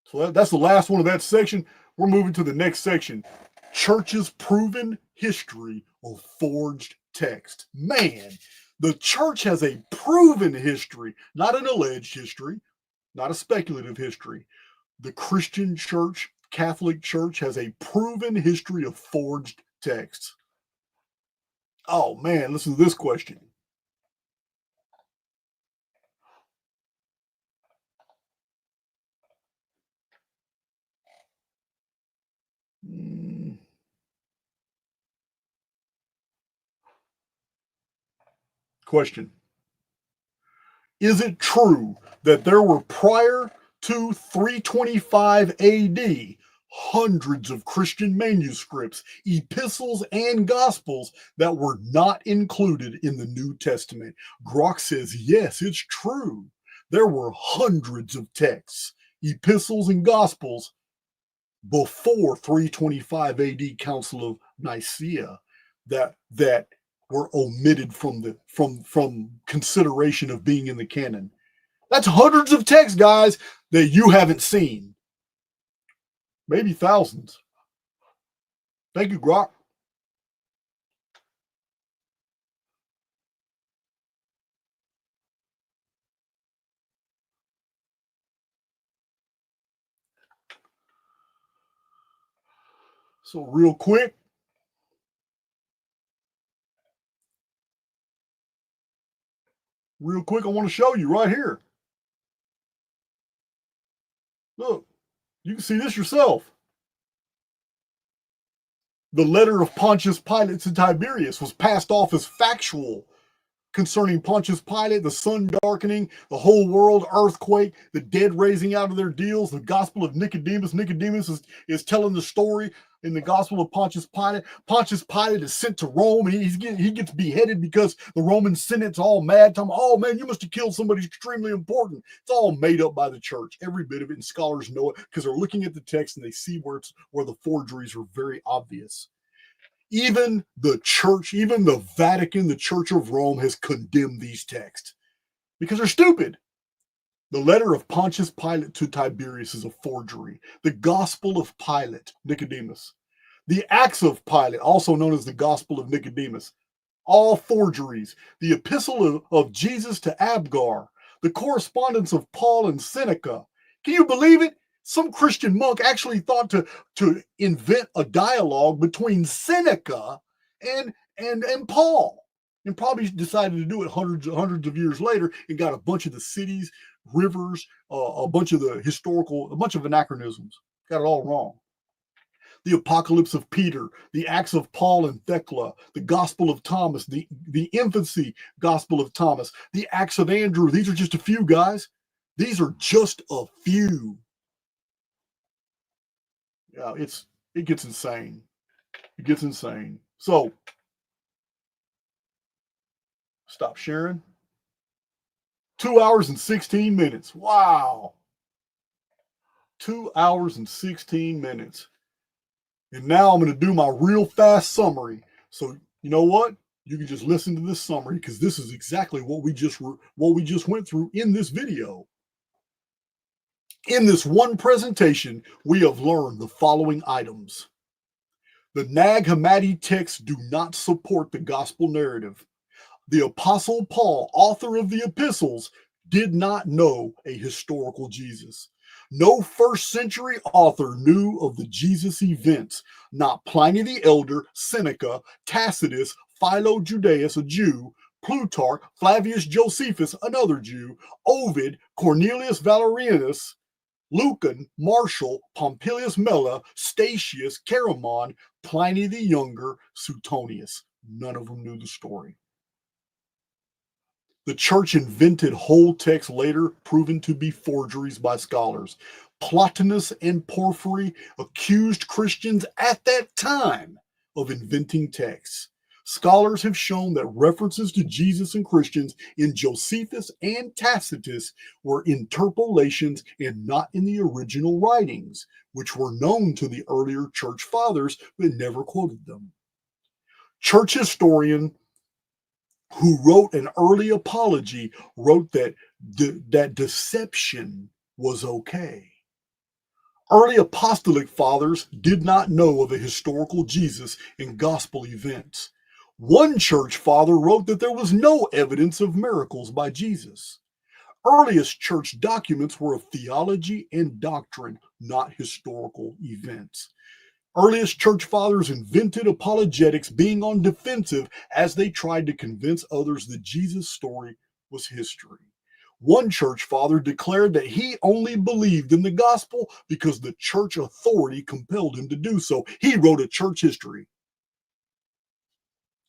So that's the last one of that section. We're moving to the next section. Church's proven history of forged text. Man, the church has a proven history, not an alleged history, not a speculative history. The Christian church, Catholic Church, has a proven history of forged texts. Oh man, listen to this question. Question. Is it true that there were prior to 325 AD hundreds of Christian manuscripts, epistles, and gospels that were not included in the New Testament? Grok says, yes, it's true. There were hundreds of texts, epistles, and gospels before 325 AD Council of Nicaea that were omitted from consideration of being in the canon. That's hundreds of texts, guys, that you haven't seen. Maybe thousands. Thank you, Grok. So real quick, I want to show you right here. Look, you can see this yourself. The letter of Pontius Pilate to Tiberius was passed off as factual, concerning Pontius Pilate, the sun darkening, the whole world, earthquake, the dead raising out of their deals, the gospel of Nicodemus. Nicodemus is telling the story in the gospel of Pontius Pilate. Pontius Pilate is sent to Rome, and he gets beheaded because the Roman Senate's all mad. Telling him, oh man, you must have killed somebody extremely important. It's all made up by the church, every bit of it, and scholars know it because they're looking at the text and they see where the forgeries are very obvious. Even the church, even the Vatican, the Church of Rome has condemned these texts because they're stupid. The letter of Pontius Pilate to Tiberius is a forgery. The Gospel of Pilate, Nicodemus. The Acts of Pilate, also known as the Gospel of Nicodemus, all forgeries. The Epistle of Jesus to Abgar. The correspondence of Paul and Seneca. Can you believe it? Some Christian monk actually thought to invent a dialogue between Seneca and Paul, and probably decided to do it hundreds of years later and got a bunch of the cities, rivers, a bunch of anachronisms. Got it all wrong. The Apocalypse of Peter, the Acts of Paul and Thecla, the Gospel of Thomas, the infancy Gospel of Thomas, the Acts of Andrew. These are just a few, guys. These are just a few. Yeah, it gets insane. It gets insane. So, stop sharing. 2 hours and 16 minutes. Wow. 2 hours and 16 minutes. And now I'm going to do my real fast summary. So, you know what? You can just listen to this summary because this is exactly what we just went through in this video. In this one presentation, we have learned the following items. The Nag Hammadi texts do not support the gospel narrative. The Apostle Paul, author of the epistles, did not know a historical Jesus. No first century author knew of the Jesus events. Not Pliny the Elder, Seneca, Tacitus, Philo Judaeus, a Jew, Plutarch, Flavius Josephus, another Jew, Ovid, Cornelius Valerianus, Lucan, Martial, Pompilius Mela, Statius, Chaeremon, Pliny the Younger, Suetonius. None of them knew the story. The church invented whole texts later proven to be forgeries by scholars. Plotinus and Porphyry accused Christians at that time of inventing texts. Scholars have shown that references to Jesus and Christians in Josephus and Tacitus were interpolations and not in the original writings, which were known to the earlier church fathers but never quoted them. Church historian who wrote an early apology wrote that deception was okay. Early apostolic fathers did not know of a historical Jesus in gospel events. One church father wrote that there was no evidence of miracles by Jesus. Earliest church documents were of theology and doctrine, not historical events. Earliest church fathers invented apologetics, being on defensive as they tried to convince others that Jesus' story was history. One church father declared that he only believed in the gospel because the church authority compelled him to do so. He wrote a church history.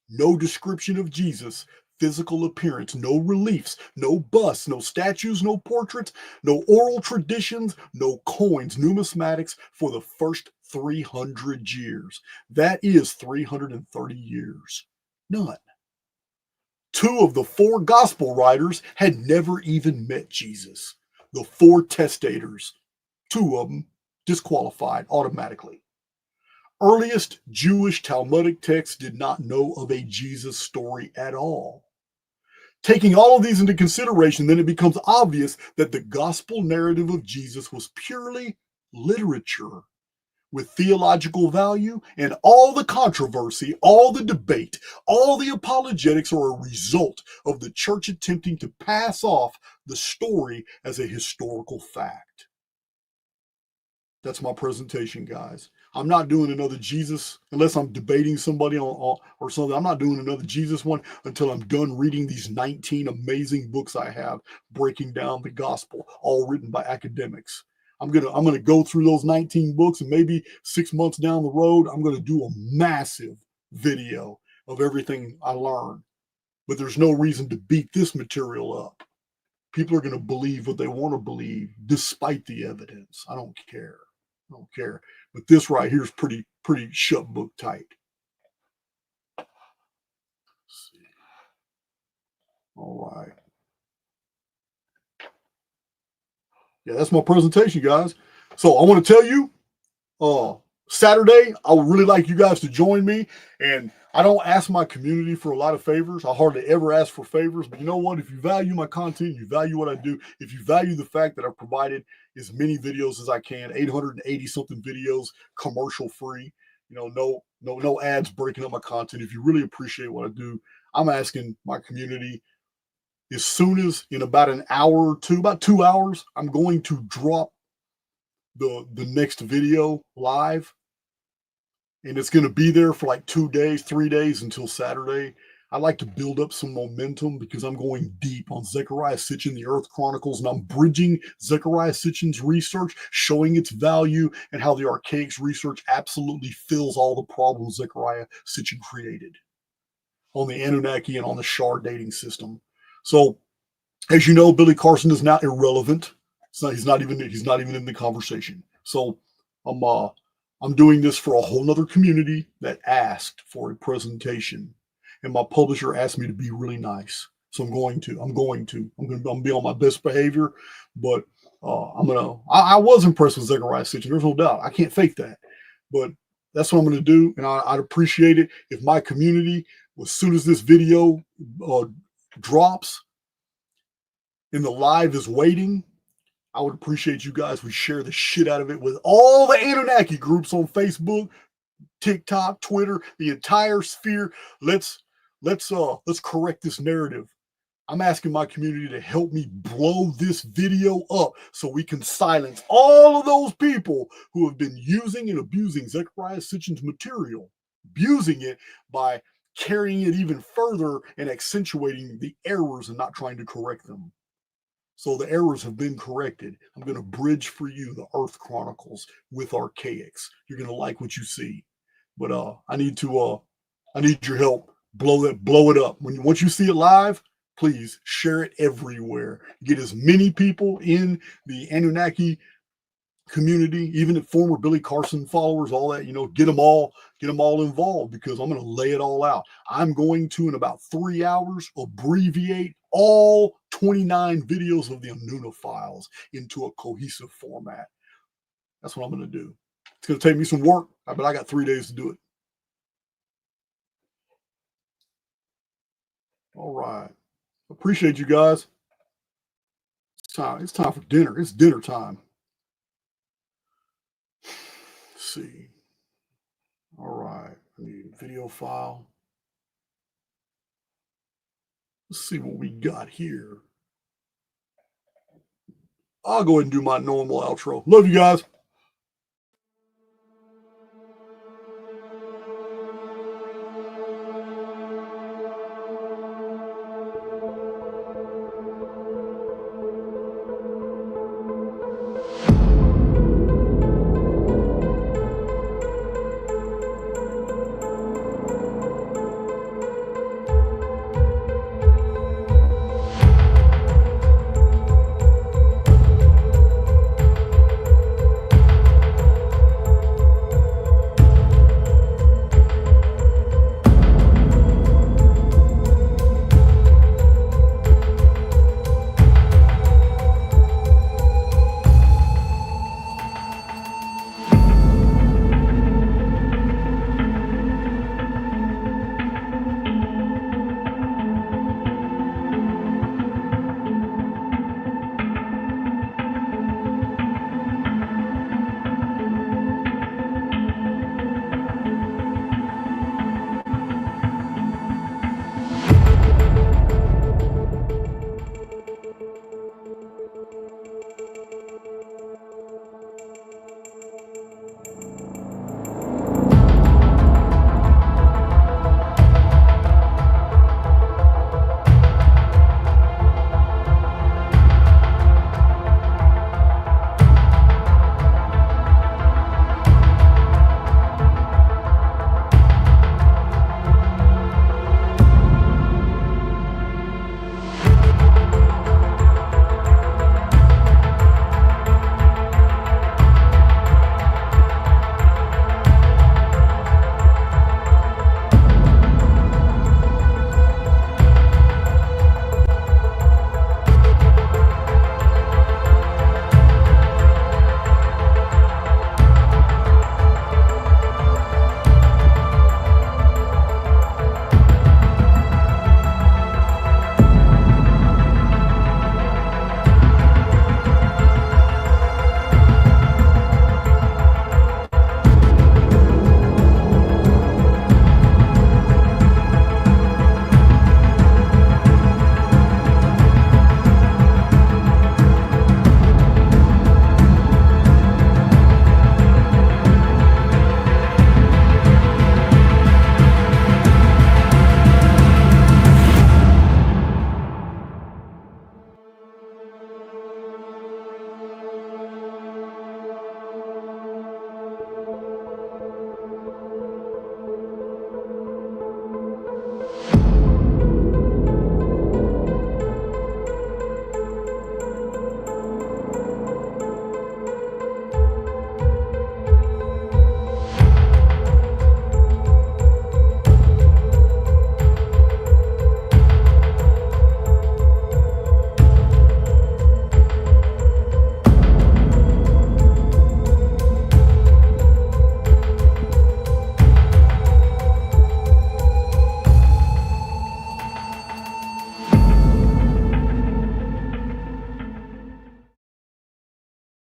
No description of Jesus' physical appearance, no reliefs, no busts, no statues, no portraits, no oral traditions, no coins, numismatics for the first 300 years. That is 330 years. None. Two of the four gospel writers had never even met Jesus. The four testators, two of them disqualified automatically. Earliest Jewish Talmudic texts did not know of a Jesus story at all. Taking all of these into consideration, then it becomes obvious that the gospel narrative of Jesus was purely literature with theological value, and all the controversy, all the debate, all the apologetics are a result of the church attempting to pass off the story as a historical fact. That's my presentation, guys. I'm not doing another Jesus unless I'm debating somebody or something. I'm not doing another Jesus one until I'm done reading these 19 amazing books I have breaking down the gospel, all written by academics. I'm gonna go through those 19 books, and maybe 6 months down the road, I'm gonna do a massive video of everything I learned. but there's no reason to beat this material up. People are going to believe what they want to believe despite the evidence. I don't care. I don't care. But this right here is pretty shut book tight. Let's see. All right. Yeah, that's my presentation, guys. So I want to tell you, Saturday, I would really like you guys to join me. And I don't ask my community for a lot of favors. I hardly ever ask for favors. But you know what? If you value my content, you value what I do. If you value the fact that I've provided as many videos as I can, 880 something videos, commercial free. No ads breaking up my content. If you really appreciate what I do, I'm asking my community as soon as in about an hour or two, about 2 hours, I'm going to drop the next video live, and it's going to be there for like 2 days, 3 days until Saturday. I like to build up some momentum because I'm going deep on Zecharia Sitchin, the Earth Chronicles, and I'm bridging Zecharia Sitchin's research, showing its value and how the Archaix research absolutely fills all the problems Zecharia Sitchin created on the Anunnaki and on the Shard dating system. So, as you know, Billy Carson is now irrelevant. He's not even in the conversation. So I'm doing this for a whole nother community that asked for a presentation, and my publisher asked me to be really nice. So I'm going to be on my best behavior, but I was impressed with Zecharia Sitchin. There's no doubt. I can't fake that, but that's what I'm going to do, and I'd appreciate it if my community, as soon as this video drops and the live is waiting, I would appreciate you guys. We share the shit out of it with all the Anunnaki groups on Facebook, TikTok, Twitter, the entire sphere. Let's correct this narrative. I'm asking my community to help me blow this video up so we can silence all of those people who have been using and abusing Zecharia Sitchin's material, abusing it by carrying it even further and accentuating the errors and not trying to correct them. So the errors have been corrected. I'm going to bridge for you the Earth Chronicles with Archaix. You're going to like what you see, but I need your help. Blow it up. Once you see it live, please share it everywhere. Get as many people in the Anunnaki community, even the former Billy Carson followers, all that, get them all involved, because I'm going to lay it all out. I'm going to, in about 3 hours, abbreviate all 29 videos of the Anuna files into a cohesive format. That's what I'm going to do. It's going to take me some work, but I got 3 days to do it. All right. Appreciate you guys. It's time for dinner. It's dinner time. Let's see. All right. I need a video file. Let's see what we got here. I'll go ahead and do my normal outro. Love you guys.